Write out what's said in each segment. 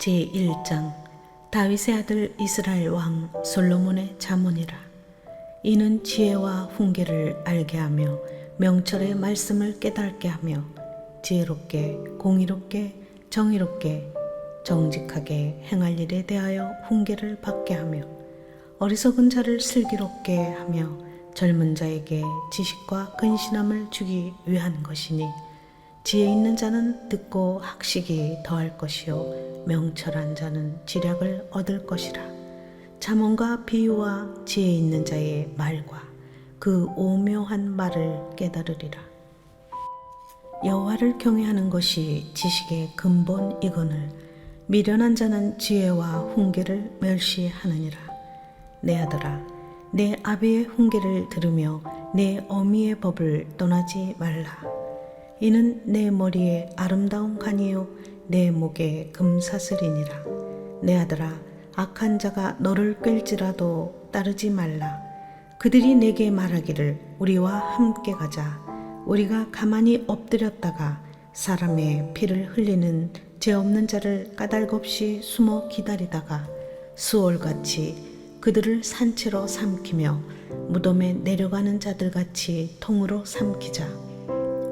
제1장 다윗의 아들 이스라엘 왕 솔로몬의 잠언이라. 이는 지혜와 훈계를 알게 하며 명철의 말씀을 깨닫게 하며 지혜롭게 공의롭게 정의롭게 정직하게 행할 일에 대하여 훈계를 받게 하며 어리석은 자를 슬기롭게 하며 젊은 자에게 지식과 근신함을 주기 위한 것이니 지혜 있는 자는 듣고 학식이 더할 것이요 명철한 자는 지략을 얻을 것이라. 잠언과 비유와 지혜 있는 자의 말과 그 오묘한 말을 깨달으리라. 여호와를 경외하는 것이 지식의 근본이거늘 미련한 자는 지혜와 훈계를 멸시하느니라. 내 아들아, 내 아비의 훈계를 들으며 내 어미의 법을 떠나지 말라. 이는 내 머리에 아름다운 관이요 내 목에 금사슬이니라. 내 아들아, 악한 자가 너를 꿰일지라도 따르지 말라. 그들이 내게 말하기를 우리와 함께 가자. 우리가 가만히 엎드렸다가 사람의 피를 흘리는 죄 없는 자를 까닭없이 숨어 기다리다가 수월같이 그들을 산채로 삼키며 무덤에 내려가는 자들같이 통으로 삼키자.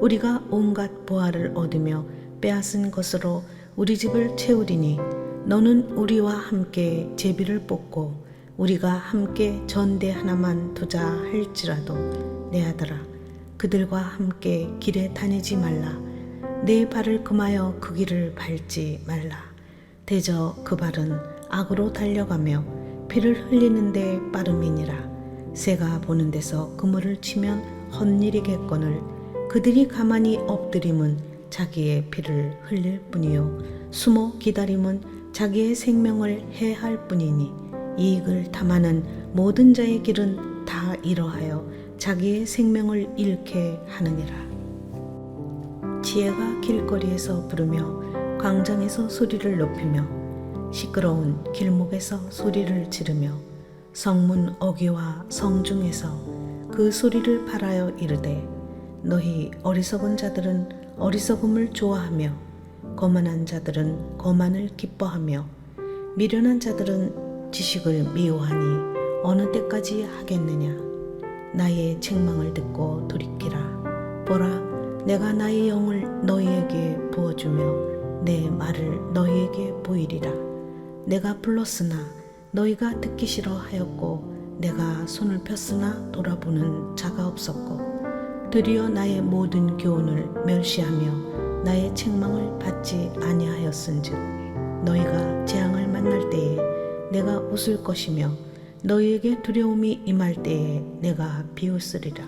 우리가 온갖 보화를 얻으며 빼앗은 것으로 우리 집을 채우리니 너는 우리와 함께 제비를 뽑고 우리가 함께 전대 하나만 두자 할지라도 내 아들아, 그들과 함께 길에 다니지 말라. 내 발을 금하여 그 길을 밟지 말라. 대저 그 발은 악으로 달려가며 피를 흘리는데 빠름이니라. 새가 보는 데서 그물을 치면 헛일이겠거늘 그들이 가만히 엎드림은 자기의 피를 흘릴 뿐이요 숨어 기다림은 자기의 생명을 해할 뿐이니 이익을 탐하는 모든 자의 길은 다 이러하여 자기의 생명을 잃게 하느니라. 지혜가 길거리에서 부르며 광장에서 소리를 높이며 시끄러운 길목에서 소리를 지르며 성문 어귀와 성중에서 그 소리를 발하여 이르되 너희 어리석은 자들은 어리석음을 좋아하며 거만한 자들은 거만을 기뻐하며 미련한 자들은 지식을 미워하니 어느 때까지 하겠느냐. 나의 책망을 듣고 돌이키라. 보라, 내가 나의 영을 너희에게 부어주며 내 말을 너희에게 보이리라. 내가 불렀으나 너희가 듣기 싫어하였고 내가 손을 폈으나 돌아보는 자가 없었고 드디어 나의 모든 교훈을 멸시하며 나의 책망을 받지 아니하였은즉 너희가 재앙을 만날 때에 내가 웃을 것이며 너희에게 두려움이 임할 때에 내가 비웃으리라.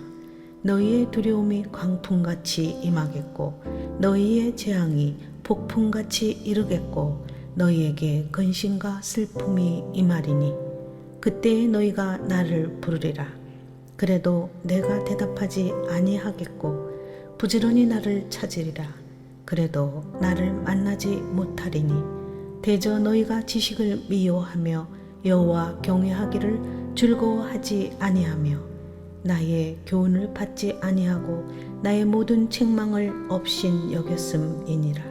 너희의 두려움이 광풍같이 임하겠고 너희의 재앙이 폭풍같이 이르겠고 너희에게 근심과 슬픔이 임하리니 그때에 너희가 나를 부르리라. 그래도 내가 대답하지 아니하겠고 부지런히 나를 찾으리라. 그래도 나를 만나지 못하리니 대저 너희가 지식을 미워하며 여호와 경외하기를 즐거워하지 아니하며 나의 교훈을 받지 아니하고 나의 모든 책망을 업신 여겼음이니라.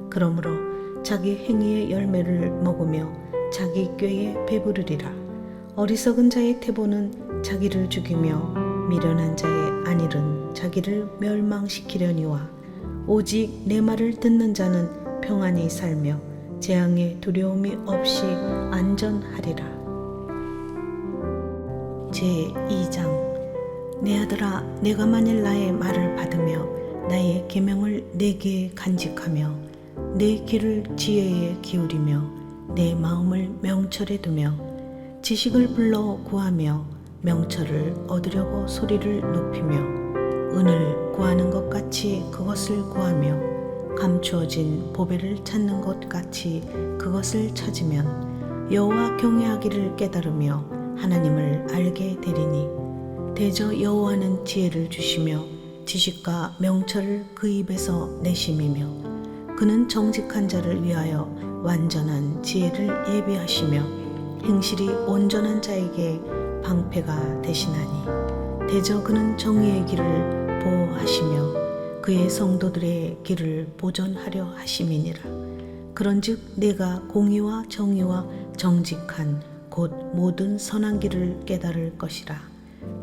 그러므로 자기 행위의 열매를 먹으며 자기 꾀에 배부르리라. 어리석은 자의 태보는 자기를 죽이며 미련한 자의 안일은 자기를 멸망시키려니와 오직 내 말을 듣는 자는 평안히 살며 재앙의 두려움이 없이 안전하리라. 제2장 내 아들아, 내가 만일 나의 말을 받으며 나의 계명을 내게 간직하며 내 귀를 지혜에 기울이며 내 마음을 명철에 두며 지식을 불러 구하며 명철을 얻으려고 소리를 높이며 은을 구하는 것 같이 그것을 구하며 감추어진 보배를 찾는 것 같이 그것을 찾으면 여호와 경외하기를 깨달으며 하나님을 알게 되리니 대저 여호와는 지혜를 주시며 지식과 명철을 그 입에서 내심이며 그는 정직한 자를 위하여 완전한 지혜를 예비하시며 행실이 온전한 자에게 방패가 되시나니 대저 그는 정의의 길을 보호하시며 그의 성도들의 길을 보존하려 하심이니라. 그런즉 내가 공의와 정의와 정직한 곧 모든 선한 길을 깨달을 것이라.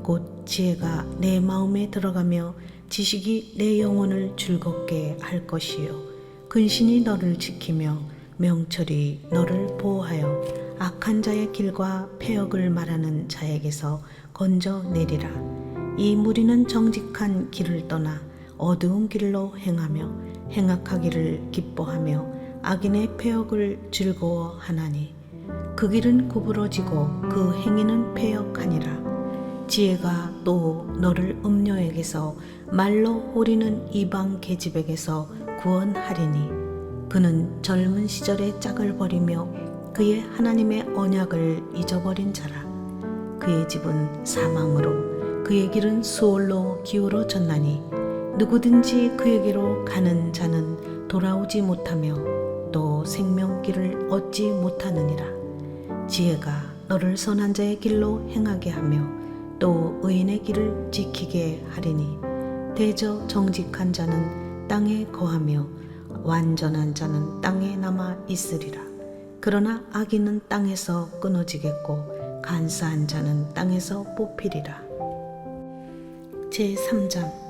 곧 지혜가 내 마음에 들어가며 지식이 내 영혼을 즐겁게 할 것이요 근신이 너를 지키며 명철이 너를 보호하여 악한 자의 길과 패역을 말하는 자에게서 건져내리라. 이 무리는 정직한 길을 떠나 어두운 길로 행하며 행악하기를 기뻐하며 악인의 패역을 즐거워하나니 그 길은 구부러지고 그 행위는 패역하니라. 지혜가 또 너를 음녀에게서 말로 호리는 이방 계집에게서 구원하리니 그는 젊은 시절의 짝을 버리며 그의 하나님의 언약을 잊어버린 자라. 그의 집은 사망으로 그의 길은 수월로 기울어졌나니 누구든지 그에게로 가는 자는 돌아오지 못하며 또 생명길을 얻지 못하느니라. 지혜가 너를 선한 자의 길로 행하게 하며 또 의인의 길을 지키게 하리니 대저 정직한 자는 땅에 거하며 완전한 자는 땅에 남아 있으리라. 그러나 악인은 땅에서 끊어지겠고 간사한 자는 땅에서 뽑히리라. 제3장.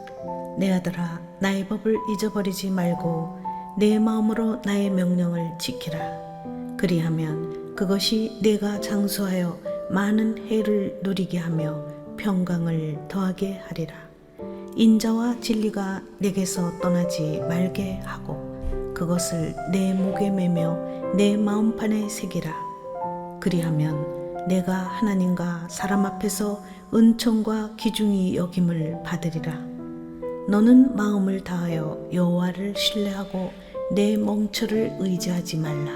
내 아들아, 나의 법을 잊어버리지 말고 내 마음으로 나의 명령을 지키라. 그리하면 그것이 내가 장수하여 많은 해를 누리게 하며 평강을 더하게 하리라. 인자와 진리가 내게서 떠나지 말게 하고 그것을 내 목에 매며 내 마음판에 새기라. 그리하면 내가 하나님과 사람 앞에서 은총과 기중이 여김을 받으리라. 너는 마음을 다하여 여호와를 신뢰하고 내 멍처를 의지하지 말라.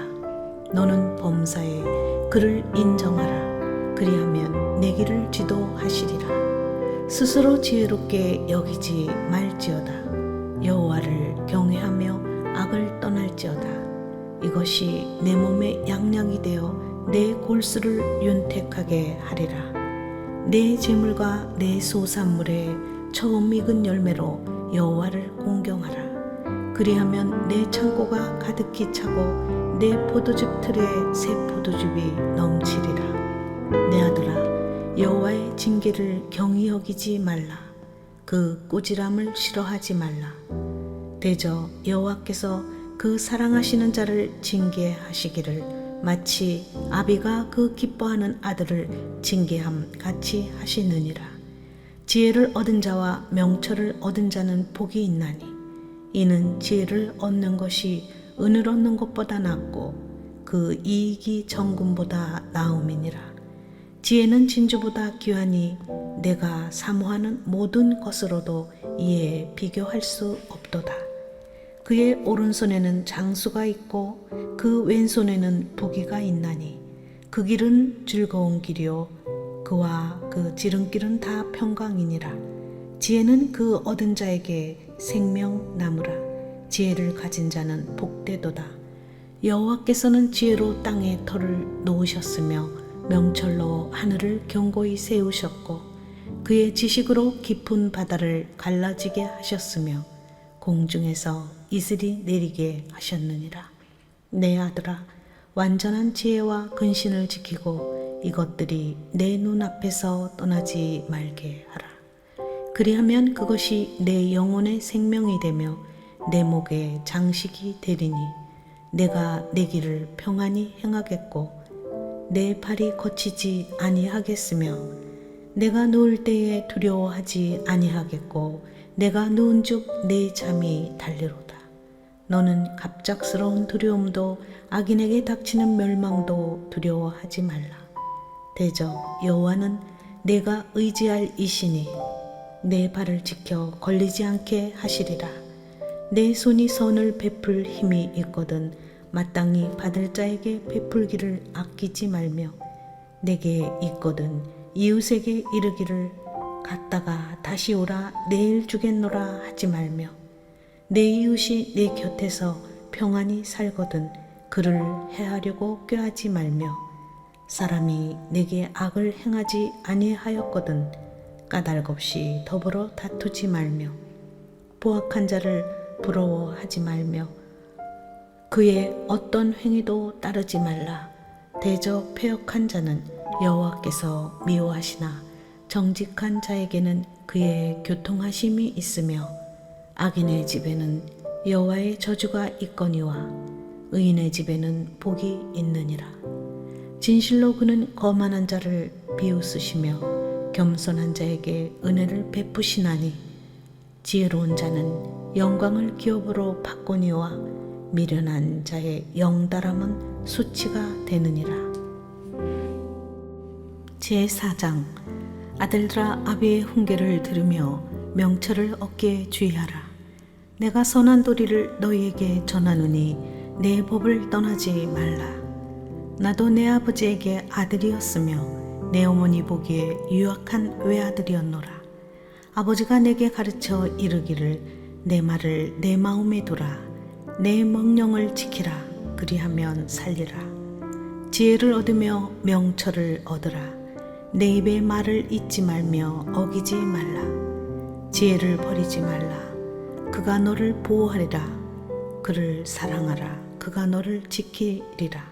너는 범사에 그를 인정하라. 그리하면 내 길을 지도하시리라. 스스로 지혜롭게 여기지 말지어다. 여호와를 경외하며 악을 떠날지어다. 이것이 내 몸에 양약이 되어 내 골수를 윤택하게 하리라. 내 재물과 내 소산물에 처음 익은 열매로 여호와를 공경하라. 그리하면 내 창고가 가득히 차고 내 포도즙 틀에 새 포도즙이 넘치리라. 내 아들아, 여호와의 징계를 경히 여기지 말라. 그 꾸지람을 싫어하지 말라. 대저 여호와께서 그 사랑하시는 자를 징계하시기를 마치 아비가 그 기뻐하는 아들을 징계함 같이 하시느니라. 지혜를 얻은 자와 명철을 얻은 자는 복이 있나니 이는 지혜를 얻는 것이 은을 얻는 것보다 낫고 그 이익이 정금보다 나음이니라. 지혜는 진주보다 귀하니 내가 사모하는 모든 것으로도 이에 비교할 수 없도다. 그의 오른손에는 장수가 있고 그 왼손에는 부귀가 있나니 그 길은 즐거운 길이요 그와 그 지름길은 다 평강이니라. 지혜는 그 얻은 자에게 생명 나무라. 지혜를 가진 자는 복되도다. 여호와께서는 지혜로 땅에 터를 놓으셨으며 명철로 하늘을 견고히 세우셨고 그의 지식으로 깊은 바다를 갈라지게 하셨으며 공중에서 이슬이 내리게 하셨느니라. 내 아들아, 완전한 지혜와 근신을 지키고 이것들이 내 눈앞에서 떠나지 말게 하라. 그리하면 그것이 내 영혼의 생명이 되며 내 목의 장식이 되리니 내가 내 길을 평안히 행하겠고 내 발이 거치지 아니하겠으며 내가 누울 때에 두려워하지 아니하겠고 내가 누운즉 내 잠이 달리로다. 너는 갑작스러운 두려움도 악인에게 닥치는 멸망도 두려워하지 말라. 대저 여호와는 내가 의지할 이시니 내 발을 지켜 걸리지 않게 하시리라. 내 손이 선을 베풀 힘이 있거든 마땅히 받을 자에게 베풀기를 아끼지 말며 내게 있거든 이웃에게 이르기를 갔다가 다시 오라 내일 주겠노라 하지 말며 내 이웃이 내 곁에서 평안히 살거든 그를 해하려고 꾀하지 말며 사람이 내게 악을 행하지 아니하였거든 까닭없이 더불어 다투지 말며 보악한 자를 부러워하지 말며 그의 어떤 행위도 따르지 말라. 대저 패역한 자는 여호와께서 미워하시나 정직한 자에게는 그의 교통하심이 있으며 악인의 집에는 여호와의 저주가 있거니와 의인의 집에는 복이 있느니라. 진실로 그는 거만한 자를 비웃으시며 겸손한 자에게 은혜를 베푸시나니 지혜로운 자는 영광을 기업으로 바꾸니와 미련한 자의 영달함은 수치가 되느니라. 제4장. 아들들아, 아비의 훈계를 들으며 명철을 얻기에 주의하라. 내가 선한 도리를 너희에게 전하노니 내 법을 떠나지 말라. 나도 내 아버지에게 아들이었으며 내 어머니 보기에 유악한 외아들이었노라. 아버지가 내게 가르쳐 이르기를 내 말을 내 마음에 두라. 내 명령을 지키라. 그리하면 살리라. 지혜를 얻으며 명철을 얻으라. 내 입의 말을 잊지 말며 어기지 말라. 지혜를 버리지 말라. 그가 너를 보호하리라. 그를 사랑하라. 그가 너를 지키리라.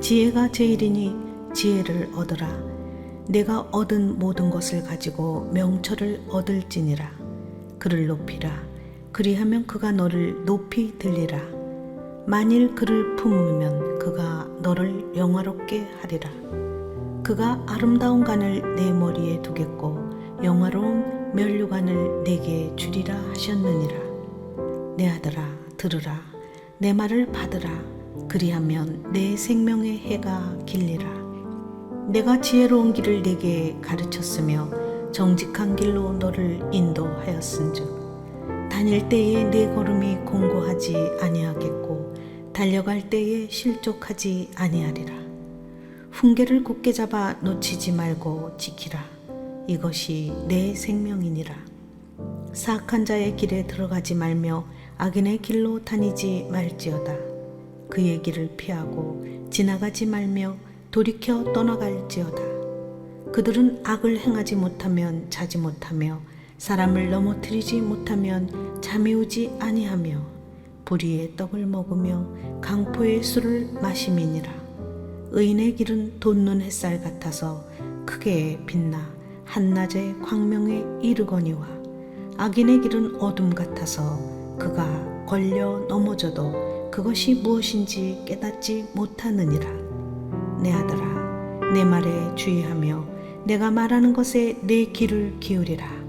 지혜가 제일이니 지혜를 얻으라. 내가 얻은 모든 것을 가지고 명철을 얻을지니라. 그를 높이라. 그리하면 그가 너를 높이 들리라. 만일 그를 품으면 그가 너를 영화롭게 하리라. 그가 아름다운 간을 내 머리에 두겠고 영화로운 면류관을 내게 주리라 하셨느니라. 내 아들아, 들으라. 내 말을 받으라. 그리하면 내 생명의 해가 길리라. 내가 지혜로운 길을 내게 가르쳤으며 정직한 길로 너를 인도하였은즉 다닐 때에 내 걸음이 공고하지 아니하겠고 달려갈 때에 실족하지 아니하리라. 훈계를 굳게 잡아 놓치지 말고 지키라. 이것이 내 생명이니라. 사악한 자의 길에 들어가지 말며 악인의 길로 다니지 말지어다. 그의 길을 피하고 지나가지 말며 돌이켜 떠나갈지어다. 그들은 악을 행하지 못하면 자지 못하며 사람을 넘어뜨리지 못하면 잠이오지 아니하며 불의의 떡을 먹으며 강포의 술을 마심이니라. 의인의 길은 돋는 햇살 같아서 크게 빛나 한낮의 광명에 이르거니와 악인의 길은 어둠 같아서 그가 걸려 넘어져도 그것이 무엇인지 깨닫지 못하느니라. 내 아들아, 내 말에 주의하며 내가 말하는 것에 내 귀를 기울이라.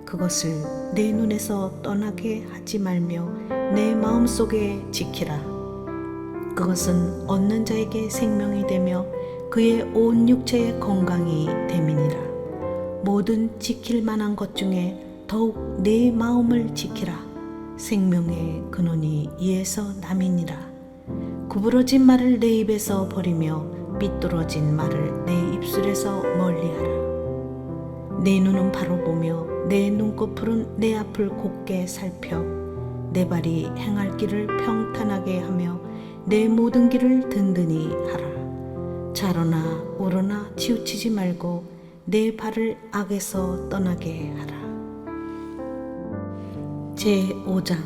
그것을 내 눈에서 떠나게 하지 말며 내 마음속에 지키라. 그것은 얻는 자에게 생명이 되며 그의 온 육체의 건강이 됨이니라. 모든 지킬 만한 것 중에 더욱 내 마음을 지키라. 생명의 근원이 이에서 남이니라. 구부러진 말을 내 입에서 버리며 삐뚤어진 말을 내 입술에서 멀리하라. 내 눈은 바로 보며 내 눈꺼풀은 내 앞을 곱게 살펴 내 발이 행할 길을 평탄하게 하며 내 모든 길을 든든히 하라. 좌로나 우로나 치우치지 말고 내 발을 악에서 떠나게 하라. 제5장.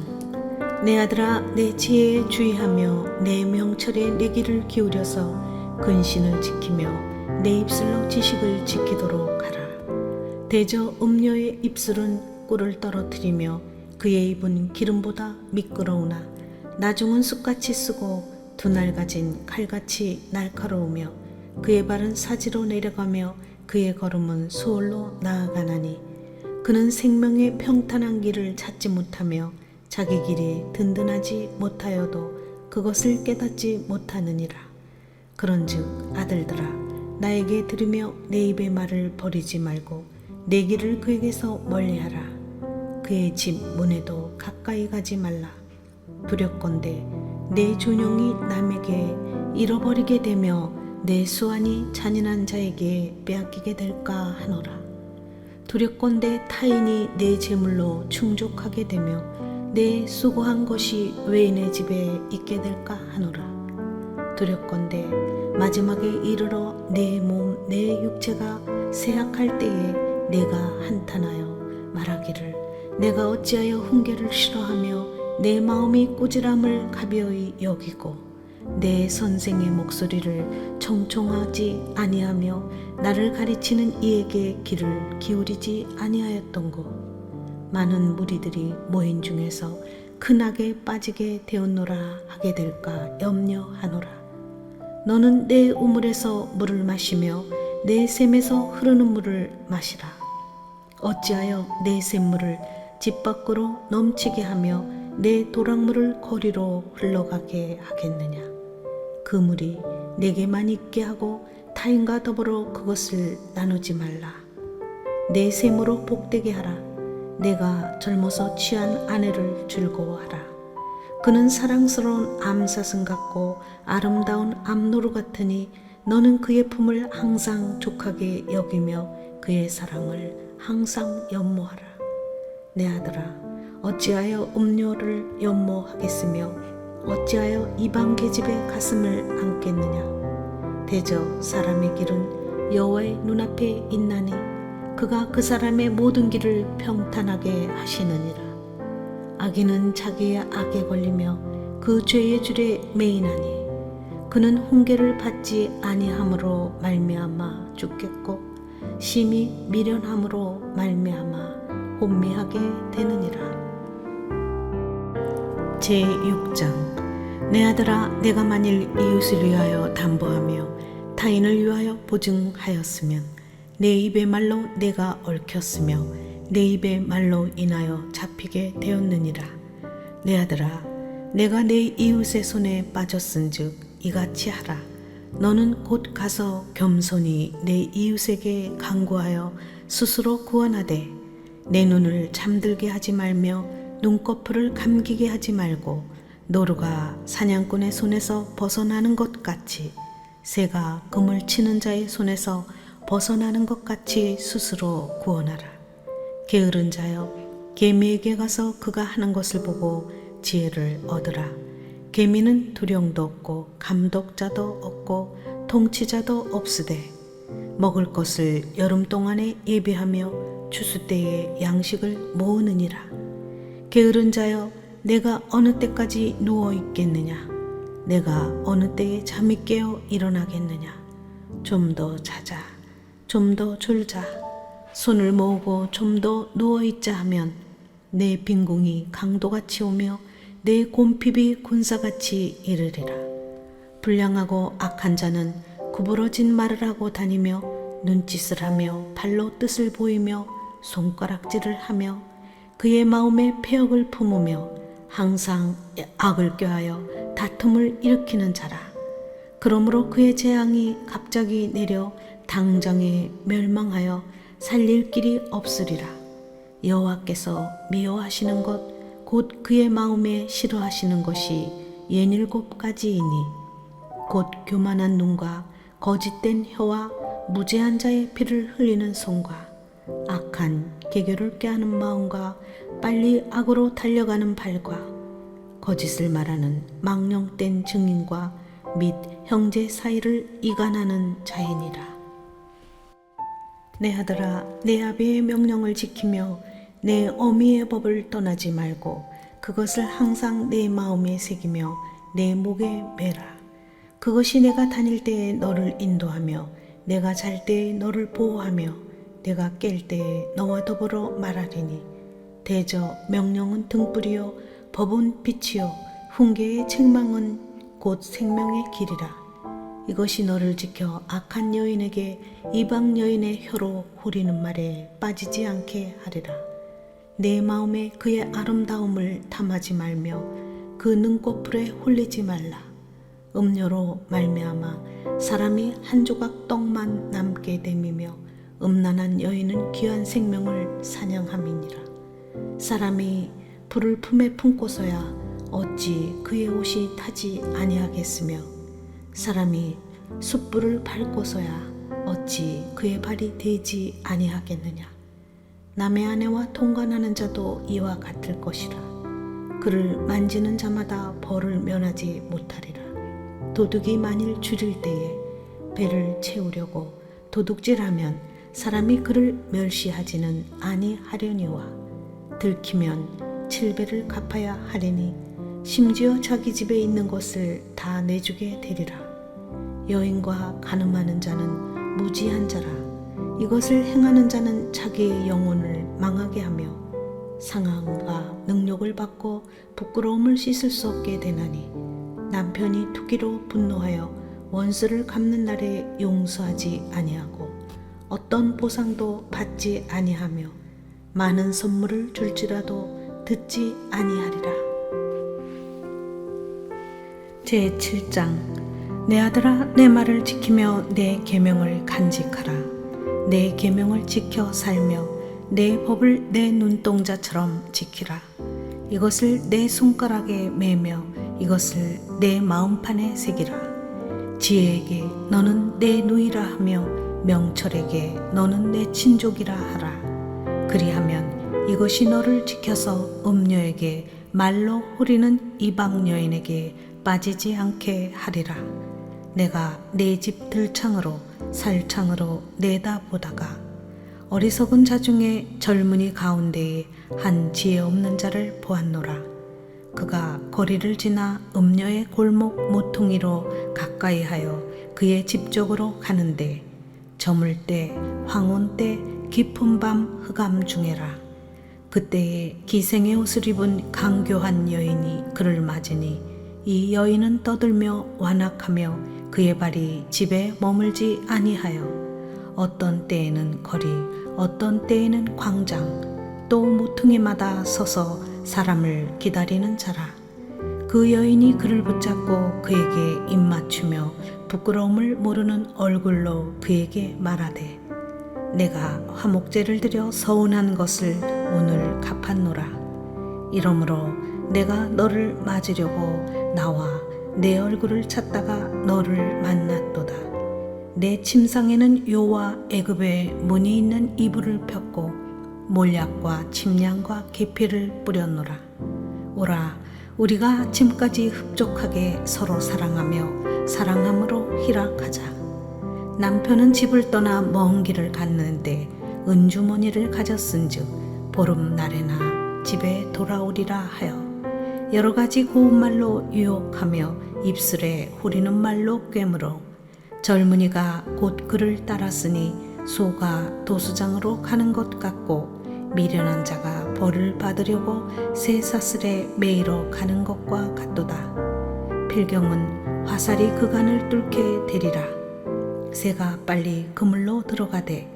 내 아들아, 내 지혜에 주의하며 내 명철에 내 귀를 기울여서 근신을 지키며 내 입술로 지식을 지키도록 하라. 대저 음녀의 입술은 꿀을 떨어뜨리며 그의 입은 기름보다 미끄러우나 나중은 쑥같이 쓰고 두날 가진 칼같이 날카로우며 그의 발은 사지로 내려가며 그의 걸음은 수월로 나아가나니 그는 생명의 평탄한 길을 찾지 못하며 자기 길이 든든하지 못하여도 그것을 깨닫지 못하느니라. 그런즉 아들들아, 나에게 들으며 내 입의 말을 버리지 말고 내 길을 그에게서 멀리하라. 그의 집 문에도 가까이 가지 말라. 두렵건대 내 존영이 남에게 잃어버리게 되며 내 수완이 잔인한 자에게 빼앗기게 될까 하노라. 두렵건대 타인이 내 재물로 충족하게 되며 내 수고한 것이 외인의 집에 있게 될까 하노라. 두렵건대 마지막에 이르러 내 몸, 내 육체가 쇠약할 때에 내가 한탄하여 말하기를 내가 어찌하여 훈계를 싫어하며 내 마음이 꾸지람을 가벼이 여기고 내 선생의 목소리를 청청하지 아니하며 나를 가르치는 이에게 귀를 기울이지 아니하였던고. 많은 무리들이 모인 중에서 큰 악에 빠지게 되었노라 하게 될까 염려하노라. 너는 내 우물에서 물을 마시며 내 샘에서 흐르는 물을 마시라. 어찌하여 내 샘물을 집 밖으로 넘치게 하며 내 도랑물을 거리로 흘러가게 하겠느냐. 그 물이 내게만 있게 하고 타인과 더불어 그것을 나누지 말라. 내 샘으로 복되게 하라. 내가 젊어서 취한 아내를 즐거워하라. 그는 사랑스러운 암사슴 같고 아름다운 암노루 같으니 너는 그의 품을 항상 족하게 여기며 그의 사랑을 항상 연모하라. 내 아들아, 어찌하여 음료를 연모하겠으며 어찌하여 이방 계집의 가슴을 안겠느냐. 대저 사람의 길은 여호와의 눈앞에 있나니 그가 그 사람의 모든 길을 평탄하게 하시느니라. 악인은 자기의 악에 걸리며 그 죄의 줄에 매이나니 그는 훈계를 받지 아니함으로 말미암아 죽겠고 심히 미련함으로 말미암아 혼미하게 되느니라. 제6장. 내 아들아, 내가 만일 이웃을 위하여 담보하며 타인을 위하여 보증하였으면 내 입의 말로 내가 얽혔으며 내 입의 말로 인하여 잡히게 되었느니라. 내 아들아, 내가 내 이웃의 손에 빠졌은즉 이같이 하라. 너는 곧 가서 겸손히 내 이웃에게 간구하여 스스로 구원하되 내 눈을 잠들게 하지 말며 눈꺼풀을 감기게 하지 말고 노루가 사냥꾼의 손에서 벗어나는 것 같이 새가 그물 치는 자의 손에서 벗어나는 것 같이 스스로 구원하라. 게으른 자여, 개미에게 가서 그가 하는 것을 보고 지혜를 얻으라. 개미는 두령도 없고 감독자도 없고 통치자도 없으되 먹을 것을 여름 동안에 예비하며 추수 때에 양식을 모으느니라. 게으른 자여, 내가 어느 때까지 누워 있겠느냐? 내가 어느 때에 잠이 깨어 일어나겠느냐? 좀 더 자자, 좀 더 졸자, 손을 모으고 좀 더 누워 있자 하면 내 빈궁이 강도같이 오며 내 곰핍이 군사같이 이르리라. 불량하고 악한 자는 구부러진 말을 하고 다니며 눈짓을 하며 발로 뜻을 보이며 손가락질을 하며 그의 마음에 패역을 품으며 항상 악을 꾀하여 다툼을 일으키는 자라. 그러므로 그의 재앙이 갑자기 내려 당장에 멸망하여 살릴 길이 없으리라. 여호와께서 미워하시는 것 곧 그의 마음에 싫어하시는 것이 67가지이니 곧 교만한 눈과 거짓된 혀와 무죄한 자의 피를 흘리는 손과 악한 계교를 꾀하는 마음과 빨리 악으로 달려가는 발과 거짓을 말하는 망령된 증인과 및 형제 사이를 이간하는 자이니라. 내 아들아, 내 아비의 명령을 지키며 내 어미의 법을 떠나지 말고 그것을 항상 내 마음에 새기며 내 목에 매라. 그것이 내가 다닐 때에 너를 인도하며 내가 잘 때에 너를 보호하며 내가 깰 때에 너와 더불어 말하리니 대저 명령은 등불이요 법은 빛이요 훈계의 책망은 곧 생명의 길이라. 이것이 너를 지켜 악한 여인에게 이방 여인의 혀로 후리는 말에 빠지지 않게 하리라. 내 마음에 그의 아름다움을 탐하지 말며 그 눈꺼풀에 홀리지 말라. 음료로 말미암아 사람이 한 조각 떡만 남게 됨이며 음란한 여인은 귀한 생명을 사냥함이니라. 사람이 불을 품에 품고서야 어찌 그의 옷이 타지 아니하겠으며 사람이 숯불을 밟고서야 어찌 그의 발이 되지 아니하겠느냐. 남의 아내와 통관하는 자도 이와 같을 것이라. 그를 만지는 자마다 벌을 면하지 못하리라. 도둑이 만일 줄일 때에 배를 채우려고 도둑질하면 사람이 그를 멸시하지는 아니하려니와 들키면 7배를 갚아야 하리니 심지어 자기 집에 있는 것을 다 내주게 되리라. 여인과 간음하는 자는 무지한 자라. 이것을 행하는 자는 자기의 영혼을 망하게 하며 상함과 능욕을 받고 부끄러움을 씻을 수 없게 되나니 남편이 투기로 분노하여 원수를 갚는 날에 용서하지 아니하고 어떤 보상도 받지 아니하며 많은 선물을 줄지라도 듣지 아니하리라. 제7장. 내 아들아, 내 말을 지키며 내 계명을 간직하라. 내 계명을 지켜 살며 내 법을 내 눈동자처럼 지키라. 이것을 내 손가락에 매며 이것을 내 마음판에 새기라. 지혜에게 너는 내 누이라 하며 명철에게 너는 내 친족이라 하라. 그리하면 이것이 너를 지켜서 음녀에게 말로 호리는 이방 여인에게 빠지지 않게 하리라. 내가 내 집 들창으로 살창으로 내다보다가 어리석은 자 중에 젊은이 가운데에 한 지혜 없는 자를 보았노라. 그가 거리를 지나 음녀의 골목 모퉁이로 가까이하여 그의 집 쪽으로 가는데 저물 때 황혼 때 깊은 밤 흑암 중에라. 그때에 기생의 옷을 입은 강교한 여인이 그를 맞으니 이 여인은 떠들며 완악하며 그의 발이 집에 머물지 아니하여 어떤 때에는 거리 어떤 때에는 광장 또 모퉁이마다 서서 사람을 기다리는 자라. 그 여인이 그를 붙잡고 그에게 입맞추며 부끄러움을 모르는 얼굴로 그에게 말하되 내가 화목제를 드려 서운한 것을 오늘 갚았노라. 이러므로 내가 너를 맞으려고 나와 내 얼굴을 찾다가 너를 만났도다. 내 침상에는 요와 애굽의 문이 있는 이불을 폈고 몰약과 침량과 계피를 뿌렸노라. 오라, 우리가 아침까지 흡족하게 서로 사랑하며 사랑함으로 희락하자. 남편은 집을 떠나 먼 길을 갔는데 은주머니를 가졌은즉 보름날에나 집에 돌아오리라 하여 여러 가지 고운 말로 유혹하며 입술에 후리는 말로 꿰물어 젊은이가 곧 그를 따랐으니 소가 도수장으로 가는 것 같고 미련한 자가 벌을 받으려고 쇠사슬에 매이러 가는 것과 같도다. 필경은 화살이 그간을 뚫게 되리라. 새가 빨리 그물로 들어가되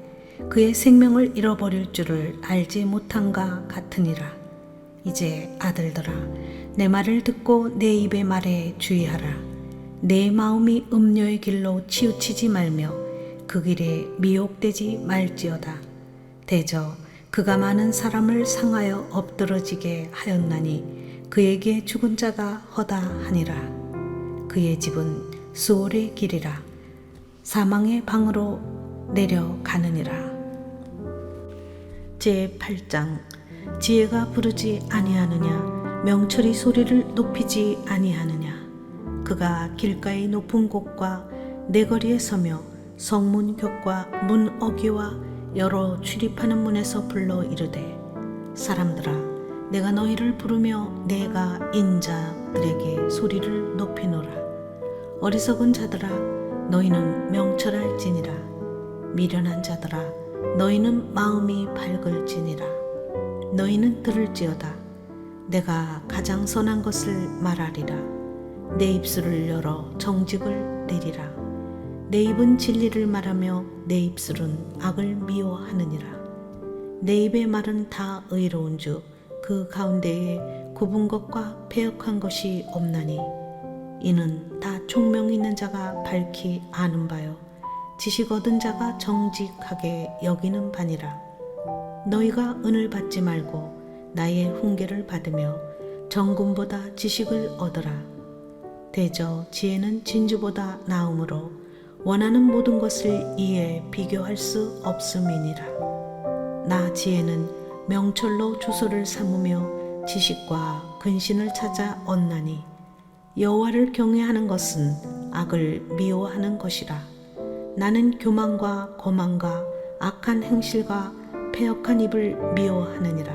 그의 생명을 잃어버릴 줄을 알지 못한가 같으니라. 이제 아들들아, 내 말을 듣고 내 입의 말에 주의하라. 내 마음이 음녀의 길로 치우치지 말며 그 길에 미혹되지 말지어다. 대저 그가 많은 사람을 상하여 엎드러지게 하였나니 그에게 죽은 자가 허다하니라. 그의 집은 수월의 길이라. 사망의 방으로 내려가느니라. 제8장. 지혜가 부르지 아니하느냐, 명철이 소리를 높이지 아니하느냐. 그가 길가의 높은 곳과 내거리에 서며 성문 곁과 문 어귀와 여러 출입하는 문에서 불러 이르되 사람들아, 내가 너희를 부르며 내가 인자들에게 소리를 높이노라. 어리석은 자들아, 너희는 명철할지니라. 미련한 자들아, 너희는 마음이 밝을지니라. 너희는 들을지어다. 내가 가장 선한 것을 말하리라. 내 입술을 열어 정직을 내리라. 내 입은 진리를 말하며 내 입술은 악을 미워하느니라. 내 입의 말은 다 의로운 주 그 가운데에 굽은 것과 패역한 것이 없나니 이는 다 총명 있는 자가 밝히 아는 바요 지식 얻은 자가 정직하게 여기는 바니라. 너희가 은을 받지 말고 나의 훈계를 받으며 정금보다 지식을 얻으라. 대저 지혜는 진주보다 나음으로 원하는 모든 것을 이에 비교할 수 없음이니라. 나 지혜는 명철로 주소를 삼으며 지식과 근신을 찾아 얻나니 여호와를 경외하는 것은 악을 미워하는 것이라. 나는 교만과 거만과 악한 행실과 패역한 입을 미워하느니라.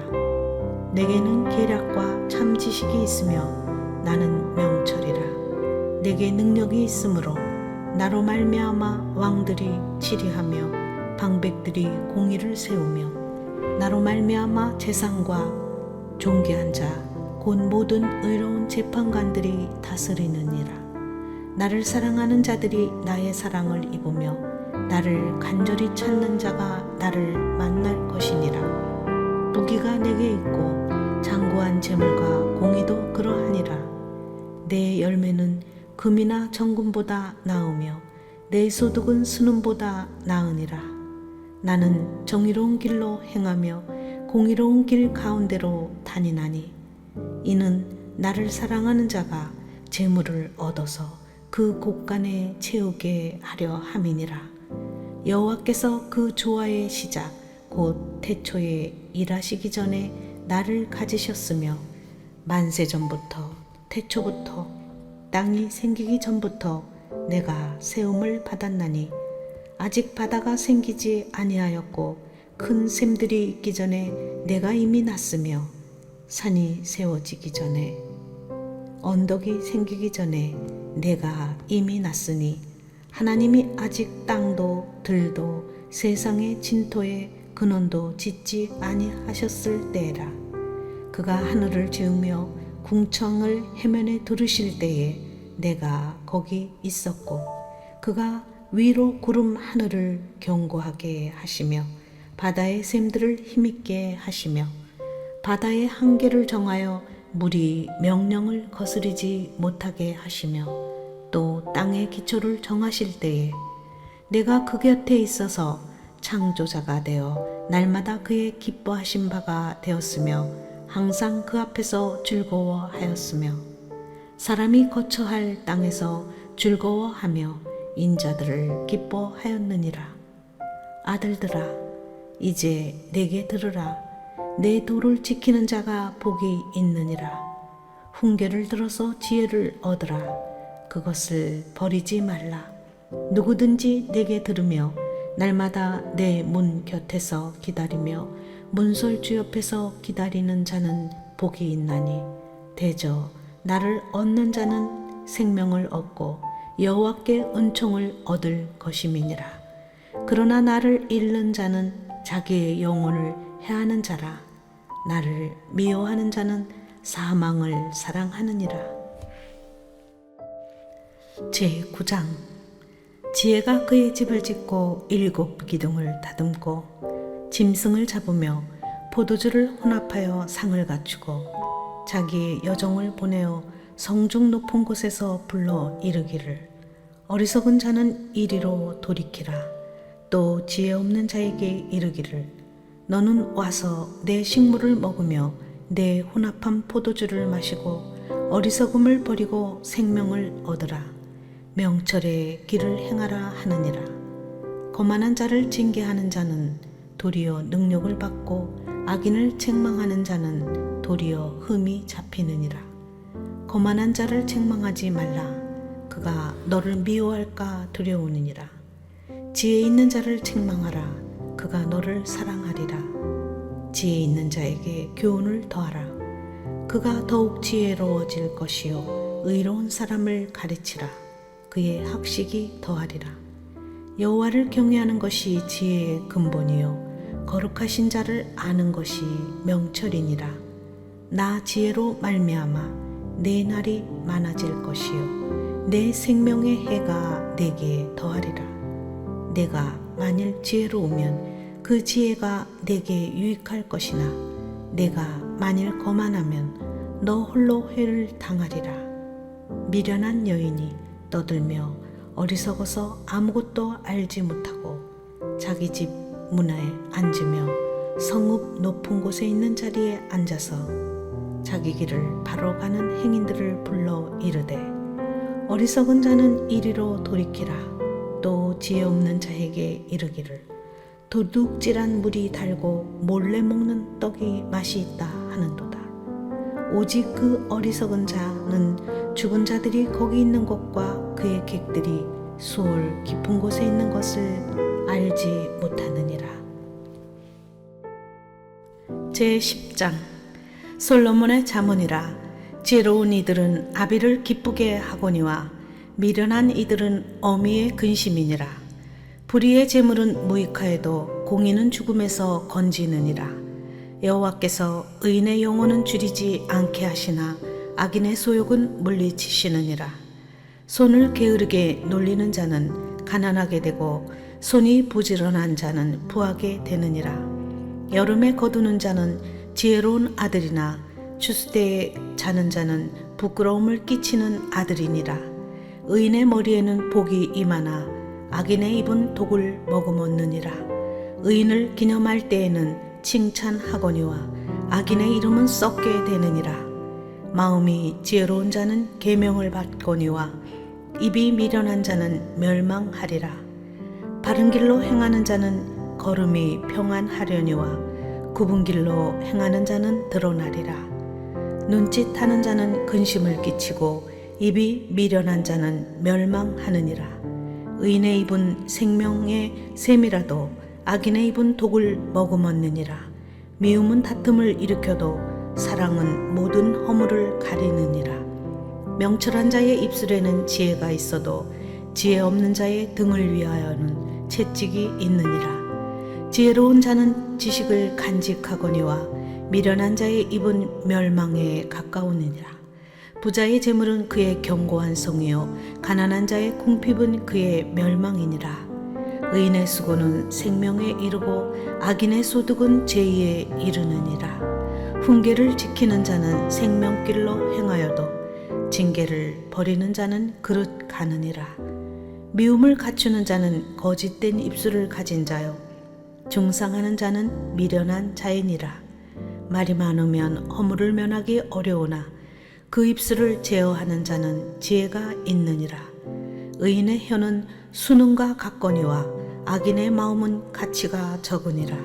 내게는 계략과 참 지식이 있으며 나는 명철이라. 내게 능력이 있으므로 나로 말미암아 왕들이 치리하며 방백들이 공의를 세우며 나로 말미암아 재상과 존귀한 자 곧 모든 의로운 재판관들이 다스리느니라. 나를 사랑하는 자들이 나의 사랑을 입으며 나를 간절히 찾는 자가 나를 만날 것이니라. 부귀가 내게 있고 장구한 재물과 공의도 그러하니라. 내 열매는 금이나 정금보다 나으며 내 소득은 순음보다 나으니라. 나는 정의로운 길로 행하며 공의로운 길 가운데로 다니나니 이는 나를 사랑하는 자가 재물을 얻어서 그 곳간에 채우게 하려 함이니라. 여호와께서 그 조화의 시작 곧 태초에 일하시기 전에 나를 가지셨으며 만세 전부터 태초부터 땅이 생기기 전부터 내가 세움을 받았나니 아직 바다가 생기지 아니하였고 큰 샘들이 있기 전에 내가 이미 났으며 산이 세워지기 전에 언덕이 생기기 전에 내가 이미 났으니 하나님이 아직 땅도 들도 세상의 진토에 근원도 짓지 아니하셨을 때라. 그가 하늘을 지으며 궁창을 해면에 두르실 때에 내가 거기 있었고 그가 위로 구름 하늘을 견고하게 하시며 바다의 샘들을 힘있게 하시며 바다의 한계를 정하여 물이 명령을 거스르지 못하게 하시며 또 땅의 기초를 정하실 때에 내가 그 곁에 있어서 창조자가 되어 날마다 그의 기뻐하신 바가 되었으며 항상 그 앞에서 즐거워하였으며 사람이 거처할 땅에서 즐거워하며 인자들을 기뻐하였느니라. 아들들아 이제 내게 들으라. 내 도를 지키는 자가 복이 있느니라. 훈계를 들어서 지혜를 얻으라. 그것을 버리지 말라. 누구든지 내게 들으며 날마다 내 문 곁에서 기다리며 문설주 옆에서 기다리는 자는 복이 있나니 대저 나를 얻는 자는 생명을 얻고 여호와께 은총을 얻을 것임이니라. 그러나 나를 잃는 자는 자기의 영혼을 해하는 자라. 나를 미워하는 자는 사망을 사랑하느니라. 제9장 지혜가 그의 집을 짓고 7 기둥을 다듬고 짐승을 잡으며 포도주를 혼합하여 상을 갖추고 자기의 여종을 보내어 성중 높은 곳에서 불러 이르기를 어리석은 자는 이리로 돌이키라. 또 지혜 없는 자에게 이르기를 너는 와서 내 식물을 먹으며 내 혼합한 포도주를 마시고 어리석음을 버리고 생명을 얻으라. 명철의 길을 행하라 하느니라. 거만한 자를 징계하는 자는 도리어 능력을 받고 악인을 책망하는 자는 도리어 흠이 잡히느니라. 거만한 자를 책망하지 말라. 그가 너를 미워할까 두려우느니라. 지혜 있는 자를 책망하라. 그가 너를 사랑하리라. 지혜 있는 자에게 교훈을 더하라. 그가 더욱 지혜로워질 것이요 의로운 사람을 가르치라. 그의 학식이 더하리라. 여호와를 경외하는 것이 지혜의 근본이요 거룩하신 자를 아는 것이 명철이니라. 나 지혜로 말미암아 내 날이 많아질 것이요 내 생명의 해가 내게 더하리라. 내가 만일 지혜로우면 그 지혜가 내게 유익할 것이나 내가 만일 거만하면 너 홀로 회를 당하리라. 미련한 여인이 떠들며 어리석어서 아무것도 알지 못하고 자기 집 문화에 앉으며 성읍 높은 곳에 있는 자리에 앉아서 자기 길을 바로 가는 행인들을 불러 이르되 어리석은 자는 이리로 돌이키라. 또 지혜 없는 자에게 이르기를 도둑질한 물이 달고 몰래 먹는 떡이 맛이 있다 하는도다. 오직 그 어리석은 자는 죽은 자들이 거기 있는 곳과 그의 객들이 수월 깊은 곳에 있는 것을 알지 못하느니라. 제10장 솔로몬의 잠언이라. 지혜로운 이들은 아비를 기쁘게 하거니와 미련한 이들은 어미의 근심이니라. 불의의 재물은 무익하여도 공의는 죽음에서 건지느니라. 여호와께서 의인의 영혼은 줄이지 않게 하시나 악인의 소욕은 물리치시느니라. 손을 게으르게 놀리는 자는 가난하게 되고 손이 부지런한 자는 부하게 되느니라. 여름에 거두는 자는 지혜로운 아들이나 추수때에 자는 자는 부끄러움을 끼치는 아들이니라. 의인의 머리에는 복이 임하나 악인의 입은 독을 머금었느니라. 의인을 기념할 때에는 칭찬하거니와 악인의 이름은 썩게 되느니라. 마음이 지혜로운 자는 계명을 받거니와 입이 미련한 자는 멸망하리라. 바른 길로 행하는 자는 걸음이 평안하려니와 굽은 길로 행하는 자는 드러나리라. 눈짓하는 자는 근심을 끼치고 입이 미련한 자는 멸망하느니라. 의인의 입은 생명의 샘이라도 악인의 입은 독을 머금었느니라. 미움은 다툼을 일으켜도 사랑은 모든 허물을 가리느니라. 명철한 자의 입술에는 지혜가 있어도 지혜 없는 자의 등을 위하여는 채찍이 있느니라. 지혜로운 자는 지식을 간직하거니와 미련한 자의 입은 멸망에 가까우느니라. 부자의 재물은 그의 견고한 성이요 가난한 자의 궁핍은 그의 멸망이니라. 의인의 수고는 생명에 이르고 악인의 소득은 죄에 이르느니라. 훈계를 지키는 자는 생명길로 행하여도 징계를 버리는 자는 그릇 가느니라. 미움을 갖추는 자는 거짓된 입술을 가진 자요 중상하는 자는 미련한 자이니라. 말이 많으면 허물을 면하기 어려우나 그 입술을 제어하는 자는 지혜가 있느니라. 의인의 혀는 수능과 같거니와 악인의 마음은 가치가 적으니라.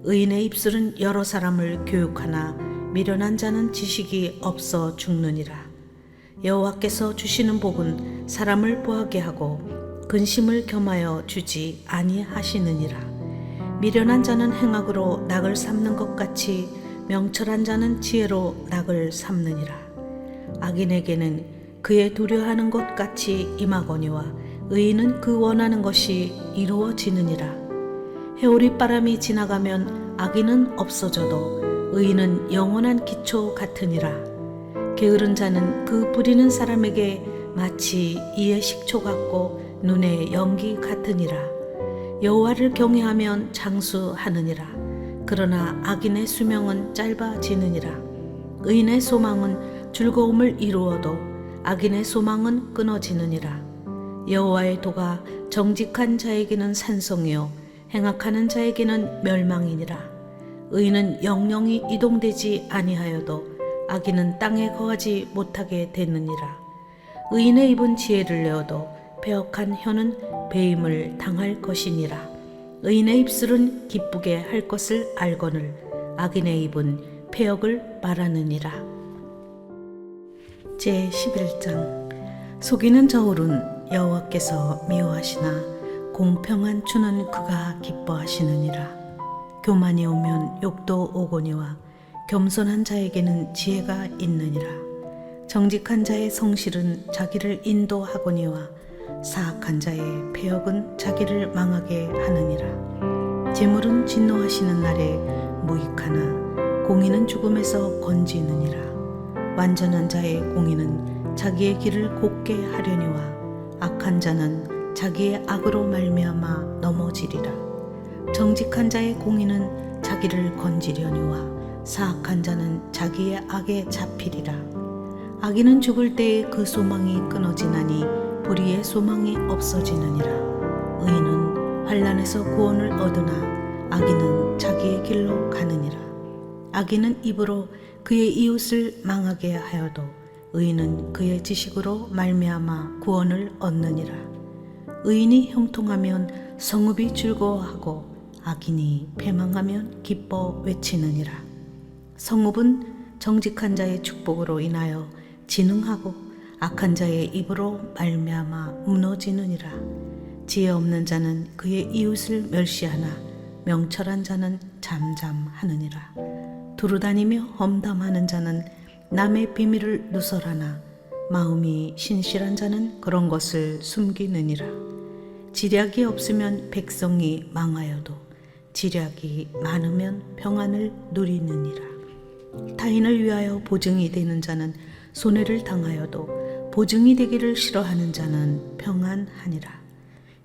의인의 입술은 여러 사람을 교육하나 미련한 자는 지식이 없어 죽느니라. 여호와께서 주시는 복은 사람을 보하게 하고 근심을 겸하여 주지 아니하시느니라. 미련한 자는 행악으로 낙을 삼는 것 같이 명철한 자는 지혜로 낙을 삼느니라. 악인에게는 그의 두려워하는 것 같이 임하거니와 의인은 그 원하는 것이 이루어지느니라. 해오리바람이 지나가면 악인은 없어져도 의인은 영원한 기초 같으니라. 게으른 자는 그 부리는 사람에게 마치 이의 식초 같고 눈의 연기 같으니라. 여호와를 경외하면 장수하느니라. 그러나 악인의 수명은 짧아지느니라. 의인의 소망은 즐거움을 이루어도 악인의 소망은 끊어지느니라. 여호와의 도가 정직한 자에게는 산성이요 행악하는 자에게는 멸망이니라. 의인은 영영이 이동되지 아니하여도 악인은 땅에 거하지 못하게 되느니라. 의인의 입은 지혜를 내어도 배역한 혀는 배임을 당할 것이니라. 의인의 입술은 기쁘게 할 것을 알거늘 악인의 입은 패역을 말하느니라. 제11장. 속이는 저울은 여호와께서 미워하시나 공평한 추는 그가 기뻐하시느니라. 교만이 오면 욕도 오거니와 겸손한 자에게는 지혜가 있느니라. 정직한 자의 성실은 자기를 인도하거니와 사악한 자의 패역은 자기를 망하게 하느니라. 재물은 진노하시는 날에 무익하나 공의는 죽음에서 건지느니라. 완전한 자의 공의는 자기의 길을 곱게 하려니와 악한 자는 자기의 악으로 말미암아 넘어지리라. 정직한 자의 공의는 자기를 건지려니와 사악한 자는 자기의 악에 잡히리라. 악인은 죽을 때에 그 소망이 끊어지나니 불의의 소망이 없어지느니라. 의인은 환난에서 구원을 얻으나 악인은 자기의 길로 가느니라. 악인은 입으로 그의 이웃을 망하게 하여도 의인은 그의 지식으로 말미암아 구원을 얻느니라. 의인이 형통하면 성읍이 즐거워하고 악인이 패망하면 기뻐 외치느니라. 성읍은 정직한 자의 축복으로 인하여 진흥하고 악한 자의 입으로 말미암아 무너지느니라. 지혜 없는 자는 그의 이웃을 멸시하나 명철한 자는 잠잠하느니라. 두루다니며 험담하는 자는 남의 비밀을 누설하나 마음이 신실한 자는 그런 것을 숨기느니라. 지략이 없으면 백성이 망하여도 지략이 많으면 평안을 누리느니라. 타인을 위하여 보증이 되는 자는 손해를 당하여도 보증이 되기를 싫어하는 자는 평안하니라.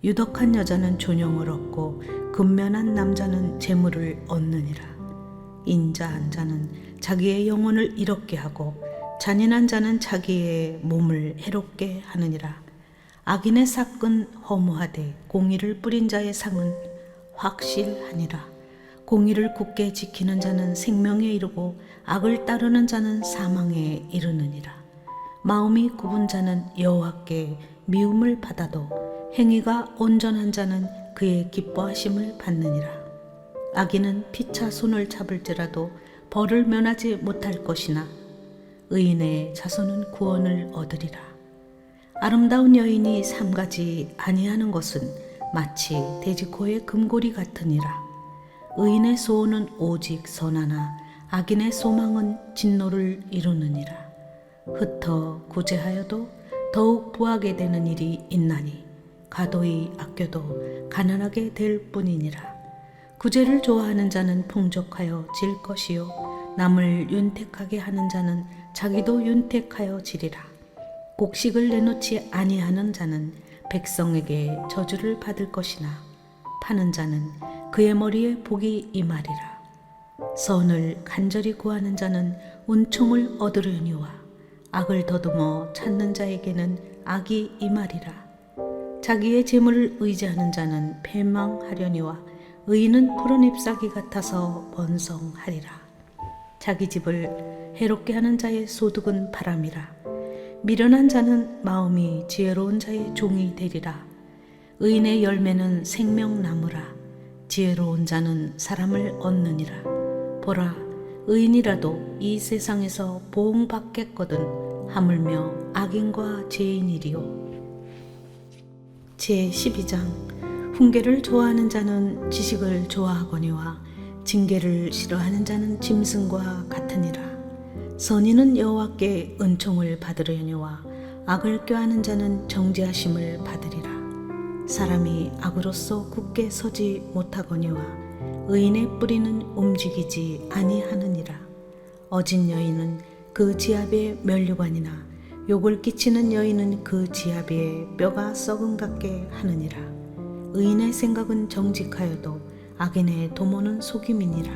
유덕한 여자는 존영을 얻고 근면한 남자는 재물을 얻느니라. 인자한 자는 자기의 영혼을 이롭게 하고 잔인한 자는 자기의 몸을 해롭게 하느니라. 악인의 삭은 허무하되 공의를 뿌린 자의 상은 확실하니라. 공의를 굳게 지키는 자는 생명에 이르고 악을 따르는 자는 사망에 이르느니라. 마음이 굽은 자는 여호와께 미움을 받아도 행위가 온전한 자는 그의 기뻐하심을 받느니라. 악인은 피차 손을 잡을지라도 벌을 면하지 못할 것이나 의인의 자손은 구원을 얻으리라. 아름다운 여인이 삼가지 아니하는 것은 마치 돼지코의 금고리 같으니라. 의인의 소원은 오직 선하나 악인의 소망은 진노를 이루느니라. 흩어 구제하여도 더욱 부하게 되는 일이 있나니 가도히 아껴도 가난하게 될 뿐이니라. 구제를 좋아하는 자는 풍족하여 질 것이요 남을 윤택하게 하는 자는 자기도 윤택하여 지리라. 곡식을 내놓지 아니하는 자는 백성에게 저주를 받을 것이나 파는 자는 그의 머리에 복이 임하리라. 선을 간절히 구하는 자는 은총을 얻으려니와 악을 더듬어 찾는 자에게는 악이 임하리라. 자기의 재물을 의지하는 자는 패망하려니와 의인은 푸른 잎사귀 같아서 번성하리라. 자기 집을 해롭게 하는 자의 소득은 바람이라. 미련한 자는 마음이 지혜로운 자의 종이 되리라. 의인의 열매는 생명나무라. 지혜로운 자는 사람을 얻느니라. 보라, 의인이라도 이 세상에서 보응받겠거든 하물며 악인과 죄인이리요. 제12장. 훈계를 좋아하는 자는 지식을 좋아하거니와 징계를 싫어하는 자는 짐승과 같으니라. 선인은 여호와께 은총을 받으려니와 악을 꾀하는 자는 정죄하심을 받으리라. 사람이 악으로서 굳게 서지 못하거니와 의인의 뿌리는 움직이지 아니하느니라. 어진 여인은 그 지압의 면류관이나 욕을 끼치는 여인은 그 지압에 뼈가 썩은 같게 하느니라. 의인의 생각은 정직하여도 악인의 도모는 속임이니라.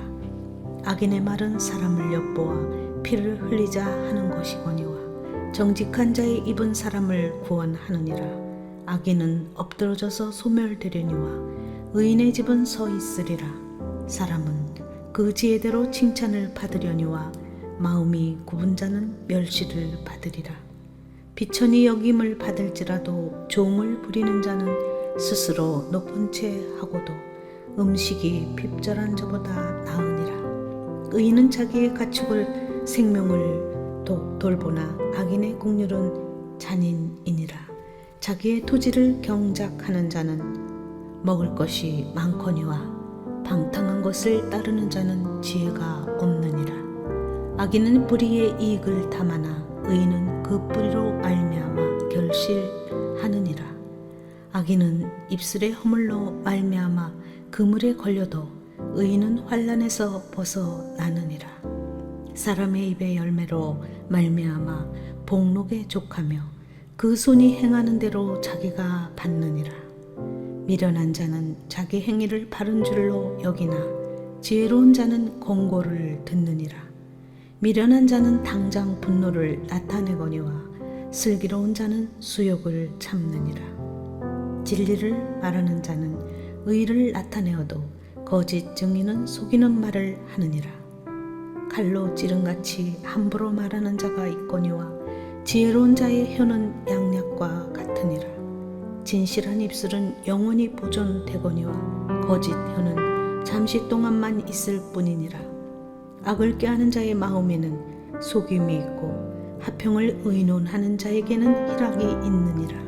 악인의 말은 사람을 엿보아 피를 흘리자 하는 것이거니와 정직한 자의 입은 사람을 구원하느니라. 악인은 엎드러져서 소멸되려니와 의인의 집은 서 있으리라. 사람은 그 지혜대로 칭찬을 받으려니와 마음이 굽은 자는 멸시를 받으리라. 비천이 여김을 받을지라도 종을 부리는 자는 스스로 높은 채 하고도 음식이 핍절한 자보다 나으니라. 의인은 자기의 가축을 생명을 돌보나 악인의 국률은 잔인이니라. 자기의 토지를 경작하는 자는 먹을 것이 많거니와 방탕한 것을 따르는 자는 지혜가 없느니라. 악인은 뿌리의 이익을 탐하나 의인은 그 뿌리로 말미암아 결실하느니라. 악인은 입술의 허물로 말미암아 그물에 걸려도 의인은 환난에서 벗어나느니라. 사람의 입의 열매로 말미암아 복록에 족하며 그 손이 행하는 대로 자기가 받느니라. 미련한 자는 자기 행위를 바른 줄로 여기나 지혜로운 자는 권고를 듣느니라. 미련한 자는 당장 분노를 나타내거니와 슬기로운 자는 수욕을 참느니라. 진리를 말하는 자는 의를 나타내어도 거짓 증인은 속이는 말을 하느니라. 칼로 찌른같이 함부로 말하는 자가 있거니와 지혜로운 자의 혀는 양약과 같으니라. 진실한 입술은 영원히 보존되거니와 거짓 혀는 잠시 동안만 있을 뿐이니라. 악을 꾀하는 자의 마음에는 속임이 있고 하평을 의논하는 자에게는 희락이 있느니라.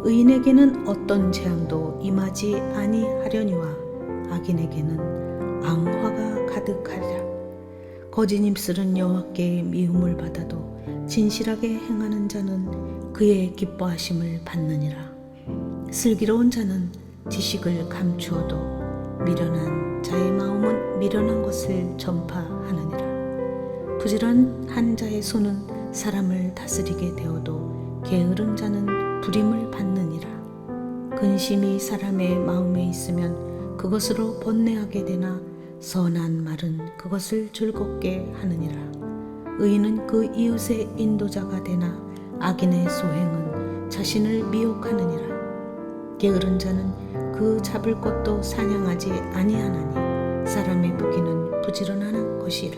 의인에게는 어떤 재앙도 임하지 아니하려니와 악인에게는 앙화가 가득하리라. 거짓 입술은 여호와께 미움을 받아도 진실하게 행하는 자는 그의 기뻐하심을 받느니라. 슬기로운 자는 지식을 감추어도 미련한 자의 마음은 미련한 것을 전파하느니라. 부지런한 자의 손은 사람을 다스리게 되어도 게으른 자는 부림을 받느니라. 근심이 사람의 마음에 있으면 그것으로 번뇌하게 되나 선한 말은 그것을 즐겁게 하느니라. 의인은 그 이웃의 인도자가 되나 악인의 소행은 자신을 미혹하느니라. 게으른 자는 그 잡을 것도 사냥하지 아니하나니 사람의 부귀는 부지런한 것이라.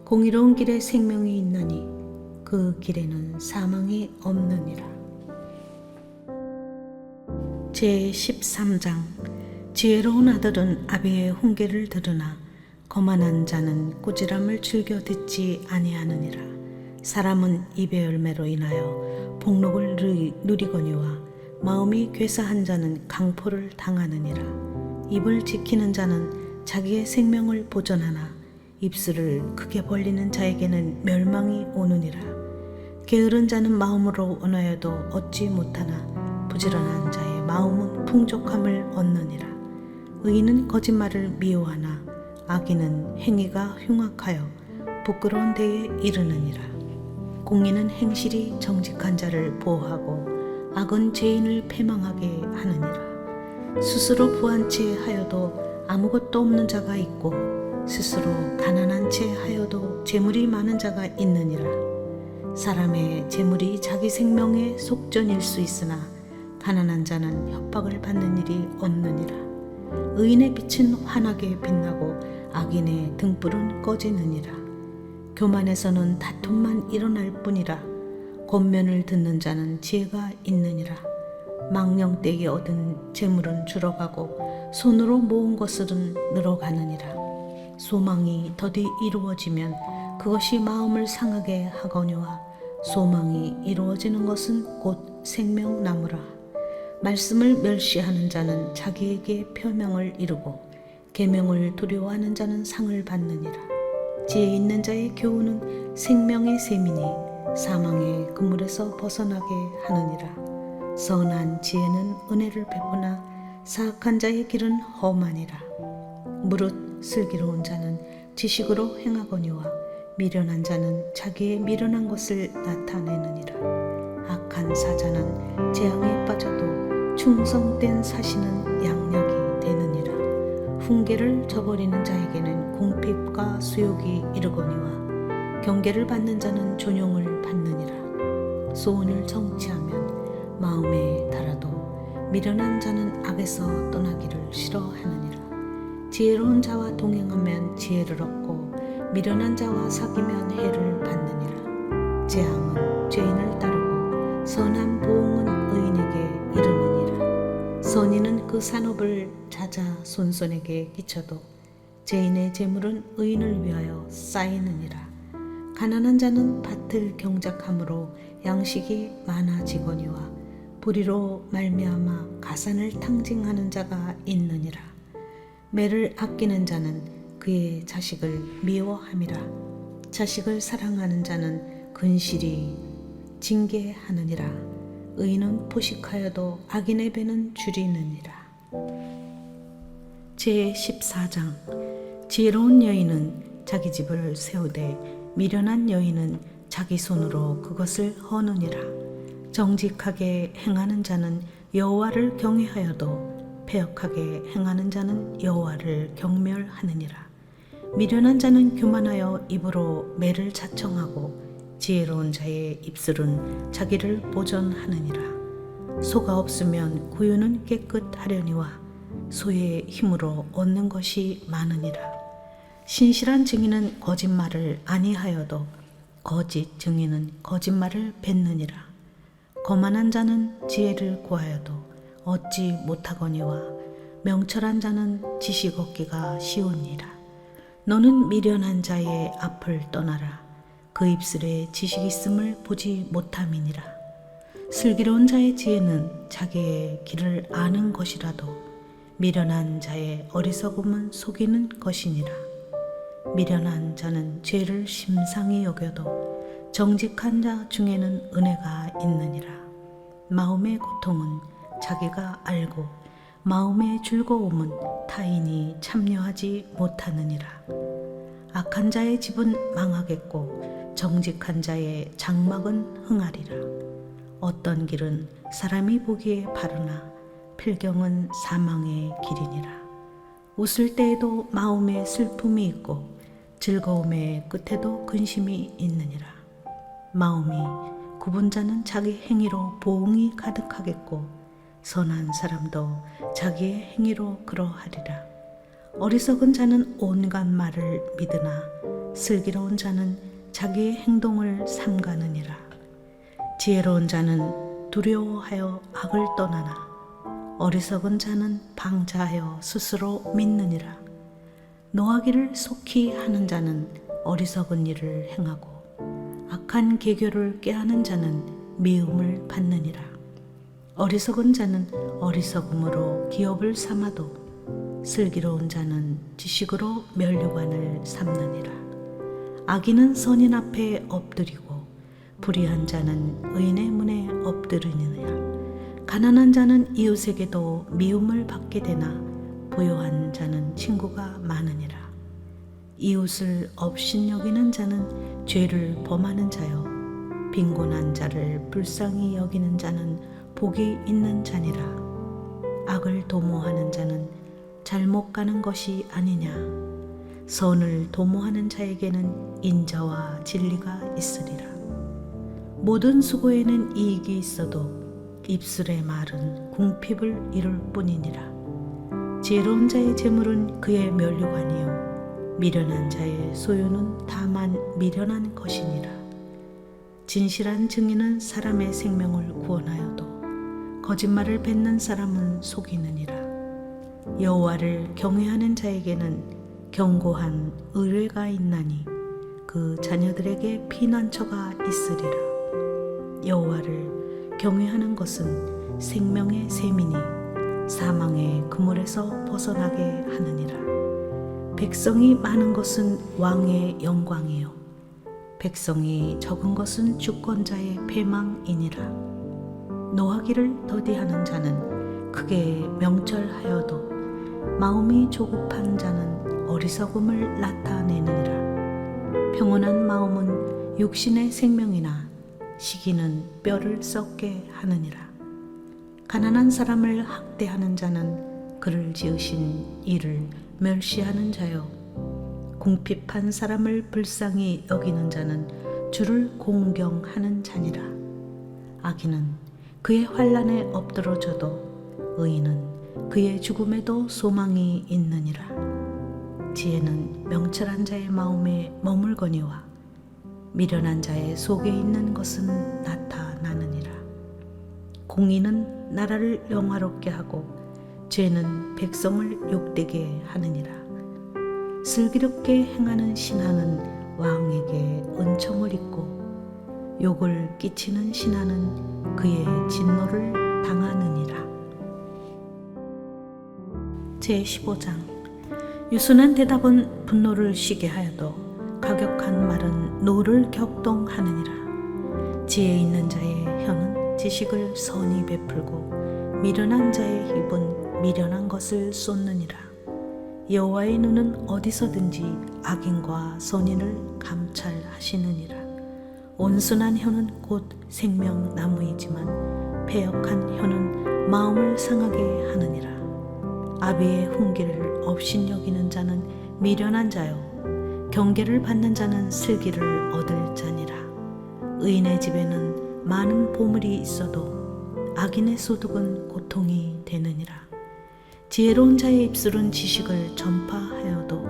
공의로운 길에 생명이 있나니 그 길에는 사망이 없느니라. 제13장. 지혜로운 아들은 아비의 훈계를 들으나 거만한 자는 꾸지람을 즐겨 듣지 아니하느니라. 사람은 입의 열매로 인하여 복록을 누리거니와 마음이 괴사한 자는 강포를 당하느니라. 입을 지키는 자는 자기의 생명을 보존하나 입술을 크게 벌리는 자에게는 멸망이 오느니라. 게으른 자는 마음으로 원하여도 얻지 못하나 부지런한 자의 마음은 풍족함을 얻느니라. 의인은 거짓말을 미워하나 악인은 행위가 흉악하여 부끄러운 데에 이르느니라. 공의는 행실이 정직한 자를 보호하고 악은 죄인을 패망하게 하느니라. 스스로 부한 채 하여도 아무것도 없는 자가 있고 스스로 가난한 채 하여도 재물이 많은 자가 있느니라. 사람의 재물이 자기 생명의 속전일 수 있으나 가난한 자는 협박을 받는 일이 없느니라. 의인의 빛은 환하게 빛나고 악인의 등불은 꺼지느니라. 교만에서는 다툼만 일어날 뿐이라. 권면을 듣는 자는 지혜가 있느니라. 망령되게 얻은 재물은 줄어가고 손으로 모은 것은 늘어가느니라. 소망이 더디 이루어지면 그것이 마음을 상하게 하거니와 소망이 이루어지는 것은 곧 생명나무라. 말씀을 멸시하는 자는 자기에게 표명을 이루고 계명을 두려워하는 자는 상을 받느니라. 지혜 있는 자의 교훈은 생명의 셈이니 사망의 그물에서 벗어나게 하느니라. 선한 지혜는 은혜를 베푸나 사악한 자의 길은 험하니라. 무릇 슬기로운 자는 지식으로 행하거니와 미련한 자는 자기의 미련한 것을 나타내느니라. 악한 사자는 재앙에 빠져도 충성된 사신은 양약이 되느니라. 훈계를 저버리는 자에게는 궁핍과 수욕이 이르거니와 경계를 받는 자는 존용을 받느니라. 소원을 성취하면 마음에 달아도 미련한 자는 악에서 떠나기를 싫어하느니라. 지혜로운 자와 동행하면 지혜를 얻고 미련한 자와 사귀면 해를 받느니라. 재앙은 죄인을 따르고 선한 보응은 의인에게 이르느니라. 선인은 그 산업을 자자 손손에게 끼쳐도 죄인의 재물은 의인을 위하여 쌓이느니라. 가난한 자는 밭을 경작함으로 양식이 많아지거니와 불의로 말미암아 가산을 탕징하는 자가 있느니라. 매를 아끼는 자는 그의 자식을 미워함이라. 자식을 사랑하는 자는 근실이 징계하느니라. 의인은 포식하여도 악인의 배는 줄이느니라. 제14장. 지혜로운 여인은 자기 집을 세우되 미련한 여인은 자기 손으로 그것을 허느니라. 정직하게 행하는 자는 여호와를 경외하여도 패역하게 행하는 자는 여호와를 경멸하느니라. 미련한 자는 교만하여 입으로 매를 자청하고 지혜로운 자의 입술은 자기를 보존하느니라. 소가 없으면 구유는 깨끗하려니와 소의 힘으로 얻는 것이 많으니라. 신실한 증인은 거짓말을 아니하여도 거짓 증인은 거짓말을 뱉느니라. 거만한 자는 지혜를 구하여도 얻지 못하거니와 명철한 자는 지식 얻기가 쉬우니라. 너는 미련한 자의 앞을 떠나라. 그 입술에 지식 있음을 보지 못함이니라. 슬기로운 자의 지혜는 자기의 길을 아는 것이라도 미련한 자의 어리석음은 속이는 것이니라. 미련한 자는 죄를 심상히 여겨도 정직한 자 중에는 은혜가 있느니라. 마음의 고통은 자기가 알고 마음의 즐거움은 타인이 참여하지 못하느니라. 악한 자의 집은 망하겠고 정직한 자의 장막은 흥하리라. 어떤 길은 사람이 보기에 바르나 필경은 사망의 길이니라. 웃을 때에도 마음에 슬픔이 있고 즐거움의 끝에도 근심이 있느니라. 마음이 굽은 자는 자기 행위로 보응이 가득하겠고 선한 사람도 자기의 행위로 그러하리라. 어리석은 자는 온갖 말을 믿으나 슬기로운 자는 자기의 행동을 삼가느니라. 지혜로운 자는 두려워하여 악을 떠나나 어리석은 자는 방자하여 스스로 믿느니라. 노하기를 속히 하는 자는 어리석은 일을 행하고 악한 계교를 꾀하는 자는 미움을 받느니라. 어리석은 자는 어리석음으로 기업을 삼아도 슬기로운 자는 지식으로 면류관을 삼느니라. 악인은 선인 앞에 엎드리고 불의한 자는 의인의 문에 엎드리느니라. 가난한 자는 이웃에게도 미움을 받게 되나 부유한 자는 친구가 많으니라. 이웃을 업신여기는 자는 죄를 범하는 자요 빈곤한 자를 불쌍히 여기는 자는 복이 있는 자니라. 악을 도모하는 자는 잘못 가는 것이 아니냐. 선을 도모하는 자에게는 인자와 진리가 있으리라. 모든 수고에는 이익이 있어도 입술의 말은 궁핍을 이룰 뿐이니라. 지혜로운 자의 재물은 그의 면류관이요 미련한 자의 소유는 다만 미련한 것이니라. 진실한 증인은 사람의 생명을 구원하여도 거짓말을 뱉는 사람은 속이느니라. 여호와를 경외하는 자에게는 견고한 의뢰가 있나니 그 자녀들에게 피난처가 있으리라. 여호와를 경외하는 것은 생명의 셈이니 사망의 그물에서 벗어나게 하느니라. 백성이 많은 것은 왕의 영광이요 백성이 적은 것은 주권자의 패망이니라. 노하기를 더디하는 자는 크게 명철하여도 마음이 조급한 자는 어리석음을 나타내느니라. 평온한 마음은 육신의 생명이나 시기는 뼈를 썩게 하느니라. 가난한 사람을 학대하는 자는 그를 지으신 이를 멸시하는 자요 궁핍한 사람을 불쌍히 여기는 자는 주를 공경하는 자니라. 악인은 그의 환난에 엎드러져도 의인은 그의 죽음에도 소망이 있느니라. 지혜는 명철한 자의 마음에 머물거니와 미련한 자의 속에 있는 것은 나타나느니라. 공의는 나라를 영화롭게 하고 죄는 백성을 욕되게 하느니라. 슬기롭게 행하는 신하는 왕에게 은총을 입고 욕을 끼치는 신하는 그의 진노를 당하느니라. 제15장 유순한 대답은 분노를 쉬게 하여도 가격한 말은 노를 격동하느니라. 지혜 있는 자의 혀는 지식을 선히 베풀고 미련한 자의 입은 미련한 것을 쏟느니라. 여호와의 눈은 어디서든지 악인과 선인을 감찰하시느니라. 온순한 혀는 곧 생명나무이지만 패역한 혀는 마음을 상하게 하느니라. 아비의 훈계를 업신여기는 자는 미련한 자요 경계를 받는 자는 슬기를 얻을 자니라. 의인의 집에는 많은 보물이 있어도 악인의 소득은 고통이 되느니라. 지혜로운 자의 입술은 지식을 전파하여도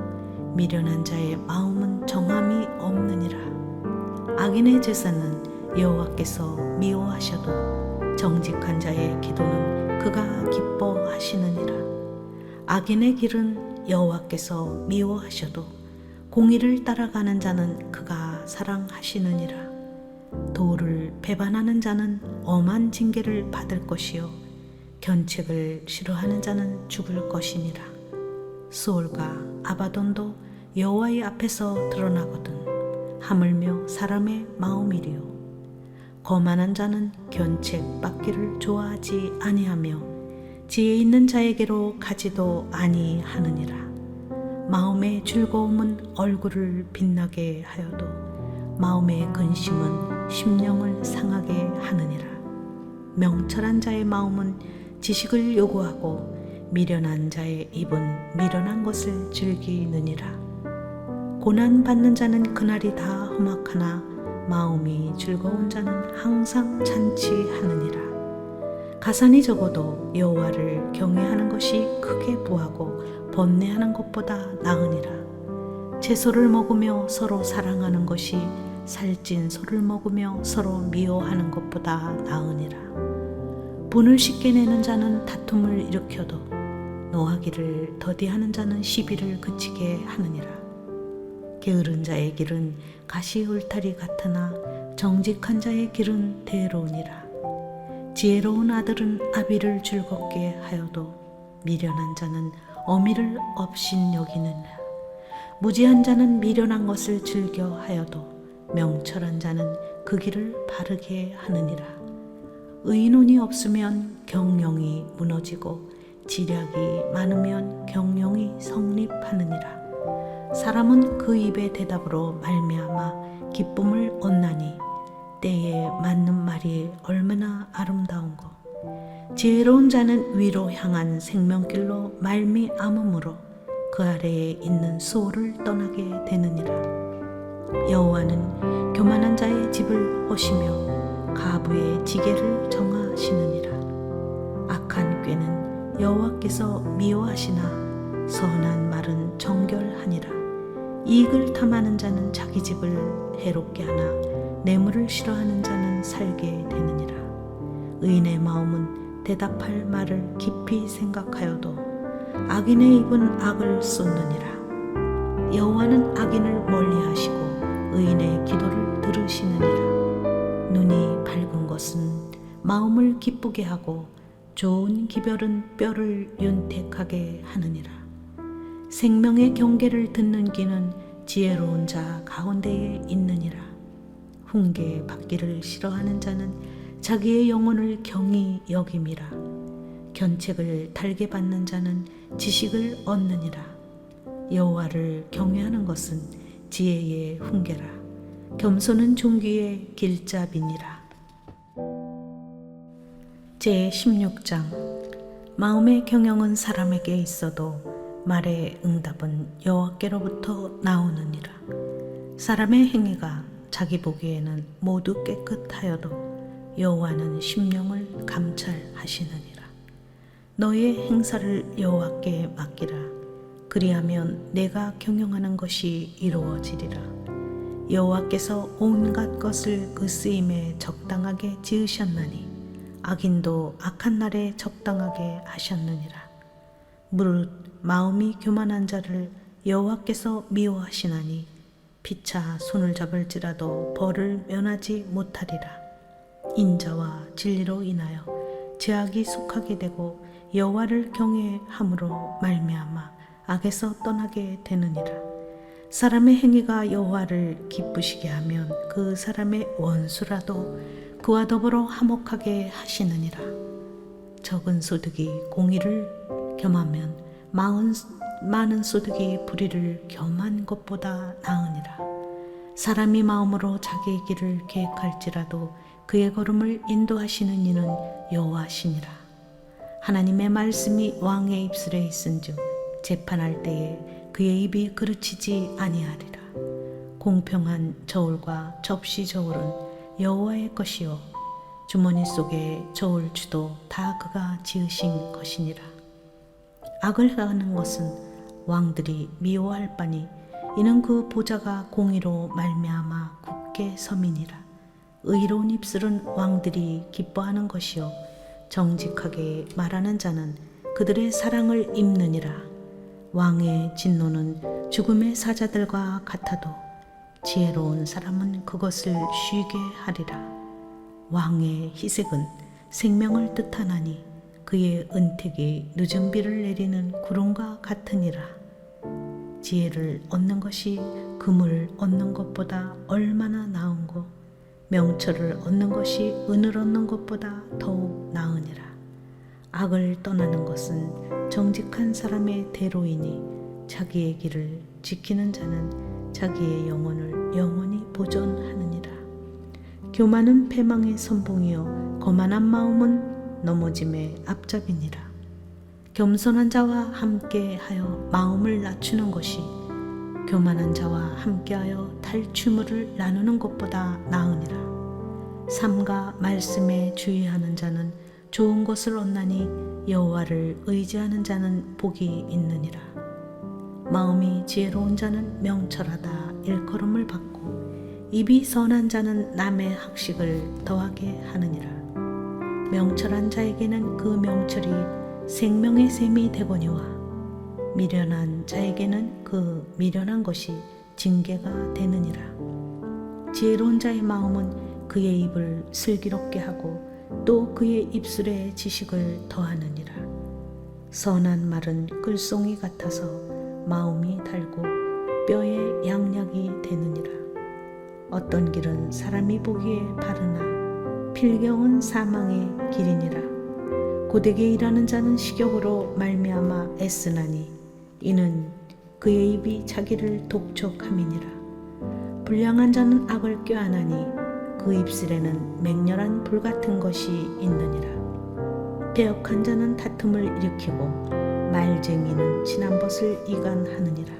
미련한 자의 마음은 정함이 없느니라. 악인의 제사는 여호와께서 미워하셔도 정직한 자의 기도는 그가 기뻐하시느니라. 악인의 길은 여호와께서 미워하셔도 공의를 따라가는 자는 그가 사랑하시느니라. 도를 배반하는 자는 엄한 징계를 받을 것이요 견책을 싫어하는 자는 죽을 것이니라. 수올과 아바돈도 여호와의 앞에서 드러나거든 하물며 사람의 마음이리요. 거만한 자는 견책 받기를 좋아하지 아니하며 지혜 있는 자에게로 가지도 아니하느니라. 마음의 즐거움은 얼굴을 빛나게 하여도 마음의 근심은 심령을 상하게 하느니라. 명철한 자의 마음은 지식을 요구하고 미련한 자의 입은 미련한 것을 즐기느니라. 고난 받는 자는 그날이 다 험악하나 마음이 즐거운 자는 항상 잔치하느니라. 가산이 적어도 여호와를 경외하는 것이 크게 부하고 번뇌하는 것보다 나으니라. 채소를 먹으며 서로 사랑하는 것이 살찐 소를 먹으며 서로 미워하는 것보다 나으니라. 분을 쉽게 내는 자는 다툼을 일으켜도 노하기를 더디하는 자는 시비를 그치게 하느니라. 게으른 자의 길은 가시 울타리 같으나 정직한 자의 길은 대로우니라. 지혜로운 아들은 아비를 즐겁게 하여도 미련한 자는 어미를 업신여기느니라. 무지한 자는 미련한 것을 즐겨 하여도 명철한 자는 그 길을 바르게 하느니라. 의논이 없으면 경영이 무너지고 지략이 많으면 경영이 성립하느니라. 사람은 그 입의 대답으로 말미암아 기쁨을 얻나니 때에 맞는 말이 얼마나 아름다운고. 지혜로운 자는 위로 향한 생명길로 말미암으므로 그 아래에 있는 수호를 떠나게 되느니라. 여호와는 교만한 자의 집을 허시며 가부의 지게를 정하시느니라. 악한 꾀는 여호와께서 미워하시나 선한 말은 정결하니라. 이익을 탐하는 자는 자기 집을 해롭게 하나 뇌물을 싫어하는 자는 살게 되느니라. 의인의 마음은 대답할 말을 깊이 생각하여도 악인의 입은 악을 쏟느니라. 여호와는 악인을 멀리하시고 의인의 기도를 들으시느니라. 눈이 밝은 것은 마음을 기쁘게 하고 좋은 기별은 뼈를 윤택하게 하느니라. 생명의 경계를 듣는 귀는 지혜로운 자 가운데에 있느니라. 훈계 받기를 싫어하는 자는 자기의 영혼을 경히 여김이라. 견책을 달게 받는 자는 지식을 얻느니라. 여호와를 경외하는 것은 지혜의 훈계라. 겸손은 존귀의 길잡이니라. 제16장. 마음의 경영은 사람에게 있어도 말의 응답은 여호와께로부터 나오느니라. 사람의 행위가 자기 보기에는 모두 깨끗하여도 여호와는 심령을 감찰하시느니라. 너의 행사를 여호와께 맡기라. 그리하면 내가 경영하는 것이 이루어지리라. 여호와께서 온갖 것을 그 쓰임에 적당하게 지으셨나니 악인도 악한 날에 적당하게 하셨느니라. 무릇 마음이 교만한 자를 여호와께서 미워하시나니 피차 손을 잡을지라도 벌을 면하지 못하리라. 인자와 진리로 인하여 죄악이 속하게 되고 여호와를 경외함으로 말미암아 악에서 떠나게 되느니라. 사람의 행위가 여호와를 기쁘시게 하면 그 사람의 원수라도 그와 더불어 화목하게 하시느니라. 적은 소득이 공의를 겸하면 많은 소득이 불의를 겸한 것보다 나으니라. 사람이 마음으로 자기의 길을 계획할지라도 그의 걸음을 인도하시는 이는 여호와시니라. 하나님의 말씀이 왕의 입술에 있은즉 재판할 때에 그의 입이 그르치지 아니하리라. 공평한 저울과 접시 저울은 여호와의 것이요 주머니 속의 저울추도 다 그가 지으신 것이니라. 악을 하는 것은 왕들이 미워할 바니 이는 그 보좌가 공의로 말미암아 굳게 섬이니라. 의로운 입술은 왕들이 기뻐하는 것이요 정직하게 말하는 자는 그들의 사랑을 입느니라. 왕의 진노는 죽음의 사자들과 같아도 지혜로운 사람은 그것을 쉬게 하리라. 왕의 희색은 생명을 뜻하나니 그의 은택이 늦은 비를 내리는 구름과 같으니라. 지혜를 얻는 것이 금을 얻는 것보다 얼마나 나은고 명철을 얻는 것이 은을 얻는 것보다 더욱 나으니라. 악을 떠나는 것은 정직한 사람의 대로이니 자기의 길을 지키는 자는 자기의 영혼을 영원히 보존하느니라. 교만은 패망의 선봉이요 거만한 마음은 넘어짐의 앞잡이니라. 겸손한 자와 함께하여 마음을 낮추는 것이 교만한 자와 함께하여 탈취물을 나누는 것보다 나으니라. 삼가 말씀에 주의하는 자는 좋은 것을 얻나니 여호와를 의지하는 자는 복이 있느니라. 마음이 지혜로운 자는 명철하다 일컬음을 받고 입이 선한 자는 남의 학식을 더하게 하느니라. 명철한 자에게는 그 명철이 생명의 샘이 되거니와 미련한 자에게는 그 미련한 것이 징계가 되느니라. 지혜로운 자의 마음은 그의 입을 슬기롭게 하고 또 그의 입술에 지식을 더하느니라. 선한 말은 끌송이 같아서 마음이 달고 뼈에 양약이 되느니라. 어떤 길은 사람이 보기에 바르나 필경은 사망의 길이니라. 고되게 일하는 자는 식욕으로 말미암아 애쓰나니 이는 그의 입이 자기를 독촉함이니라. 불량한 자는 악을 꾀하나니 그 입술에는 맹렬한 불같은 것이 있느니라. 배역한 자는 다툼을 일으키고 말쟁이는 친한 벗을 이간하느니라.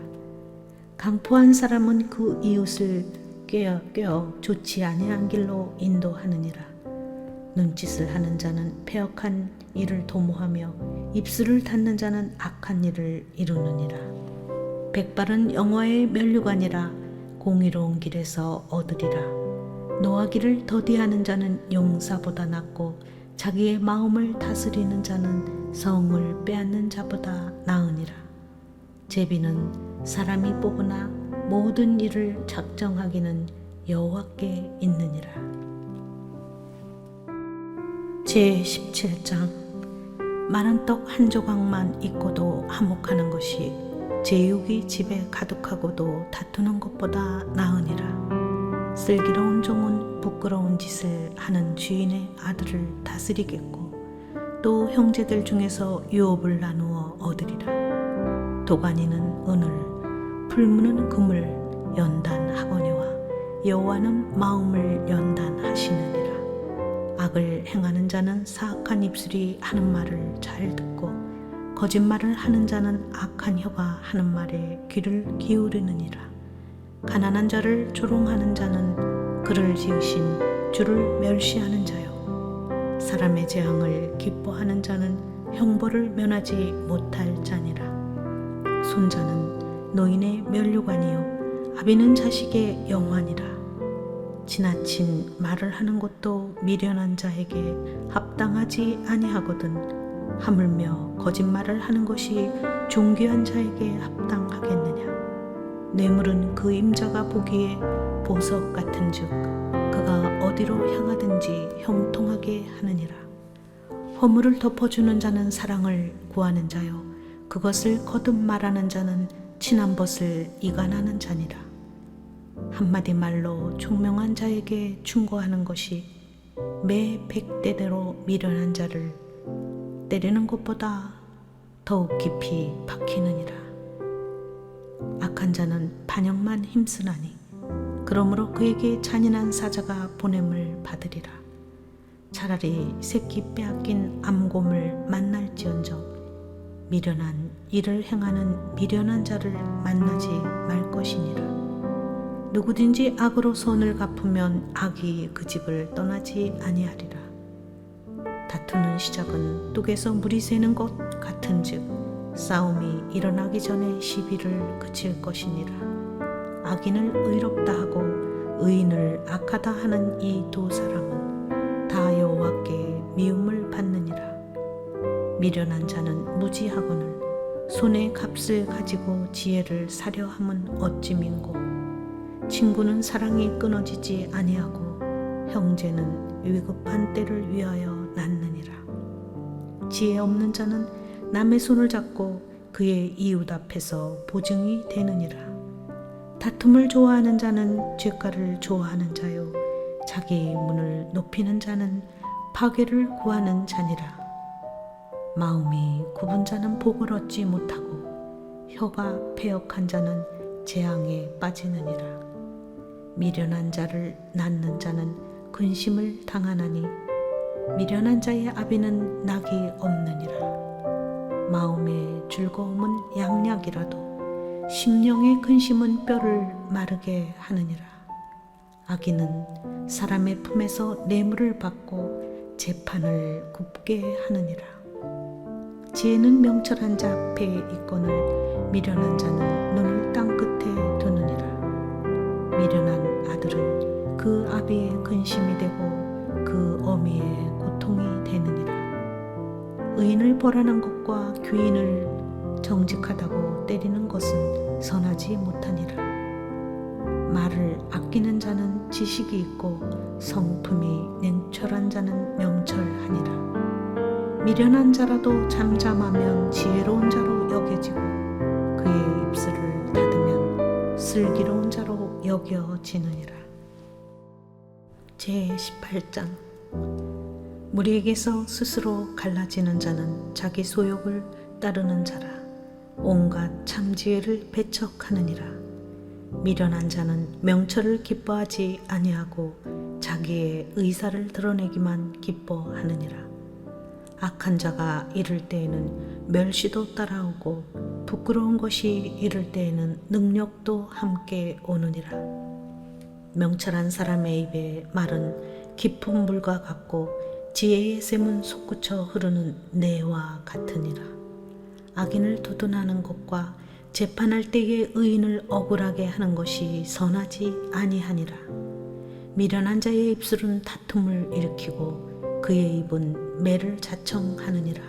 강포한 사람은 그 이웃을 꾀어 좋지 아니한 길로 인도하느니라. 눈짓을 하는 자는 패역한 일을 도모하며 입술을 닫는 자는 악한 일을 이루느니라. 백발은 영화의 면류관이라 공의로운 길에서 얻으리라. 노하기를 더디하는 자는 용사보다 낫고 자기의 마음을 다스리는 자는 성을 빼앗는 자보다 나으니라. 제비는 사람이 뽑으나 모든 일을 작정하기는 여호와께 있느니라. 제17장. 마른 떡 한 조각만 있고도 화목하는 것이 제육이 집에 가득하고도 다투는 것보다 나으니라. 슬기로운 종은 부끄러운 짓을 하는 주인의 아들을 다스리겠고 또 형제들 중에서 유업을 나누어 얻으리라. 도가니는 은을, 풀무는 금을 연단하거니와 여호와는 마음을 연단하시느니라. 악을 행하는 자는 사악한 입술이 하는 말을 잘 듣고 거짓말을 하는 자는 악한 혀가 하는 말에 귀를 기울이느니라. 가난한 자를 조롱하는 자는 그를 지으신 주를 멸시하는 자요. 사람의 재앙을 기뻐하는 자는 형벌을 면하지 못할 자니라. 손자는 노인의 면류관이요 아비는 자식의 영환이라. 지나친 말을 하는 것도 미련한 자에게 합당하지 아니하거든 하물며 거짓말을 하는 것이 존귀한 자에게 합당하겠느냐. 뇌물은 그 임자가 보기에 보석 같은즉 그가 어디로 향하든지 형통하게 하느니라. 허물을 덮어주는 자는 사랑을 구하는 자요 그것을 거듭 말하는 자는 친한 벗을 이간하는 자니라. 한마디 말로 총명한 자에게 충고하는 것이 매 100대대로 미련한 자를 때리는 것보다 더욱 깊이 박히느니라. 악한 자는 반역만 힘쓰나니 그러므로 그에게 잔인한 사자가 보냄을 받으리라. 차라리 새끼 빼앗긴 암곰을 만날지언정 미련한 일을 행하는 미련한 자를 만나지 말 것이니라. 누구든지 악으로 손을 갚으면 악이 그 집을 떠나지 아니하리라. 다투는 시작은 뚝에서 물이 새는 것 같은즉 싸움이 일어나기 전에 시비를 그칠 것이니라. 악인을 의롭다 하고 의인을 악하다 하는 이 두 사람은 다 여호와께 미움을 받느니라. 미련한 자는 무지하거늘 손에 값을 가지고 지혜를 사려 함은 어찌민고. 친구는 사랑이 끊어지지 아니하고 형제는 위급한 때를 위하여 낳느니라. 지혜 없는 자는 남의 손을 잡고 그의 이웃 앞에서 보증이 되느니라. 다툼을 좋아하는 자는 죄가를 좋아하는 자요 자기의 문을 높이는 자는 파괴를 구하는 자니라. 마음이 굽은 자는 복을 얻지 못하고 혀가 패역한 자는 재앙에 빠지느니라. 미련한 자를 낳는 자는 근심을 당하나니 미련한 자의 아비는 낙이 없느니라. 마음의 즐거움은 양약이라도 심령의 근심은 뼈를 마르게 하느니라. 악인은 사람의 품에서 뇌물을 받고 재판을 굽게 하느니라. 지혜는 명철한 자 앞에 있거늘 미련한 자는 눈을 땅 끝에 두느니라. 미련한 아들은 그 아비의 근심이 되고 그 어미의 고통이 되느니라. 의인을 벌하는 것과 귀인을 정직하다고 때리는 것은 선하지 못하니라. 말을 아끼는 자는 지식이 있고 성품이 냉철한 자는 명철하니라. 미련한 자라도 잠잠하면 지혜로운 자로 여겨지고 그의 입술을 닫으면 슬기로운 자로 여겨지느니라. 제18장 무리에게서 스스로 갈라지는 자는 자기 소욕을 따르는 자라. 온갖 참지혜를 배척하느니라. 미련한 자는 명철을 기뻐하지 아니하고 자기의 의사를 드러내기만 기뻐하느니라. 악한 자가 이를 때에는 멸시도 따라오고 부끄러운 것이 이를 때에는 능력도 함께 오느니라. 명철한 사람의 입에 말은 깊은 물과 같고 지혜의 샘은 솟구쳐 흐르는 내와 같으니라. 악인을 도둔하는 것과 재판할 때에 의인을 억울하게 하는 것이 선하지 아니하니라. 미련한 자의 입술은 다툼을 일으키고 그의 입은 매를 자청하느니라.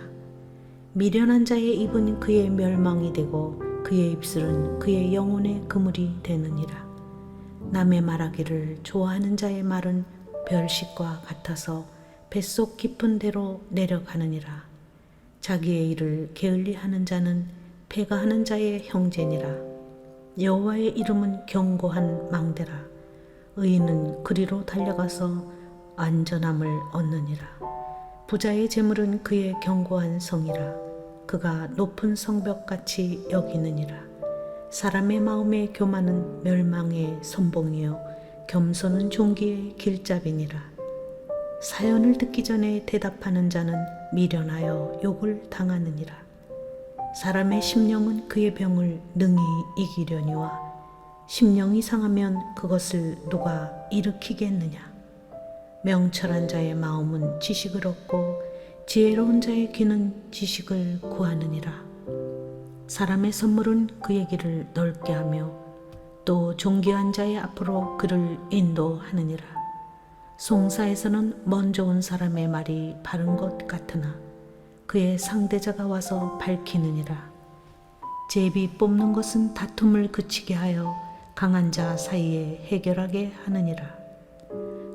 미련한 자의 입은 그의 멸망이 되고 그의 입술은 그의 영혼의 그물이 되느니라. 남의 말하기를 좋아하는 자의 말은 별식과 같아서 뱃속 깊은 데로 내려가느니라. 자기의 일을 게을리하는 자는 패가하는 자의 형제니라. 여호와의 이름은 견고한 망대라. 의인은 그리로 달려가서 안전함을 얻느니라. 부자의 재물은 그의 견고한 성이라. 그가 높은 성벽같이 여기느니라. 사람의 마음의 교만은 멸망의 선봉이요 겸손은 존귀의 길잡이니라. 사연을 듣기 전에 대답하는 자는 미련하여 욕을 당하느니라. 사람의 심령은 그의 병을 능히 이기려니와 심령이 상하면 그것을 누가 일으키겠느냐. 명철한 자의 마음은 지식을 얻고 지혜로운 자의 귀는 지식을 구하느니라. 사람의 선물은 그의 길을 넓게 하며 또 존귀한 자의 앞으로 그를 인도하느니라. 송사에서는 먼저 온 사람의 말이 바른 것 같으나 그의 상대자가 와서 밝히느니라. 제비 뽑는 것은 다툼을 그치게 하여 강한 자 사이에 해결하게 하느니라.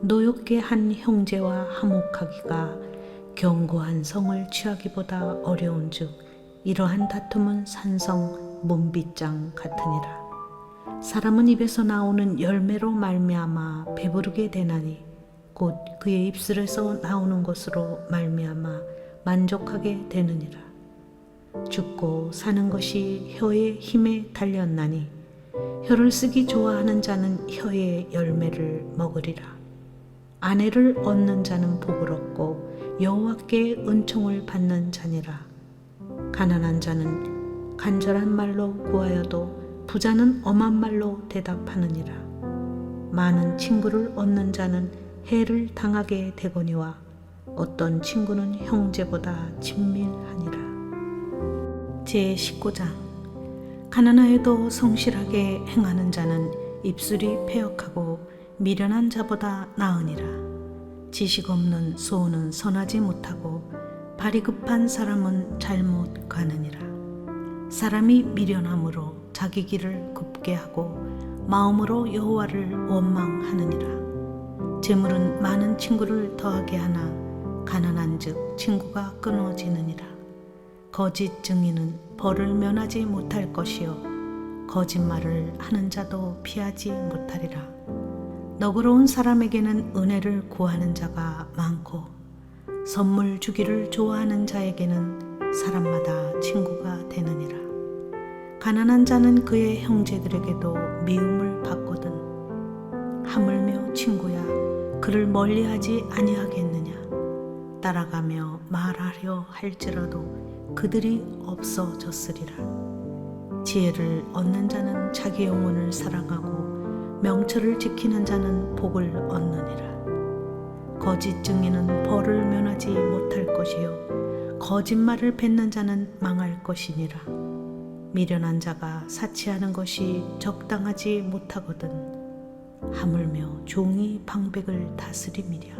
노엽게 한 형제와 화목하기가 견고한 성을 취하기보다 어려운즉 이러한 다툼은 산성 문빗장 같으니라. 사람은 입에서 나오는 열매로 말미암아 배부르게 되나니 곧 그의 입술에서 나오는 것으로 말미암아 만족하게 되느니라. 죽고 사는 것이 혀의 힘에 달렸나니 혀를 쓰기 좋아하는 자는 혀의 열매를 먹으리라. 아내를 얻는 자는 복을 얻고 여호와께 은총을 받는 자니라. 가난한 자는 간절한 말로 구하여도 부자는 엄한 말로 대답하느니라. 많은 친구를 얻는 자는 해를 당하게 되거니와 어떤 친구는 형제보다 친밀하니라. 제19장 가난하여도 성실하게 행하는 자는 입술이 패역하고 미련한 자보다 나으니라. 지식 없는 소원은 선하지 못하고 발이 급한 사람은 잘못 가느니라. 사람이 미련함으로 자기 길을 굽게 하고 마음으로 여호와를 원망하느니라. 재물은 많은 친구를 더하게 하나 가난한즉 친구가 끊어지느니라. 거짓 증인은 벌을 면하지 못할 것이요 거짓말을 하는 자도 피하지 못하리라. 너그러운 사람에게는 은혜를 구하는 자가 많고 선물 주기를 좋아하는 자에게는 사람마다 친구가 되느니라. 가난한 자는 그의 형제들에게도 미움을 받거든 하물며 친구야 그를 멀리하지 아니하겠느냐. 따라가며 말하려 할지라도 그들이 없어졌으리라. 지혜를 얻는 자는 자기 영혼을 사랑하고 명철을 지키는 자는 복을 얻느니라. 거짓 증인은 벌을 면하지 못할 것이요 거짓말을 뱉는 자는 망할 것이니라. 미련한 자가 사치하는 것이 적당하지 못하거든 하물며 종이 방백을 다스림이랴.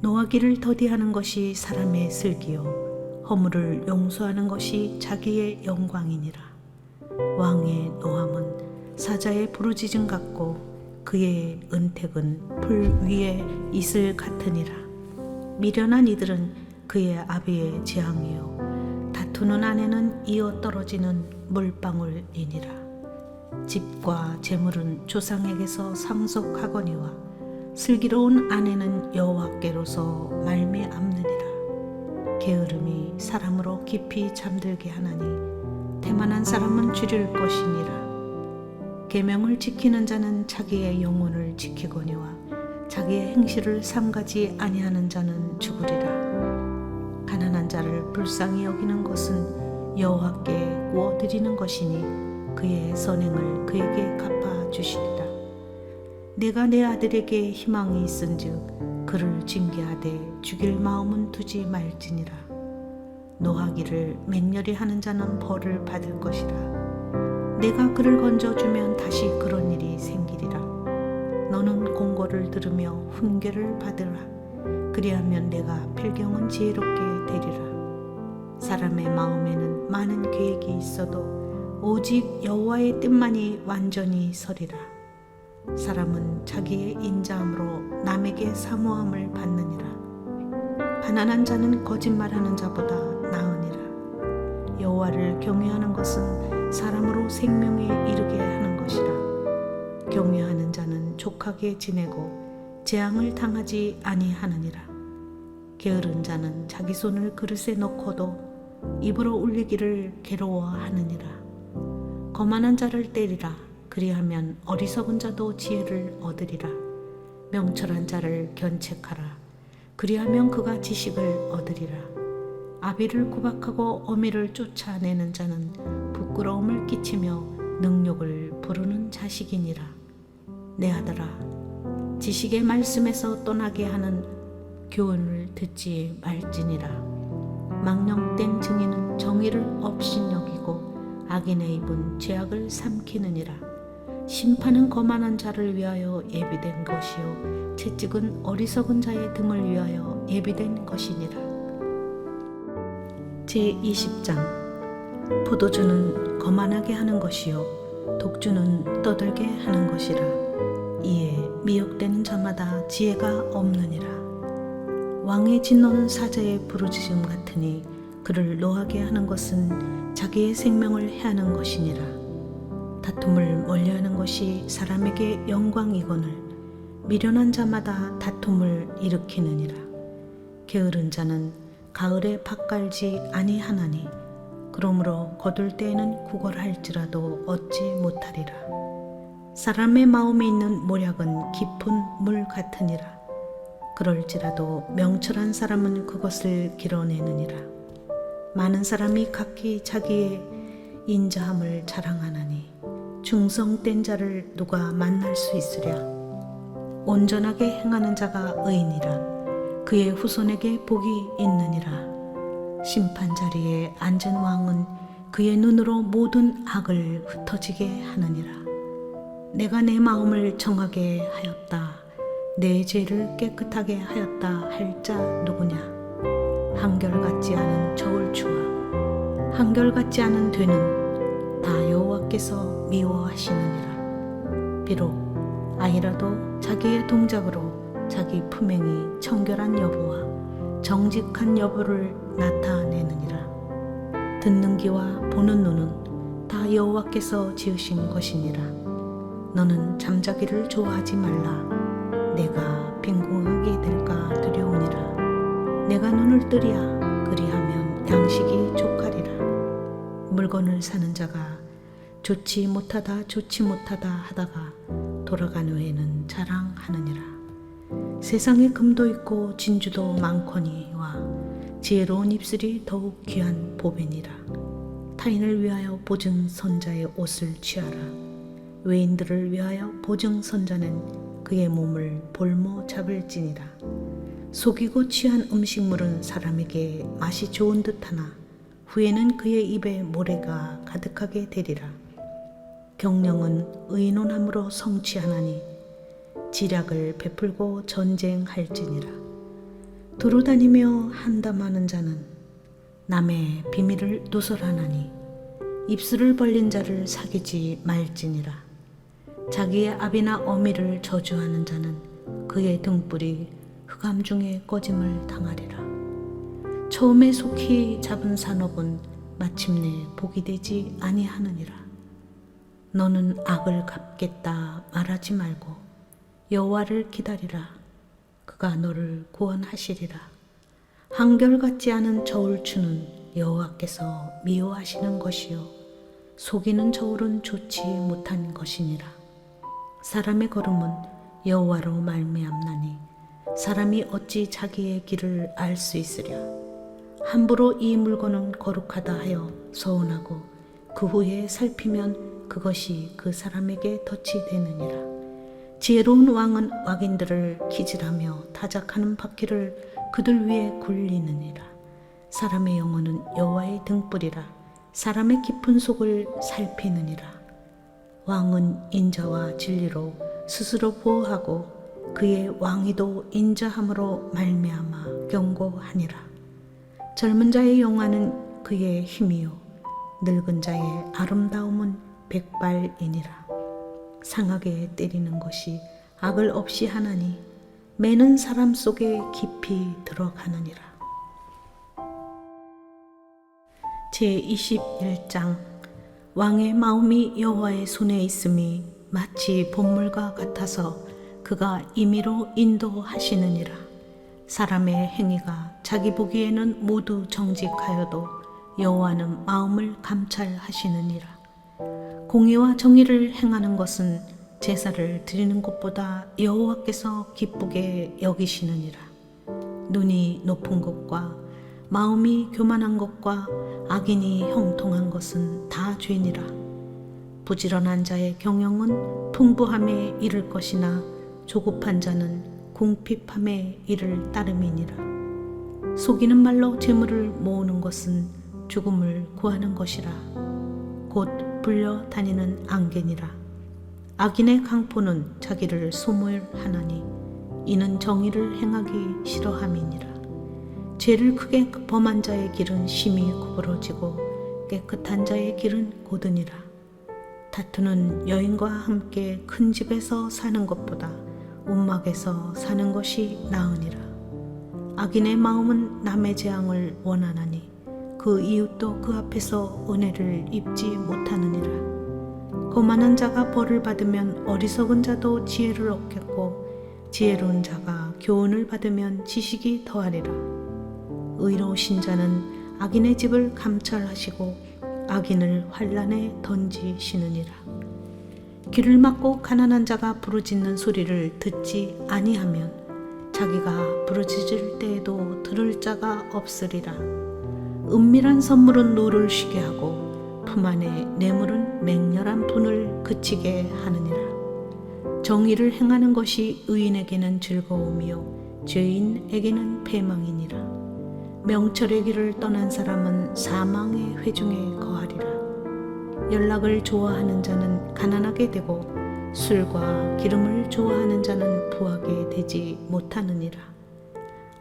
노하기를 더디하는 것이 사람의 슬기요 허물을 용서하는 것이 자기의 영광이니라. 왕의 노함은 사자의 부르짖음 같고 그의 은택은 풀 위에 이슬 같으니라. 미련한 이들은 그의 아비의 재앙이요 다투는 아내는 이어 떨어지는 물방울이니라. 집과 재물은 조상에게서 상속하거니와 슬기로운 아내는 여호와께로서 말미암느니라. 게으름이 사람으로 깊이 잠들게 하나니 태만한 사람은 줄일 것이니라. 계명을 지키는 자는 자기의 영혼을 지키거니와 자기의 행실을 삼가지 아니하는 자는 죽으리라. 가난한 자를 불쌍히 여기는 것은 여호와께 구워드리는 것이니 그의 선행을 그에게 갚아주시리라. 내가 내 아들에게 희망이 있은즉 그를 징계하되 죽일 마음은 두지 말지니라. 노하기를 맹렬히 하는 자는 벌을 받을 것이라. 내가 그를 건져주면 다시 그런 일이 생기리라. 너는 공고를 들으며 훈계를 받으라. 그리하면 내가 필경은 지혜롭게 되리라. 사람의 마음에는 많은 계획이 있어도 오직 여호와의 뜻만이 완전히 서리라. 사람은 자기의 인자함으로 남에게 사모함을 받느니라. 가난한 자는 거짓말하는 자보다 나으니라. 여호와를 경외하는 것은 사람으로 생명에 이르게 하는 것이라. 경외하는 자는 족하게 지내고 재앙을 당하지 아니하느니라. 게으른 자는 자기 손을 그릇에 넣고도 입으로 울리기를 괴로워하느니라. 거만한 자를 때리라. 그리하면 어리석은 자도 지혜를 얻으리라. 명철한 자를 견책하라. 그리하면 그가 지식을 얻으리라. 아비를 구박하고 어미를 쫓아내는 자는 부끄러움을 끼치며 능욕을 부르는 자식이니라. 내 아들아, 지식의 말씀에서 떠나게 하는 교훈을 듣지 말지니라. 망령된 증인은 정의를 업신여기고 악인의 입은 죄악을 삼키느니라. 심판은 거만한 자를 위하여 예비된 것이요 채찍은 어리석은 자의 등을 위하여 예비된 것이니라. 제20장 포도주는 거만하게 하는 것이요 독주는 떠들게 하는 것이라. 이에 미혹되는 자마다 지혜가 없느니라. 왕의 진노는 사자의 부르짖음 같으니 그를 노하게 하는 것은 자기의 생명을 해하는 것이니라. 다툼을 멀리하는 것이 사람에게 영광이거늘 미련한 자마다 다툼을 일으키느니라. 게으른 자는 가을에 밭 갈지 아니하나니 그러므로 거둘 때에는 구걸할지라도 얻지 못하리라. 사람의 마음에 있는 모략은 깊은 물 같으니라. 그럴지라도 명철한 사람은 그것을 길어내느니라. 많은 사람이 각기 자기의 인자함을 자랑하나니 중성된 자를 누가 만날 수 있으랴. 온전하게 행하는 자가 의인이라. 그의 후손에게 복이 있느니라. 심판 자리에 앉은 왕은 그의 눈으로 모든 악을 흩어지게 하느니라. 내가 내 마음을 정하게 하였다. 내 죄를 깨끗하게 하였다 할 자 누구냐. 한결같지 않은 저울추와 한결같지 않은 되는 다 여호와께서 미워하시느니라. 비록 아이라도 자기의 동작으로 자기 품행이 청결한 여부와 정직한 여부를 나타내느니라. 듣는 귀와 보는 눈은 다 여호와께서 지으신 것이니라. 너는 잠자기를 좋아하지 말라. 내가 빈궁하게 될까 두려우니라. 내가 눈을 뜨랴. 그리하면 양식이 족하리라. 물건을 사는 자가 좋지 못하다 하다가 돌아간 후에는 자랑하느니라. 세상에 금도 있고 진주도 많거니와 지혜로운 입술이 더욱 귀한 보배니라. 타인을 위하여 보증 선자의 옷을 취하라. 외인들을 위하여 보증 선자는 그의 몸을 볼모 잡을지니라. 속이고 취한 음식물은 사람에게 맛이 좋은 듯하나 후에는 그의 입에 모래가 가득하게 되리라. 경영은 의논함으로 성취하나니 지략을 베풀고 전쟁할지니라. 두루 다니며 한담하는 자는 남의 비밀을 누설하나니 입술을 벌린 자를 사귀지 말지니라. 자기의 아비나 어미를 저주하는 자는 그의 등불이 흑암 중에 꺼짐을 당하리라. 처음에 속히 잡은 산업은 마침내 복이 되지 아니하느니라. 너는 악을 갚겠다 말하지 말고 여호와를 기다리라. 그가 너를 구원하시리라. 한결같지 않은 저울추는 여호와께서 미워하시는 것이요 속이는 저울은 좋지 못한 것이니라. 사람의 걸음은 여호와로 말미암나니 사람이 어찌 자기의 길을 알 수 있으랴. 함부로 이 물건은 거룩하다 하여 서운하고 그 후에 살피면 그것이 그 사람에게 덫이 되느니라. 지혜로운 왕은 악인들을 기질하며 타작하는 바퀴를 그들 위에 굴리느니라. 사람의 영혼은 여호와의 등불이라. 사람의 깊은 속을 살피느니라. 왕은 인자와 진리로 스스로 보호하고 그의 왕위도 인자함으로 말미암아 경고하니라. 젊은 자의 영화는 그의 힘이요 늙은 자의 아름다움은 백발이니라. 상하게 때리는 것이 악을 없이 하나니 매는 사람 속에 깊이 들어가느니라. 제21장. 왕의 마음이 여호와의 손에 있음이 마치 봇물과 같아서 그가 임의로 인도하시느니라. 사람의 행위가 자기 보기에는 모두 정직하여도 여호와는 마음을 감찰하시느니라. 공의와 정의를 행하는 것은 제사를 드리는 것보다 여호와께서 기쁘게 여기시느니라. 눈이 높은 것과 마음이 교만한 것과 악인이 형통한 것은 다 죄니라. 부지런한 자의 경영은 풍부함에 이를 것이나 조급한 자는 궁핍함에 이를 따름이니라. 속이는 말로 재물을 모으는 것은 죽음을 구하는 것이라. 곧 불려 다니는 안개니라. 악인의 강포는 자기를 소멸하나니 이는 정의를 행하기 싫어함이니라. 죄를 크게 범한 자의 길은 심히 구부러지고 깨끗한 자의 길은 고드니라. 다투는 여인과 함께 큰 집에서 사는 것보다 움막에서 사는 것이 나으니라. 악인의 마음은 남의 재앙을 원하나니 그 이웃도 그 앞에서 은혜를 입지 못하느니라. 거만한 자가 벌을 받으면 어리석은 자도 지혜를 얻겠고 지혜로운 자가 교훈을 받으면 지식이 더하리라. 의로우신 자는 악인의 집을 감찰하시고 악인을 환난에 던지시느니라. 귀를 막고 가난한 자가 부르짖는 소리를 듣지 아니하면 자기가 부르짖을 때에도 들을 자가 없으리라. 은밀한 선물은 노를 쉬게 하고 품 안에 뇌물은 맹렬한 분을 그치게 하느니라. 정의를 행하는 것이 의인에게는 즐거움이요 죄인에게는 패망이니라. 명철의 길을 떠난 사람은 사망의 회중에 거하리라. 연락을 좋아하는 자는 가난하게 되고 술과 기름을 좋아하는 자는 부하게 되지 못하느니라.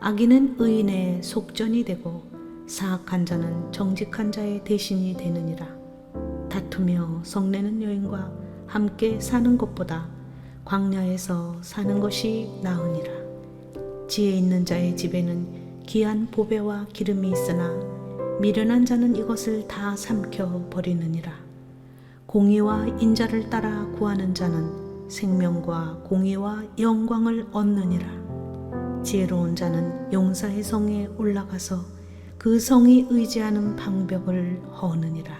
악인은 의인의 속전이 되고 사악한 자는 정직한 자의 대신이 되느니라. 다투며 성내는 여인과 함께 사는 것보다 광야에서 사는 것이 나으니라. 지혜 있는 자의 집에는 귀한 보배와 기름이 있으나 미련한 자는 이것을 다 삼켜 버리느니라. 공의와 인자를 따라 구하는 자는 생명과 공의와 영광을 얻느니라. 지혜로운 자는 용사의 성에 올라가서 그 성이 의지하는 방벽을 허느니라.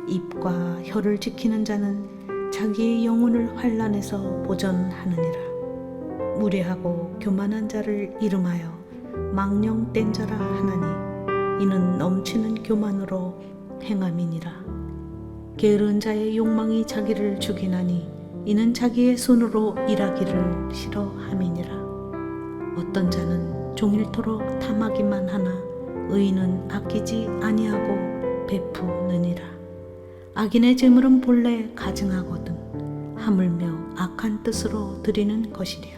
입과 혀를 지키는 자는 자기의 영혼을 환난에서 보전하느니라. 무례하고 교만한 자를 이름하여 망령된 자라 하나니 이는 넘치는 교만으로 행함이니라. 게으른 자의 욕망이 자기를 죽이나니 이는 자기의 손으로 일하기를 싫어함이니라. 어떤 자는 종일토록 탐하기만 하나 의인은 아끼지 아니하고 베푸느니라. 악인의 재물은 본래 가증하거든 하물며 악한 뜻으로 드리는 것이랴.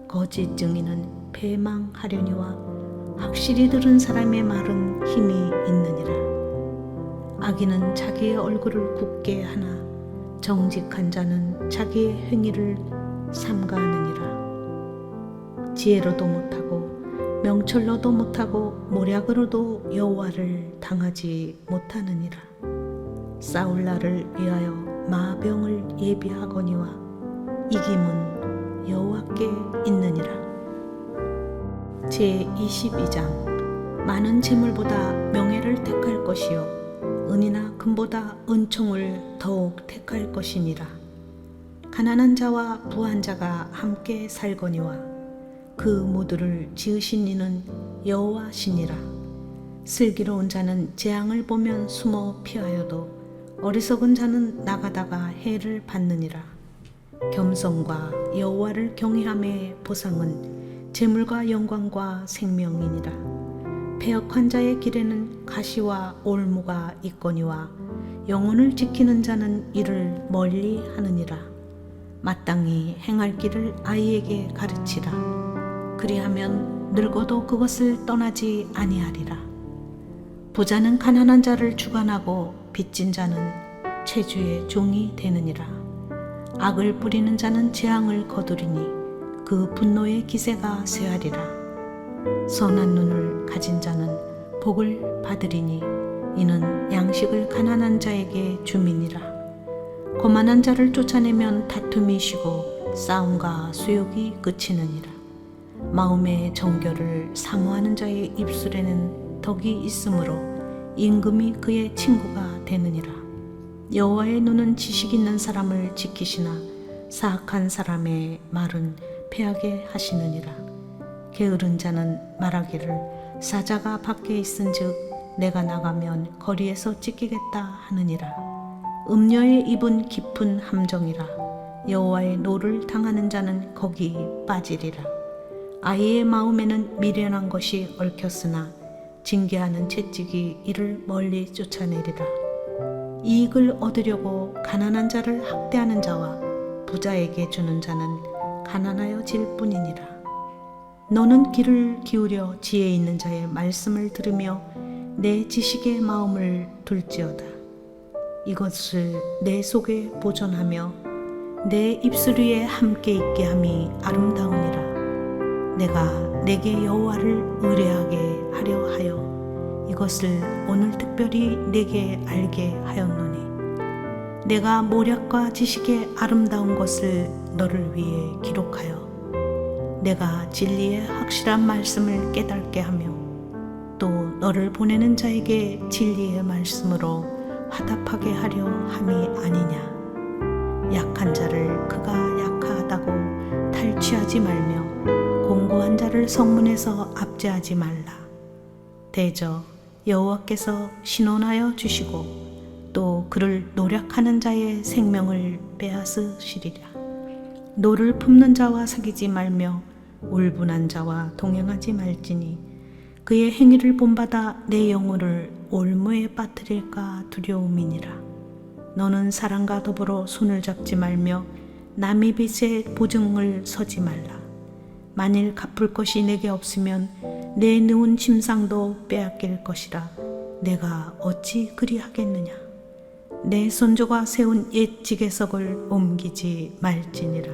거짓 증인은 패망하려니와 확실히 들은 사람의 말은 힘이 있느니라. 악인은 자기의 얼굴을 굳게 하나 정직한 자는 자기의 행위를 삼가하느니라. 지혜로도 못하고 명철로도 못하고 모략으로도 여호와를 당하지 못하느니라. 싸울 날을 위하여 마병을 예비하거니와 이김은 여호와께 있느니라. 제22장 많은 재물보다 명예를 택할 것이요 은이나 금보다 은총을 더욱 택할 것이니라. 가난한 자와 부한 자가 함께 살거니와 그 모두를 지으신 이는 여호와시니라. 슬기로운 자는 재앙을 보면 숨어 피하여도 어리석은 자는 나가다가 해를 받느니라. 겸손과 여호와를 경외함의 보상은 재물과 영광과 생명이니라. 패역한 자의 길에는 가시와 올무가 있거니와 영혼을 지키는 자는 이를 멀리 하느니라. 마땅히 행할 길을 아이에게 가르치라. 그리하면 늙어도 그것을 떠나지 아니하리라. 부자는 가난한 자를 주관하고 빚진 자는 체주의 종이 되느니라. 악을 뿌리는 자는 재앙을 거두리니 그 분노의 기세가 쇠하리라. 선한 눈을 가진 자는 복을 받으리니 이는 양식을 가난한 자에게 줌이니라. 거만한 자를 쫓아내면 다툼이 쉬고 싸움과 수욕이 그치느니라. 마음의 정결을 사모하는 자의 입술에는 덕이 있으므로 임금이 그의 친구가 되느니라. 여호와의 눈은 지식 있는 사람을 지키시나 사악한 사람의 말은 패하게 하시느니라. 게으른 자는 말하기를 사자가 밖에 있은즉 내가 나가면 거리에서 찢기겠다 하느니라. 음녀의 입은 깊은 함정이라. 여호와의 노를 당하는 자는 거기 빠지리라. 아이의 마음에는 미련한 것이 얽혔으나 징계하는 채찍이 이를 멀리 쫓아내리라. 이익을 얻으려고 가난한 자를 학대하는 자와 부자에게 주는 자는 가난하여질 뿐이니라. 너는 귀를 기울여 지혜 있는 자의 말씀을 들으며 내 지식의 마음을 둘지어다. 이것을 내 속에 보존하며 내 입술 위에 함께 있게 함이 아름다우니라. 내가 내게 여호와를 의뢰하게 하려 하여 이것을 오늘 특별히 내게 알게 하였노니 내가 모략과 지식의 아름다운 것을 너를 위해 기록하여 내가 진리의 확실한 말씀을 깨닫게 하며 또 너를 보내는 자에게 진리의 말씀으로 화답하게 하려 함이 아니냐. 약한 자를 그가 약하다고 탈취하지 말며 공고한 자를 성문에서 압제하지 말라. 대저 여호와께서 신원하여 주시고 또 그를 노력하는 자의 생명을 빼앗으시리라. 노를 품는 자와 사귀지 말며 울분한 자와 동행하지 말지니 그의 행위를 본받아 내 영혼을 올무에 빠뜨릴까 두려움이니라. 너는 사랑과 더불어 손을 잡지 말며 남의 빚에 보증을 서지 말라. 만일 갚을 것이 내게 없으면 내 누운 침상도 빼앗길 것이라. 내가 어찌 그리하겠느냐. 내 손조가 세운 옛 지게석을 옮기지 말지니라.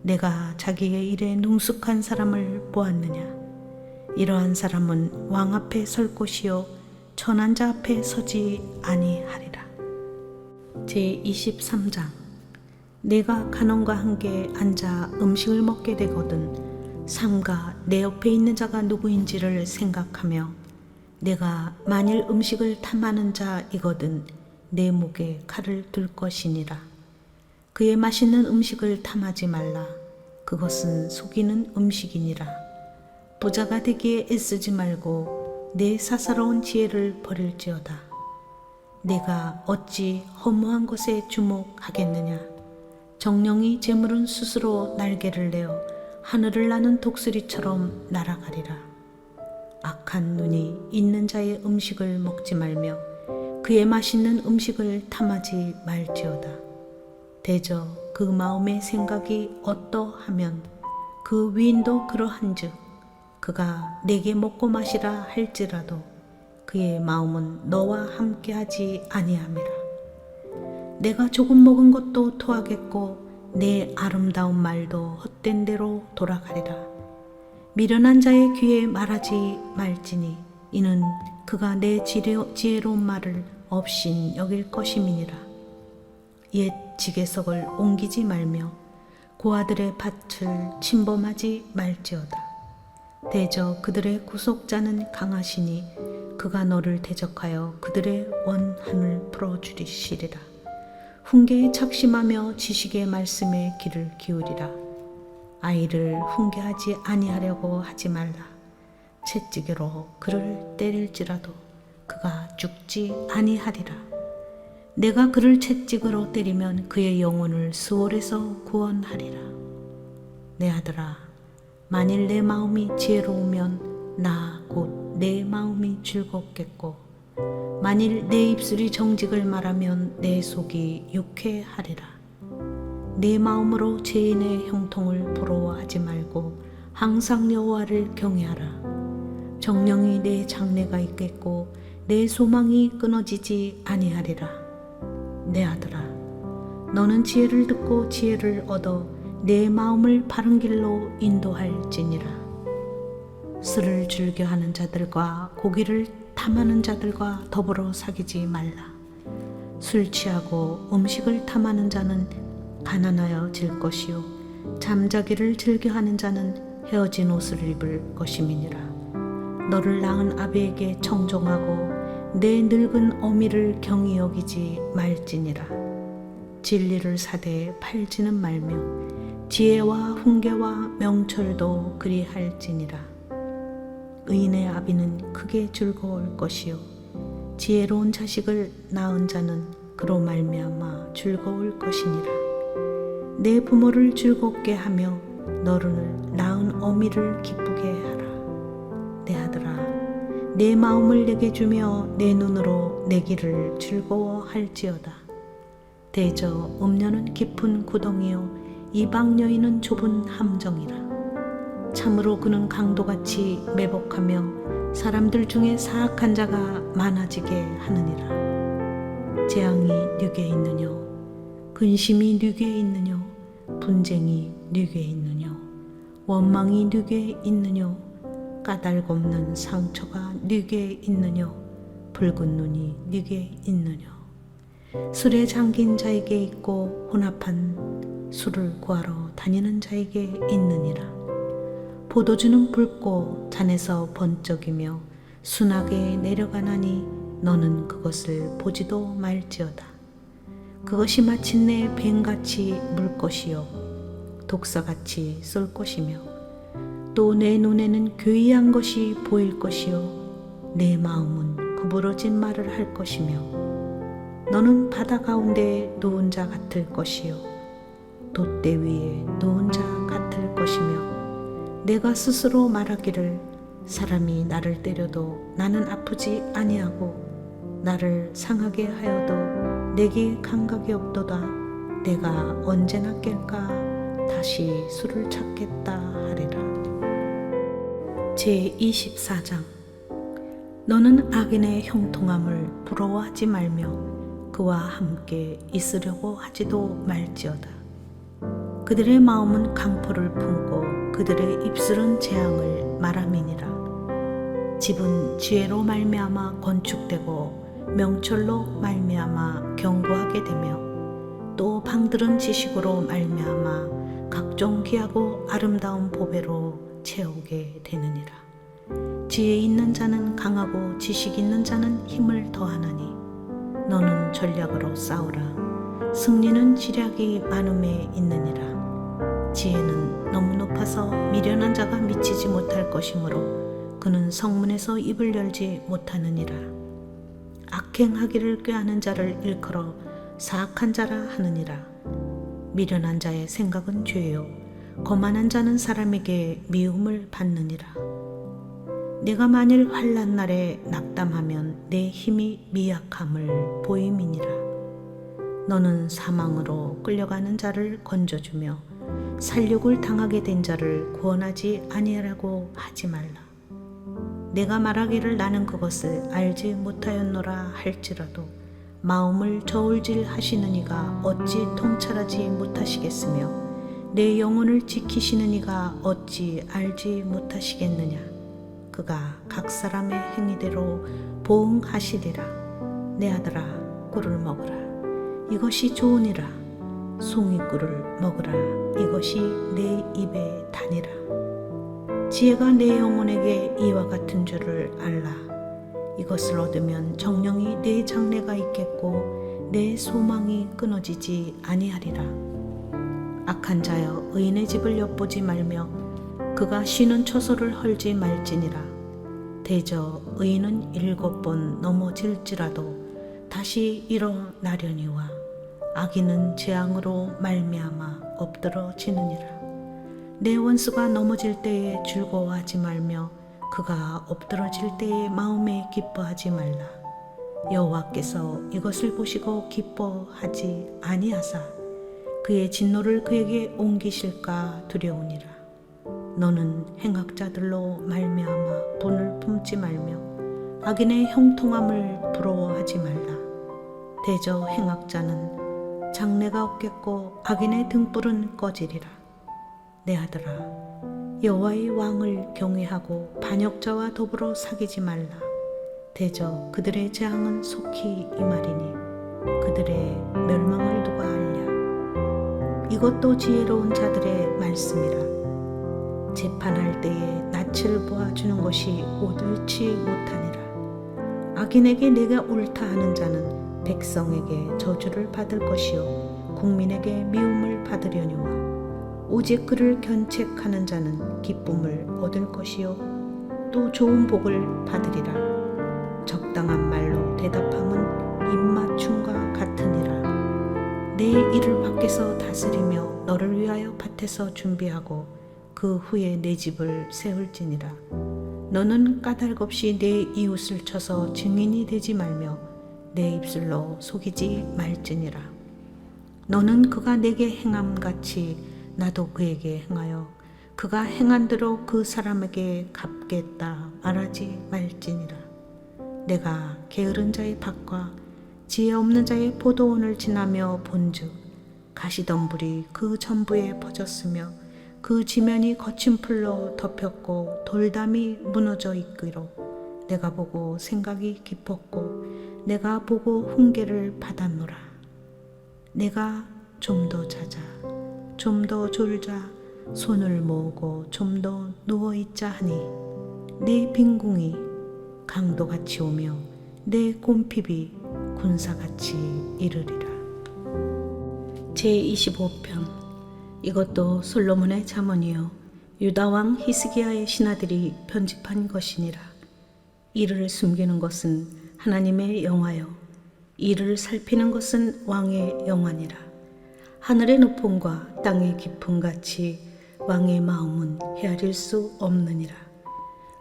내가 자기의 일에 능숙한 사람을 보았느냐. 이러한 사람은 왕 앞에 설 곳이요 천한 자 앞에 서지 아니하리라. 제23장. 내가 간원과 함께 앉아 음식을 먹게 되거든 삼가 내 옆에 있는 자가 누구인지를 생각하며 내가 만일 음식을 탐하는 자이거든 내 목에 칼을 둘 것이니라. 그의 맛있는 음식을 탐하지 말라. 그것은 속이는 음식이니라. 부자가 되기에 애쓰지 말고 내 사사로운 지혜를 버릴지어다. 내가 어찌 허무한 것에 주목하겠느냐. 정령이 재물은 스스로 날개를 내어 하늘을 나는 독수리처럼 날아가리라. 악한 눈이 있는 자의 음식을 먹지 말며 그의 맛있는 음식을 탐하지 말지어다. 대저 그 마음의 생각이 어떠하면 그 위인도 그러한즉 그가 내게 먹고 마시라 할지라도 그의 마음은 너와 함께하지 아니함이라. 내가 조금 먹은 것도 토하겠고 내 아름다운 말도 헛된 대로 돌아가리라. 미련한 자의 귀에 말하지 말지니 이는 그가 내 지혜로운 말을 없인 여길 것임이니라. 옛 지게석을 옮기지 말며 고아들의 밭을 침범하지 말지어다. 대저 그들의 구속자는 강하시니 그가 너를 대적하여 그들의 원한을 풀어주시리라. 훈계에 착심하며 지식의 말씀에 귀를 기울이라. 아이를 훈계하지 아니하려고 하지 말라. 채찍으로 그를 때릴지라도 그가 죽지 아니하리라. 내가 그를 채찍으로 때리면 그의 영혼을 수월에서 구원하리라. 내 아들아, 만일 내 마음이 지혜로우면 나 곧 내 마음이 즐겁겠고 만일 내 입술이 정직을 말하면 내 속이 유쾌하리라. 내 마음으로 죄인의 형통을 부러워하지 말고 항상 여호와를 경외하라. 정령이 내 장래가 있겠고 내 소망이 끊어지지 아니하리라. 내 아들아, 너는 지혜를 듣고 지혜를 얻어 내 마음을 바른 길로 인도할지니라. 술을 즐겨하는 자들과 고기를 탐하는 자들과 더불어 사귀지 말라. 술 취하고 음식을 탐하는 자는 가난하여 질 것이요 잠자기를 즐겨하는 자는 헤어진 옷을 입을 것임이니라. 너를 낳은 아비에게 청종하고 내 늙은 어미를 경히 여기지 말지니라. 진리를 사대에 팔지는 말며 지혜와 훈계와 명철도 그리할지니라. 의인의 아비는 크게 즐거울 것이요 지혜로운 자식을 낳은 자는 그로 말미암아 즐거울 것이니라. 내 부모를 즐겁게 하며 너를 낳은 어미를 기쁘게 하라. 내 아들아, 내 마음을 내게 주며 내 눈으로 내 길을 즐거워할지어다. 대저 음녀는 깊은 구덩이요 이방 여인은 좁은 함정이라. 참으로 그는 강도같이 매복하며 사람들 중에 사악한 자가 많아지게 하느니라. 재앙이 네게 있느뇨? 근심이 네게 있느뇨? 분쟁이 네게 있느뇨? 원망이 네게 있느뇨? 까닭 없는 상처가 네게 있느뇨? 붉은 눈이 네게 있느뇨? 술에 잠긴 자에게 있고 혼합한 술을 구하러 다니는 자에게 있느니라. 포도주는 붉고 잔에서 번쩍이며 순하게 내려가나니 너는 그것을 보지도 말지어다. 그것이 마침내 뱀같이 물 것이요 독사같이 쏠 것이며 또 내 눈에는 괴이한 것이 보일 것이요 내 마음은 구부러진 말을 할 것이며 너는 바다 가운데 누운 자 같을 것이요 돛대 위에 누운 자 같을 것이며 내가 스스로 말하기를 사람이 나를 때려도 나는 아프지 아니하고 나를 상하게 하여도 내게 감각이 없도다. 내가 언제나 깰까 다시 술을 찾겠다 하리라. 제24장. 너는 악인의 형통함을 부러워하지 말며 그와 함께 있으려고 하지도 말지어다. 그들의 마음은 강포를 품고 그들의 입술은 재앙을 말함이니라. 집은 지혜로 말미암아 건축되고 명철로 말미암아 견고하게 되며 또 방들은 지식으로 말미암아 각종 귀하고 아름다운 보배로 채우게 되느니라. 지혜 있는 자는 강하고 지식 있는 자는 힘을 더하나니 너는 전략으로 싸우라. 승리는 지략이 많음에 있느니라. 지혜는 너무 높아서 미련한 자가 미치지 못할 것이므로 그는 성문에서 입을 열지 못하느니라. 악행하기를 꾀하는 자를 일컬어 사악한 자라 하느니라. 미련한 자의 생각은 죄요 거만한 자는 사람에게 미움을 받느니라. 내가 만일 환난 날에 낙담하면 내 힘이 미약함을 보임이니라. 너는 사망으로 끌려가는 자를 건져주며 살육을 당하게 된 자를 구원하지 아니하라고 하지 말라. 내가 말하기를 나는 그것을 알지 못하였노라 할지라도 마음을 저울질 하시는 이가 어찌 통찰하지 못하시겠으며 내 영혼을 지키시는 이가 어찌 알지 못하시겠느냐. 그가 각 사람의 행위대로 보응하시리라. 내 아들아 꿀을 먹으라. 이것이 좋으니라. 송이꿀을 먹으라. 이것이 내 입에 다니라. 지혜가 내 영혼에게 이와 같은 줄을 알라. 이것을 얻으면 정령이 내 장래가 있겠고 내 소망이 끊어지지 아니하리라. 악한 자여 의인의 집을 엿보지 말며 그가 쉬는 처소를 헐지 말지니라. 대저 의인은 7번 넘어질지라도 다시 일어나려니와 악인은 재앙으로 말미암아 엎드러지느니라. 내 원수가 넘어질 때에 즐거워하지 말며 그가 엎드러질 때에 마음에 기뻐하지 말라. 여호와께서 이것을 보시고 기뻐하지 아니하사 그의 진노를 그에게 옮기실까 두려우니라. 너는 행악자들로 말미암아 분을 품지 말며 악인의 형통함을 부러워하지 말라. 대저 행악자는 장래가 없겠고 악인의 등불은 꺼지리라. 내 아들아 여호와의 왕을 경외하고 반역자와 더불어 사귀지 말라. 대저 그들의 재앙은 속히 임하리니 그들의 멸망을 누가 알랴. 이것도 지혜로운 자들의 말씀이라. 재판할 때에 낯을 보아주는 것이 옳지 못하니라. 악인에게 내가 옳다 하는 자는 백성에게 저주를 받을 것이요 국민에게 미움을 받으려니와 오직 그를 견책하는 자는 기쁨을 얻을 것이요 또 좋은 복을 받으리라. 적당한 말로 대답함은 입맞춤과 같으니라. 내 이를 밖에서 다스리며 너를 위하여 밭에서 준비하고 그 후에 내 집을 세울지니라. 너는 까닭 없이 내 이웃을 쳐서 증인이 되지 말며 내 입술로 속이지 말지니라. 너는 그가 내게 행함같이 나도 그에게 행하여 그가 행한 대로 그 사람에게 갚겠다 말하지 말지니라. 내가 게으른 자의 밭과 지혜 없는 자의 포도원을 지나며 본즉 가시덤불이 그 전부에 퍼졌으며 그 지면이 거친 풀로 덮였고 돌담이 무너져 있기로 내가 보고 생각이 깊었고 내가 보고 훈계를 받았노라. 내가 좀 더 자자 좀 더 졸자 손을 모으고 좀 더 누워있자 하니 내 빈궁이 강도같이 오며 내 곰핍이 군사같이 이르리라. 제25편. 이것도 솔로몬의 잠언이요 유다왕 히스기야의 신하들이 편집한 것이니라. 이를 숨기는 것은 하나님의 영화요 이를 살피는 것은 왕의 영화니라. 하늘의 높음과 땅의 깊음 같이 왕의 마음은 헤아릴 수 없느니라.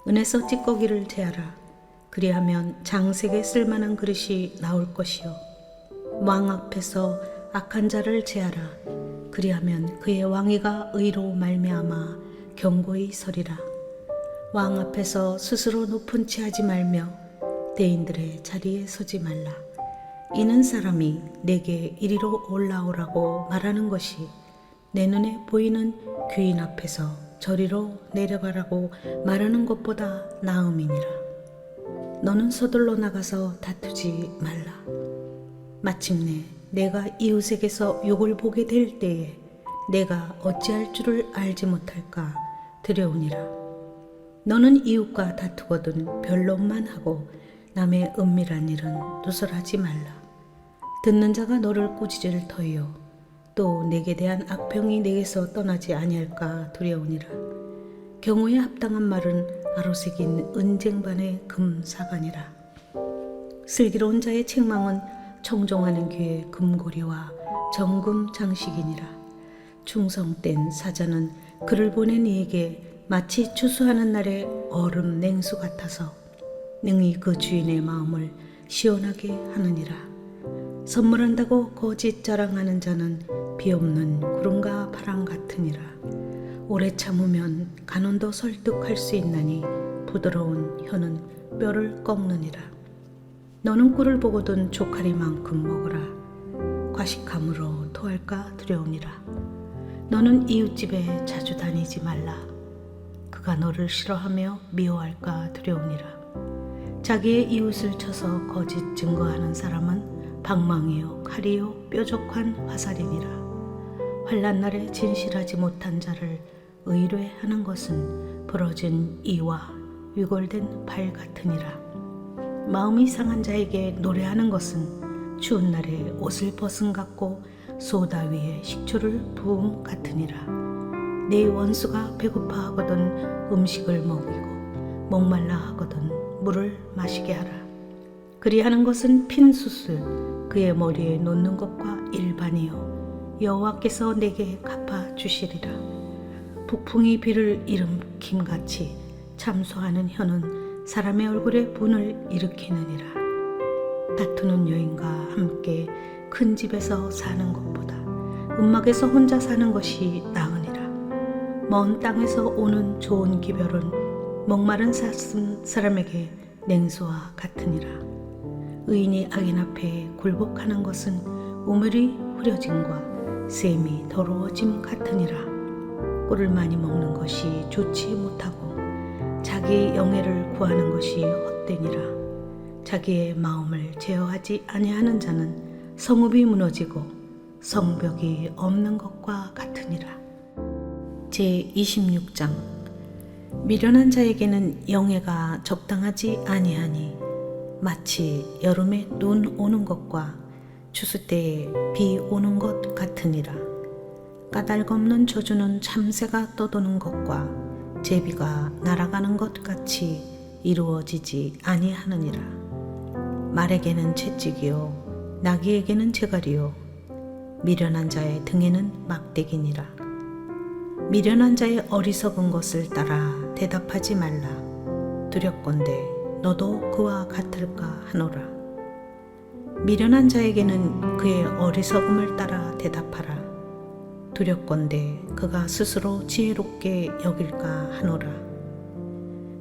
은에서 찌꺼기를 제하라. 그리하면 장색에 쓸만한 그릇이 나올 것이요 왕 앞에서 악한 자를 제하라. 그리하면 그의 왕위가 의로 말미암아 견고히 서리라. 왕 앞에서 스스로 높은 채 하지 말며 대인들의 자리에 서지 말라. 이는 사람이 내게 이리로 올라오라고 말하는 것이 내 눈에 보이는 귀인 앞에서 저리로 내려가라고 말하는 것보다 나음이니라. 너는 서둘러 나가서 다투지 말라. 마침내 내가 이웃에게서 욕을 보게 될 때에 내가 어찌할 줄을 알지 못할까 두려우니라. 너는 이웃과 다투거든 변론만 하고 남의 은밀한 일은 누설하지 말라. 듣는 자가 너를 꾸짖을 터이요 또 내게 대한 악평이 내게서 떠나지 아니할까 두려우니라. 경우에 합당한 말은 아로새긴 은쟁반의 금사관이라. 슬기로운 자의 책망은 청종하는 귀의 금고리와 정금 장식이니라. 충성된 사자는 그를 보낸 이에게 마치 추수하는 날의 얼음 냉수 같아서 능히 그 주인의 마음을 시원하게 하느니라. 선물한다고 거짓 자랑하는 자는 비없는 구름과 바람 같으니라. 오래 참으면 간원도 설득할 수 있나니 부드러운 혀는 뼈를 꺾느니라. 너는 꿀을 보거든 조카리만큼 먹으라. 과식함으로 토할까 두려우니라. 너는 이웃집에 자주 다니지 말라. 그가 너를 싫어하며 미워할까 두려우니라. 자기의 이웃을 쳐서 거짓 증거하는 사람은 방망이요 칼이요 뾰족한 화살이니라. 환난 날에 진실하지 못한 자를 의뢰하는 것은 부러진 이와 위골된 발 같으니라. 마음이 상한 자에게 노래하는 것은 추운 날에 옷을 벗은 같고 소다 위에 식초를 부음 같으니라. 내 원수가 배고파하거든 음식을 먹이고 목말라 하거든 물을 마시게 하라. 그리하는 것은 핀 숯을 그의 머리에 놓는 것과 일반이요 여호와께서 내게 갚아 주시리라. 북풍이 비를 일으킴같이 참소하는 혀는 사람의 얼굴에 분을 일으키느니라. 다투는 여인과 함께 큰 집에서 사는 것보다 음막에서 혼자 사는 것이 나으니라. 먼 땅에서 오는 좋은 기별은 목마른 사람에게 냉수와 같으니라. 의인이 악인 앞에 굴복하는 것은 우물이 흐려짐과 샘이 더러워짐 같으니라. 꿀을 많이 먹는 것이 좋지 못하고 자기의 영예를 구하는 것이 헛되니라. 자기의 마음을 제어하지 아니하는 자는 성읍이 무너지고 성벽이 없는 것과 같으니라. 제26장. 미련한 자에게는 영예가 적당하지 아니하니 마치 여름에 눈 오는 것과 추수 때에 비 오는 것 같으니라. 까닭없는 저주는 참새가 떠도는 것과 제비가 날아가는 것 같이 이루어지지 아니하느니라. 말에게는 채찍이요 나귀에게는 제갈이요 미련한 자의 등에는 막대기니라. 미련한 자의 어리석은 것을 따라 대답하지 말라. 두렵건대 너도 그와 같을까 하노라. 미련한 자에게는 그의 어리석음을 따라 대답하라. 두렵건대 그가 스스로 지혜롭게 여길까 하노라.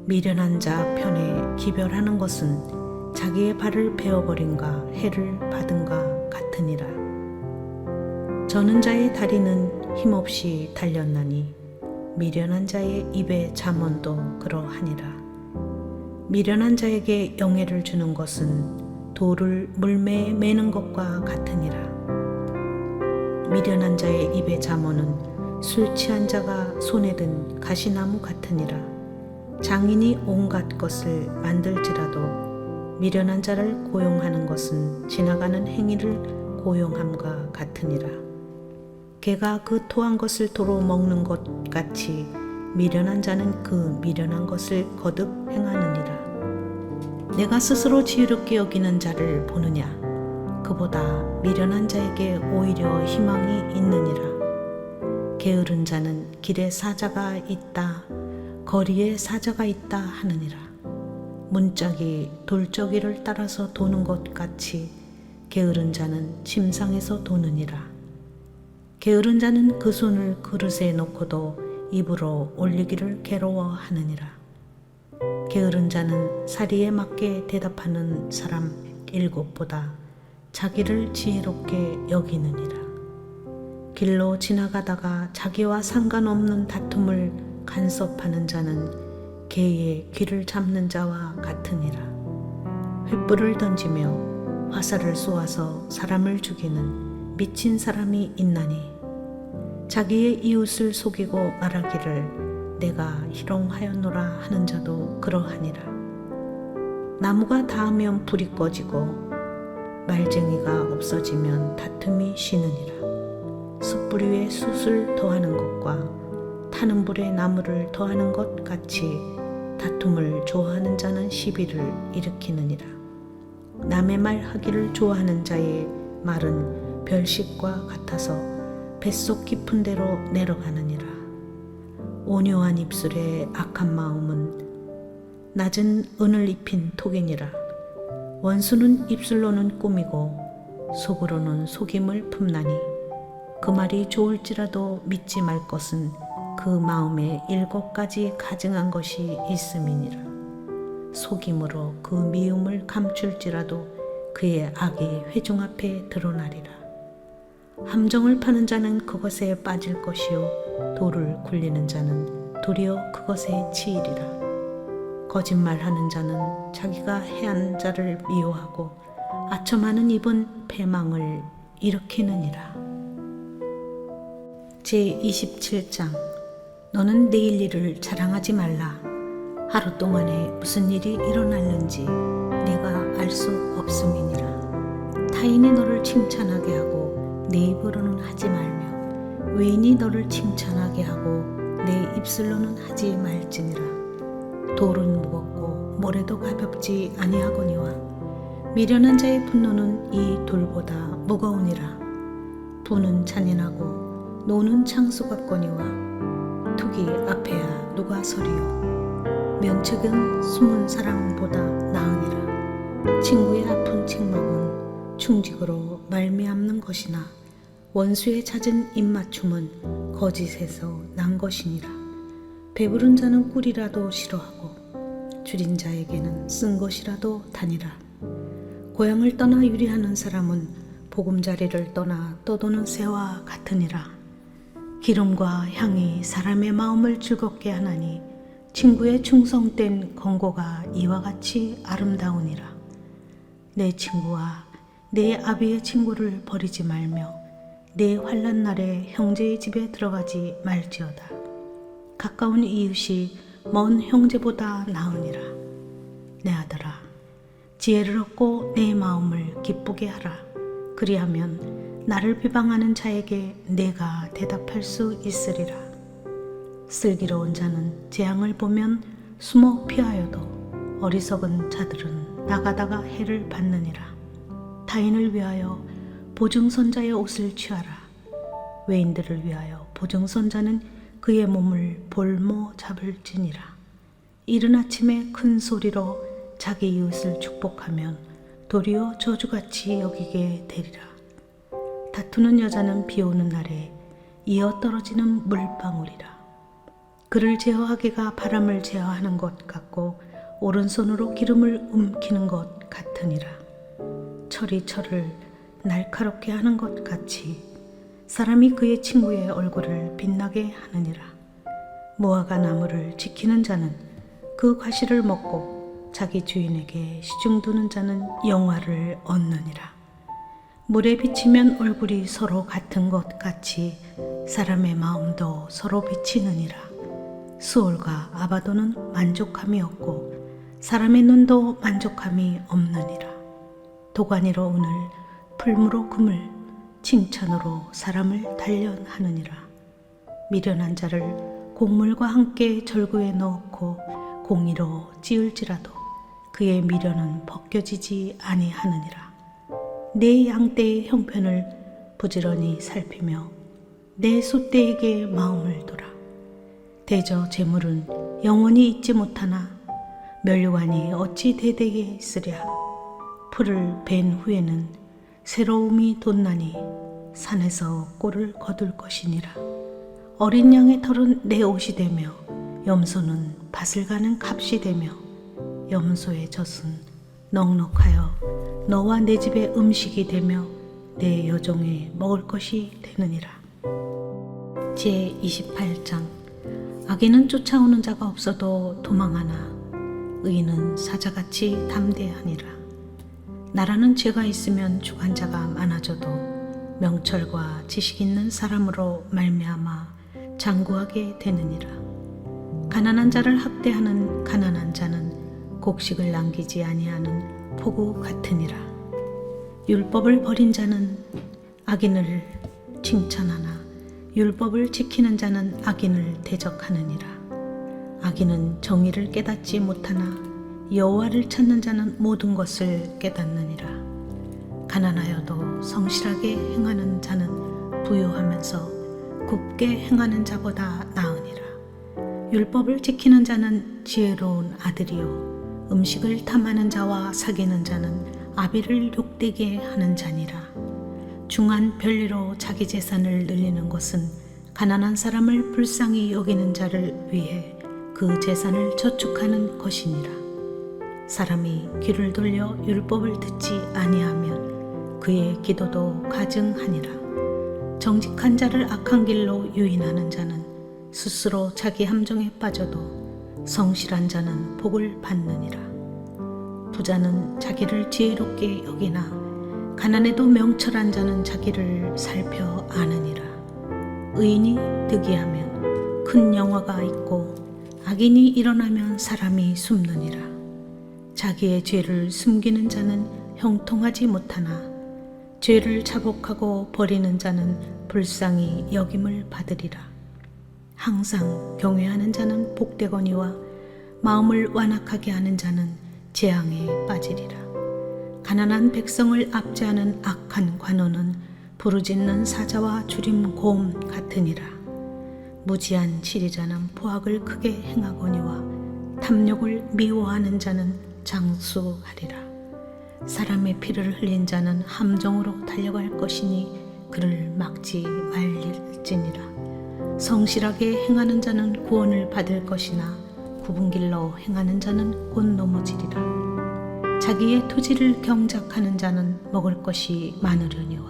미련한 자 편에 기별하는 것은 자기의 발을 베어버린가 해를 받은가 같으니라. 저는 자의 다리는 힘없이 달렸나니 미련한 자의 입의 잠언도 그러하니라. 미련한 자에게 영예를 주는 것은 돌을 물매에 매는 것과 같으니라. 미련한 자의 입의 잠언은 술 취한 자가 손에 든 가시나무 같으니라. 장인이 온갖 것을 만들지라도 미련한 자를 고용하는 것은 지나가는 행위를 고용함과 같으니라. 개가 그 토한 것을 도로 먹는 것 같이 미련한 자는 그 미련한 것을 거듭 행하느니라. 내가 스스로 지혜롭게 여기는 자를 보느냐? 그보다 미련한 자에게 오히려 희망이 있느니라. 게으른 자는 길에 사자가 있다, 거리에 사자가 있다 하느니라. 문짝이 돌저기를 따라서 도는 것 같이 게으른 자는 침상에서 도느니라. 게으른 자는 그 손을 그릇에 놓고도 입으로 올리기를 괴로워하느니라. 게으른 자는 사리에 맞게 대답하는 사람 7보다 자기를 지혜롭게 여기느니라. 길로 지나가다가 자기와 상관없는 다툼을 간섭하는 자는 개의 귀를 잡는 자와 같으니라. 횃불을 던지며 화살을 쏘아서 사람을 죽이는 미친 사람이 있나니 자기의 이웃을 속이고 말하기를 내가 희롱하였노라 하는 자도 그러하니라. 나무가 닿으면 불이 꺼지고 말쟁이가 없어지면 다툼이 쉬느니라. 숯불 위에 숯을 더하는 것과 타는 불에 나무를 더하는 것 같이 다툼을 좋아하는 자는 시비를 일으키느니라. 남의 말 하기를 좋아하는 자의 말은 별식과 같아서 뱃속 깊은 데로 내려가느니라. 온유한 입술에 악한 마음은 낮은 은을 입힌 톡이니라. 원수는 입술로는 꾸미고 속으로는 속임을 품나니 그 말이 좋을지라도 믿지 말 것은 그 마음에 7가지 가증한 것이 있음이니라. 속임으로 그 미움을 감출지라도 그의 악이 회중 앞에 드러나리라. 함정을 파는 자는 그것에 빠질 것이요 돌을 굴리는 자는 도리어 그것에 치이리라. 거짓말하는 자는 자기가 해한 자를 미워하고 아첨하는 입은 패망을 일으키느니라. 제27장 너는 내일 일을 자랑하지 말라. 하루 동안에 무슨 일이 일어났는지 내가 알 수 없음이니라. 타인이 너를 칭찬하게 하고 내 입으로는 하지 말며 외인이 너를 칭찬하게 하고 내 입술로는 하지 말지니라. 돌은 무겁고 모래도 가볍지 아니하거니와 미련한 자의 분노는 이 돌보다 무거우니라. 부는 잔인하고 노는 창수 같거니와 투기 앞에야 누가 서리요 면책은 숨은 사람보다 나으니라. 친구의 아픈 책망은 충직으로 말미암는 것이나 원수의 잦은 입맞춤은 거짓에서 난 것이니라. 배부른 자는 꿀이라도 싫어하고 줄인 자에게는 쓴 것이라도 다니라. 고향을 떠나 유리하는 사람은 보금자리를 떠나 떠도는 새와 같으니라. 기름과 향이 사람의 마음을 즐겁게 하나니 친구의 충성된 권고가 이와 같이 아름다우니라. 내 친구와 내 아비의 친구를 버리지 말며 내 환난 날에 형제의 집에 들어가지 말지어다. 가까운 이웃이 먼 형제보다 나으니라. 내 아들아, 지혜를 얻고 내 마음을 기쁘게 하라. 그리하면 나를 비방하는 자에게 내가 대답할 수 있으리라. 슬기로운 자는 재앙을 보면 숨어 피하여도 어리석은 자들은 나가다가 해를 받느니라. 타인을 위하여 보증선자의 옷을 취하라. 외인들을 위하여 보증선자는 그의 몸을 볼모 잡을지니라. 이른 아침에 큰 소리로 자기 이웃을 축복하면 도리어 저주같이 여기게 되리라. 다투는 여자는 비 오는 날에 이어 떨어지는 물방울이라. 그를 제어하기가 바람을 제어하는 것 같고 오른손으로 기름을 움키는 것 같으니라. 철이 철을 날카롭게 하는 것 같이 사람이 그의 친구의 얼굴을 빛나게 하느니라. 무화과 나무를 지키는 자는 그 과실을 먹고 자기 주인에게 시중 두는 자는 영화를 얻느니라. 물에 비치면 얼굴이 서로 같은 것 같이 사람의 마음도 서로 비치느니라. 수올과 아바도는 만족함이 없고 사람의 눈도 만족함이 없느니라. 도가니로 은을 풀무로 금을 칭찬으로 사람을 단련하느니라. 미련한 자를 곡물과 함께 절구에 넣고 공의로 찌을지라도 그의 미련은 벗겨지지 아니하느니라. 내 양떼의 형편을 부지런히 살피며 내 소떼에게 마음을 두라. 대저 재물은 영원히 잊지 못하나 멸류관이 어찌 대대에 있으랴. 풀을 벤 후에는 새로움이 돋나니 산에서 꼴을 거둘 것이니라. 어린 양의 털은 내 옷이 되며 염소는 밭을 가는 값이 되며 염소의 젖은 넉넉하여 너와 내 집의 음식이 되며 내 여종의 먹을 것이 되느니라. 제28장 악인은 쫓아오는 자가 없어도 도망하나 의인은 사자같이 담대하니라. 나라는 죄가 있으면 주관자가 많아져도 명철과 지식 있는 사람으로 말미암아 장구하게 되느니라. 가난한 자를 학대하는 가난한 자는 곡식을 남기지 아니하는 포구 같으니라. 율법을 버린 자는 악인을 칭찬하나 율법을 지키는 자는 악인을 대적하느니라. 악인은 정의를 깨닫지 못하나 여호와를 찾는 자는 모든 것을 깨닫느니라. 가난하여도 성실하게 행하는 자는 부유하면서 굽게 행하는 자보다 나으니라. 율법을 지키는 자는 지혜로운 아들이요 음식을 탐하는 자와 사귀는 자는 아비를 욕되게 하는 자니라. 중한 별리로 자기 재산을 늘리는 것은 가난한 사람을 불쌍히 여기는 자를 위해 그 재산을 저축하는 것이니라. 사람이 귀를 돌려 율법을 듣지 아니하면 그의 기도도 가증하니라. 정직한 자를 악한 길로 유인하는 자는 스스로 자기 함정에 빠져도 성실한 자는 복을 받느니라. 부자는 자기를 지혜롭게 여기나 가난해도 명철한 자는 자기를 살펴 아느니라. 의인이 득이하면 큰 영화가 있고 악인이 일어나면 사람이 숨느니라. 자기의 죄를 숨기는 자는 형통하지 못하나 죄를 자복하고 버리는 자는 불쌍히 여김을 받으리라. 항상 경외하는 자는 복되거니와 마음을 완악하게 하는 자는 재앙에 빠지리라. 가난한 백성을 압제하는 악한 관원은 부르짖는 사자와 주림곰 같으니라. 무지한 치리자는 포악을 크게 행하거니와 탐욕을 미워하는 자는 장수하리라. 사람의 피를 흘린 자는 함정으로 달려갈 것이니 그를 막지 말릴지니라. 성실하게 행하는 자는 구원을 받을 것이나 굽은 길로 행하는 자는 곧 넘어지리라. 자기의 토지를 경작하는 자는 먹을 것이 많으려니와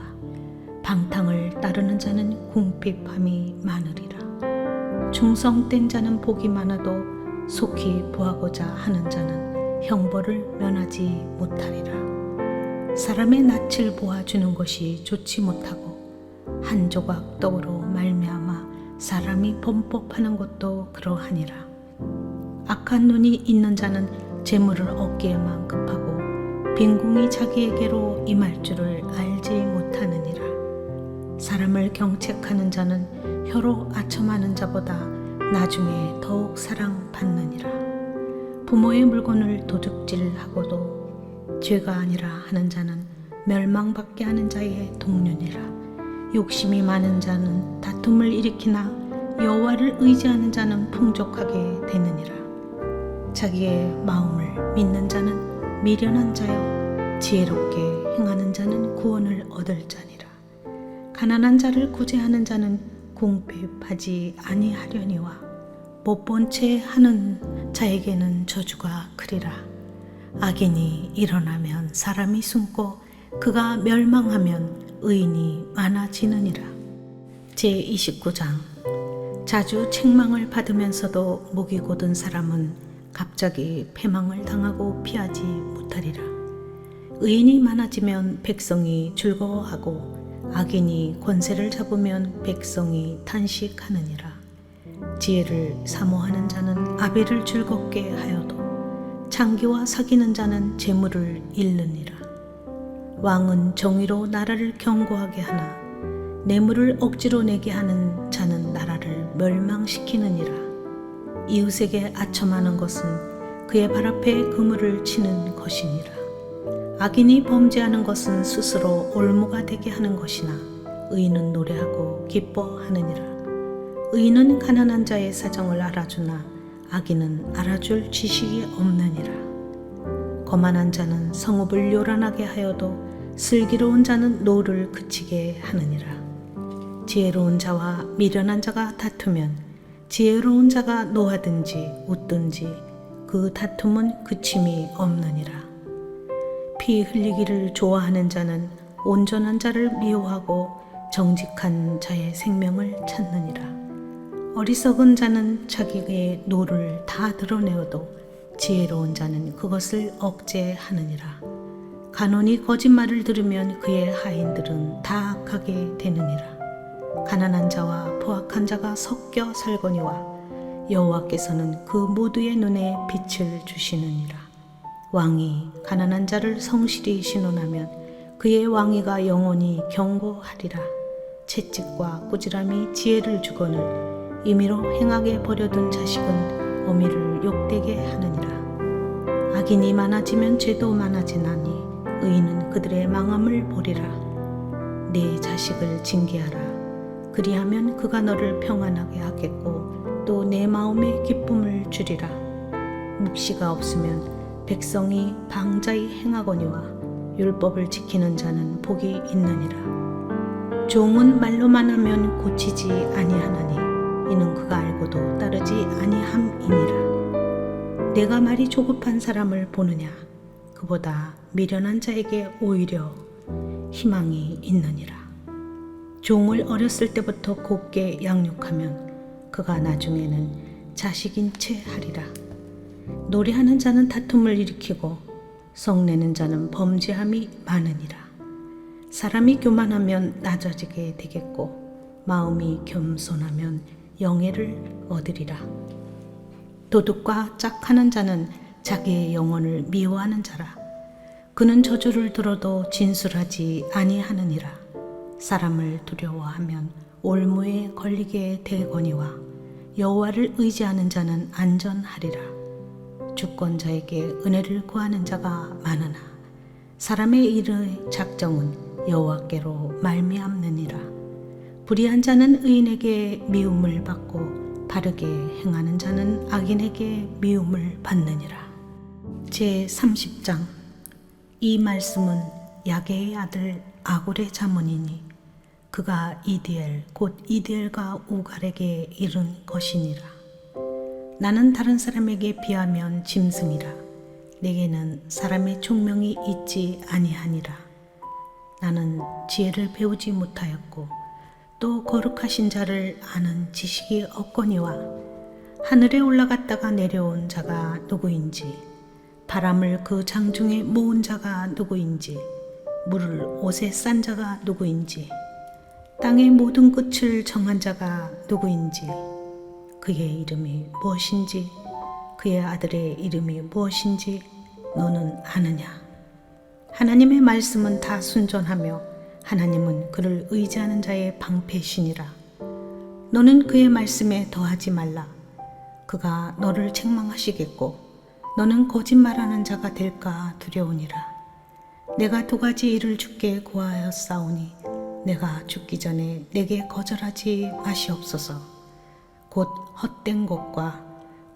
방탕을 따르는 자는 궁핍함이 많으리라. 충성된 자는 복이 많아도 속히 보하고자 하는 자는 형벌을 면하지 못하리라. 사람의 낯을 보아주는 것이 좋지 못하고 한 조각 떡으로 말미암아 사람이 범법하는 것도 그러하니라. 악한 눈이 있는 자는 재물을 얻기에만 급하고 빈궁이 자기에게로 임할 줄을 알지 못하느니라. 사람을 경책하는 자는 혀로 아첨하는 자보다 나중에 더욱 사랑받느니라. 부모의 물건을 도둑질하고도 죄가 아니라 하는 자는 멸망받게 하는 자의 동료니라. 욕심이 많은 자는 다툼을 일으키나 여호와를 의지하는 자는 풍족하게 되느니라. 자기의 마음을 믿는 자는 미련한 자요 지혜롭게 행하는 자는 구원을 얻을 자니라. 가난한 자를 구제하는 자는 궁핍하지 아니하려니와 못 본 채 하는 자에게는 저주가 크리라. 악인이 일어나면 사람이 숨고 그가 멸망하면 의인이 많아지느니라. 제29장. 자주 책망을 받으면서도 목이 곧은 사람은 갑자기 패망을 당하고 피하지 못하리라. 의인이 많아지면 백성이 즐거워하고 악인이 권세를 잡으면 백성이 탄식하느니라. 지혜를 사모하는 자는 아비를 즐겁게 하여도 창기와 사귀는 자는 재물을 잃느니라. 왕은 정의로 나라를 견고하게 하나 뇌물을 억지로 내게 하는 자는 나라를 멸망시키느니라. 이웃에게 아첨하는 것은 그의 발 앞에 그물을 치는 것이니라. 악인이 범죄하는 것은 스스로 올무가 되게 하는 것이나 의인은 노래하고 기뻐하느니라. 의인은 가난한 자의 사정을 알아주나 악인은 알아줄 지식이 없느니라. 거만한 자는 성읍을 요란하게 하여도 슬기로운 자는 노를 그치게 하느니라. 지혜로운 자와 미련한 자가 다투면 지혜로운 자가 노하든지 웃든지 그 다툼은 그침이 없느니라. 피 흘리기를 좋아하는 자는 온전한 자를 미워하고 정직한 자의 생명을 찾느니라. 어리석은 자는 자기의 노를 다 드러내어도 지혜로운 자는 그것을 억제하느니라. 간원이 거짓말을 들으면 그의 하인들은 다 악하게 되느니라. 가난한 자와 포악한 자가 섞여 살거니와 여호와께서는 그 모두의 눈에 빛을 주시느니라. 왕이 가난한 자를 성실히 신원하면 그의 왕위가 영원히 견고하리라. 채찍과 꾸지람이 지혜를 주거늘 임의로 행하게 버려둔 자식은 어미를 욕되게 하느니라. 악인이 많아지면 죄도 많아지나니 의인은 그들의 망함을 보리라. 네 자식을 징계하라. 그리하면 그가 너를 평안하게 하겠고 또 내 마음에 기쁨을 주리라. 묵시가 없으면 백성이 방자히 행하거니와 율법을 지키는 자는 복이 있느니라. 종은 말로만 하면 고치지 아니하나니 이는 그가 알고도 따르지 아니함이니라. 내가 말이 조급한 사람을 보느냐? 그보다 미련한 자에게 오히려 희망이 있느니라. 종을 어렸을 때부터 곱게 양육하면 그가 나중에는 자식인 채 하리라. 노래하는 자는 다툼을 일으키고 성내는 자는 범죄함이 많으니라. 사람이 교만하면 낮아지게 되겠고 마음이 겸손하면 영예를 얻으리라. 도둑과 짝하는 자는 자기의 영혼을 미워하는 자라. 그는 저주를 들어도 진술하지 아니하느니라. 사람을 두려워하면 올무에 걸리게 되거니와 여호와를 의지하는 자는 안전하리라. 주권자에게 은혜를 구하는 자가 많으나 사람의 일의 작정은 여호와께로 말미암느니라. 불의한 자는 의인에게 미움을 받고 바르게 행하는 자는 악인에게 미움을 받느니라. 제30장. 이 말씀은 야게의 아들 아골의 자문이니 그가 이디엘 곧 이디엘과 우갈에게 이른 것이니라. 나는 다른 사람에게 비하면 짐승이라. 내게는 사람의 총명이 있지 아니하니라. 나는 지혜를 배우지 못하였고 또 거룩하신 자를 아는 지식이 없거니와 하늘에 올라갔다가 내려온 자가 누구인지 바람을 그 장중에 모은 자가 누구인지 물을 옷에 싼 자가 누구인지 땅의 모든 끝을 정한 자가 누구인지 그의 이름이 무엇인지 그의 아들의 이름이 무엇인지 너는 아느냐? 하나님의 말씀은 다 순전하며 하나님은 그를 의지하는 자의 방패시니라. 너는 그의 말씀에 더하지 말라. 그가 너를 책망하시겠고 너는 거짓말하는 자가 될까 두려우니라. 내가 2가지 일을 주께 구하였사오니 내가 죽기 전에 내게 거절하지 마시옵소서. 곧 헛된 것과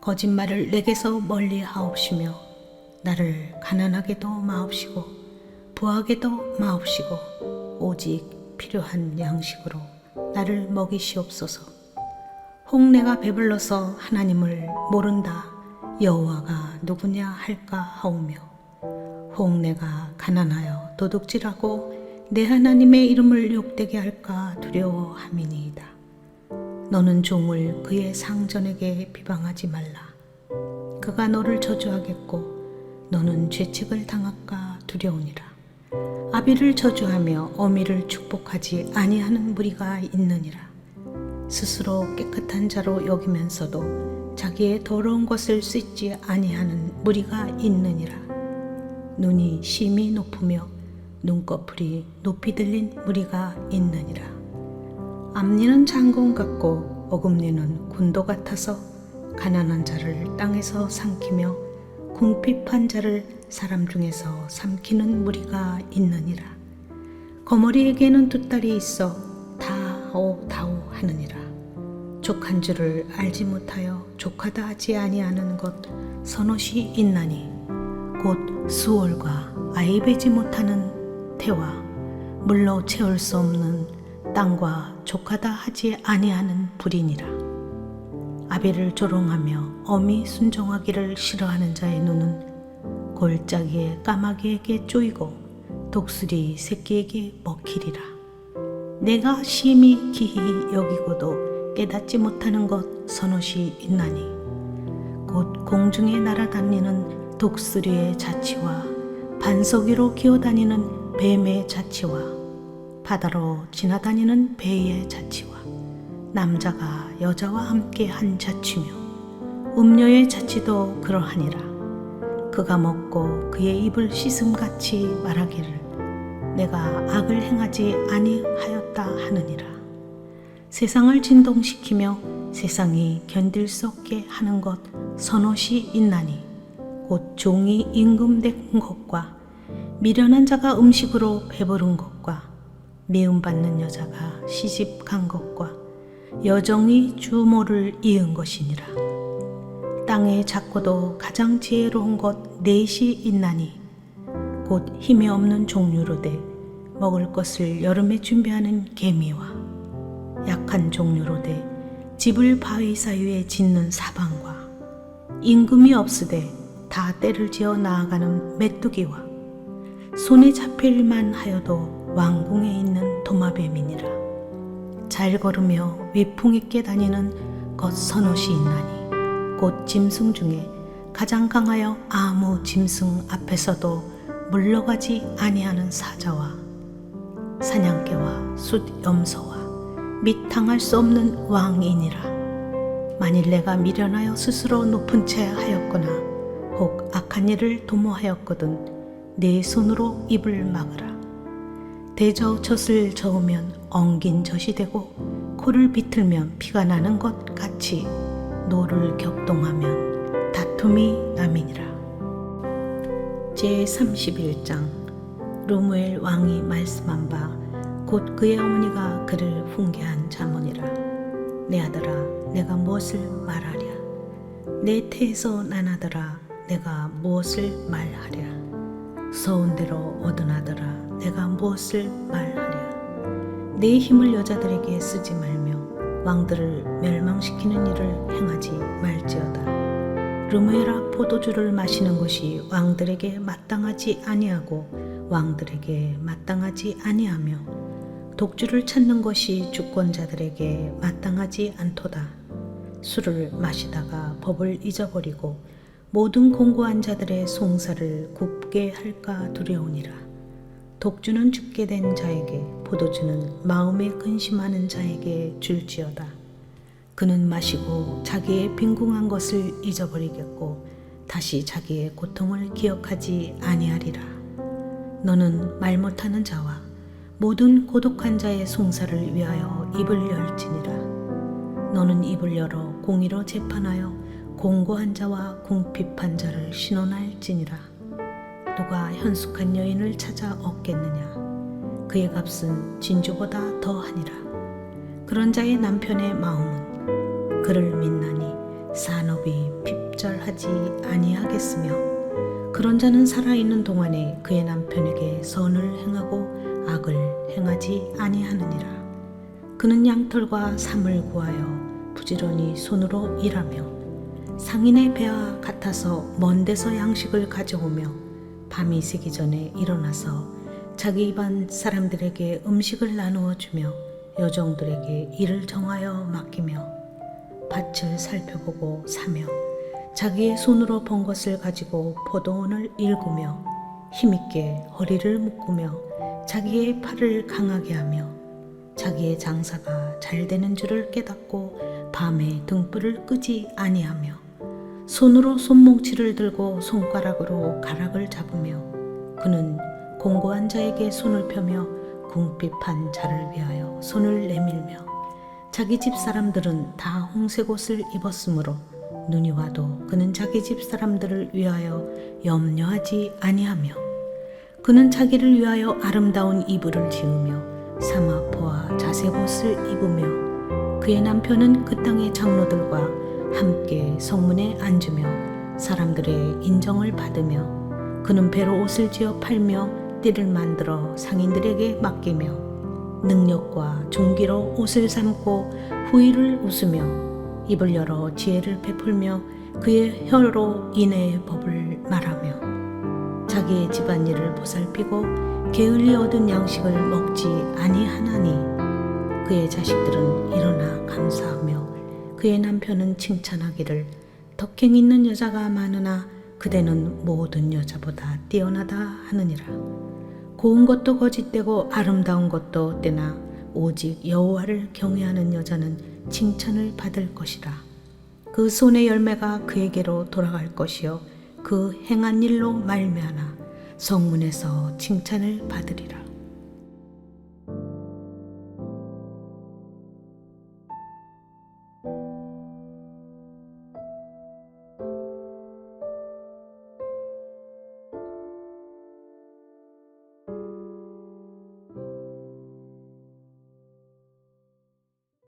거짓말을 내게서 멀리 하옵시며 나를 가난하게도 마옵시고 부하게도 마옵시고 오직 필요한 양식으로 나를 먹이시옵소서. 혹 내가 배불러서 하나님을 모른다 여호와가 누구냐 할까 하오며 혹 내가 가난하여 도둑질하고 내 하나님의 이름을 욕되게 할까 두려워함이니이다. 너는 종을 그의 상전에게 비방하지 말라. 그가 너를 저주하겠고 너는 죄책을 당할까 두려우니라. 아비를 저주하며 어미를 축복하지 아니하는 무리가 있느니라. 스스로 깨끗한 자로 여기면서도 자기의 더러운 것을 씻지 아니하는 무리가 있느니라. 눈이 심히 높으며 눈꺼풀이 높이 들린 무리가 있느니라. 앞니는 장군 같고 어금니는 군도 같아서 가난한 자를 땅에서 삼키며 궁핍한 자를 사람 중에서 삼키는 무리가 있느니라. 거머리에게는 2딸이 있어 다오 하느니라. 족한 줄을 알지 못하여 족하다 하지 아니하는 것 서넛이 있나니 곧 수월과 아이 베지 못하는 태와 물로 채울 수 없는 땅과 족하다 하지 아니하는 불이니라. 아비를 조롱하며 어미 순종하기를 싫어하는 자의 눈은 골짜기에 까마귀에게 쪼이고 독수리 새끼에게 먹히리라. 내가 심히 기히 여기고도 깨닫지 못하는 것 서넛이 있나니 곧 공중에 날아다니는 독수리의 자치와 반석 위로 기어다니는 뱀의 자치와 바다로 지나다니는 배의 자치와 남자가 여자와 함께 한 자치며 음녀의 자치도 그러하니라. 그가 먹고 그의 입을 씻음같이 말하기를 내가 악을 행하지 아니하였다 하느니라. 세상을 진동시키며 세상이 견딜 수 없게 하는 것 선옷이 있나니 곧 종이 임금된 것과 미련한 자가 음식으로 배부른 것과 미움받는 여자가 시집 간 것과 여정이 주모를 이은 것이니라. 땅의 작고도 가장 지혜로운 것 넷이 있나니 곧 힘이 없는 종류로되 먹을 것을 여름에 준비하는 개미와 약한 종류로되 집을 바위 사이에 짓는 사방과 임금이 없으되 다 때를 지어 나아가는 메뚜기와 손에 잡힐만 하여도 왕궁에 있는 도마뱀이니라. 잘 걸으며 위풍 있게 다니는 것 선옷이 있나니 곧 짐승 중에 가장 강하여 아무 짐승 앞에서도 물러가지 아니하는 사자와 사냥개와 숫염소와 및 당할 수 없는 왕이니라. 만일 내가 미련하여 스스로 높은 채 하였거나 혹 악한 일을 도모하였거든 내 손으로 입을 막으라. 대저 젖을 저으면 엉긴 젖이 되고 코를 비틀면 피가 나는 것 같이 노를 격동하면 다툼이 남이니라. 제31장 르무엘 왕이 말씀한 바 곧 그의 어머니가 그를 훈계한 자문이라. 내 아들아 내가 무엇을 말하랴. 내 태에서 난 아들아 내가 무엇을 말하랴. 서운대로 얻은 아들아 내가 무엇을 말하랴. 내 힘을 여자들에게 쓰지 말며 왕들을 멸망시키는 일을 행하지 말지어다. 르무엘아 포도주를 마시는 것이 왕들에게 마땅하지 아니하고 왕들에게 마땅하지 아니하며 독주를 찾는 것이 주권자들에게 마땅하지 않도다. 술을 마시다가 법을 잊어버리고 모든 공고한 자들의 송사를 굽게 할까 두려우니라. 독주는 죽게 된 자에게 포도주는 마음에 근심하는 자에게 줄지어다. 그는 마시고 자기의 빈궁한 것을 잊어버리겠고 다시 자기의 고통을 기억하지 아니하리라. 너는 말 못하는 자와 모든 고독한 자의 송사를 위하여 입을 열지니라. 너는 입을 열어 공의로 재판하여 공고한 자와 궁핍한 자를 신원할지니라. 누가 현숙한 여인을 찾아 얻겠느냐. 그의 값은 진주보다 더하니라. 그런 자의 남편의 마음은 그를 믿나니 산업이 핍절하지 아니하겠으며 그런 자는 살아있는 동안에 그의 남편에게 선을 행하고 악을 행하지 아니하느니라. 그는 양털과 삼을 구하여 부지런히 손으로 일하며 상인의 배와 같아서 먼 데서 양식을 가져오며 밤이 새기 전에 일어나서 자기 집안 사람들에게 음식을 나누어 주며 여종들에게 일을 정하여 맡기며 밭을 살펴보고 사며 자기의 손으로 번 것을 가지고 포도원을 일구며 힘있게 허리를 묶으며 자기의 팔을 강하게 하며 자기의 장사가 잘 되는 줄을 깨닫고 밤에 등불을 끄지 아니하며 손으로 손뭉치를 들고 손가락으로 가락을 잡으며 그는 공고한 자에게 손을 펴며 궁핍한 자를 위하여 손을 내밀며 자기 집 사람들은 다 홍색 옷을 입었으므로 눈이 와도 그는 자기 집 사람들을 위하여 염려하지 아니하며 그는 자기를 위하여 아름다운 이불을 지으며 사마포와 자색옷을 입으며 그의 남편은 그 땅의 장로들과 함께 성문에 앉으며 사람들의 인정을 받으며 그는 배로 옷을 지어 팔며 띠를 만들어 상인들에게 맡기며 능력과 종기로 옷을 삼고 후일을 웃으며 입을 열어 지혜를 베풀며 그의 혀로 인애의 법을 말하며 자기의 집안일을 보살피고 게을리 얻은 양식을 먹지 아니하나니 그의 자식들은 일어나 감사하며 그의 남편은 칭찬하기를 덕행 있는 여자가 많으나 그대는 모든 여자보다 뛰어나다 하느니라. 고운 것도 거짓되고 아름다운 것도 때나 오직 여호와를 경외하는 여자는 칭찬을 받을 것이라. 그 손의 열매가 그에게로 돌아갈 것이요 그 행한 일로 말미암아 성문에서 칭찬을 받으리라.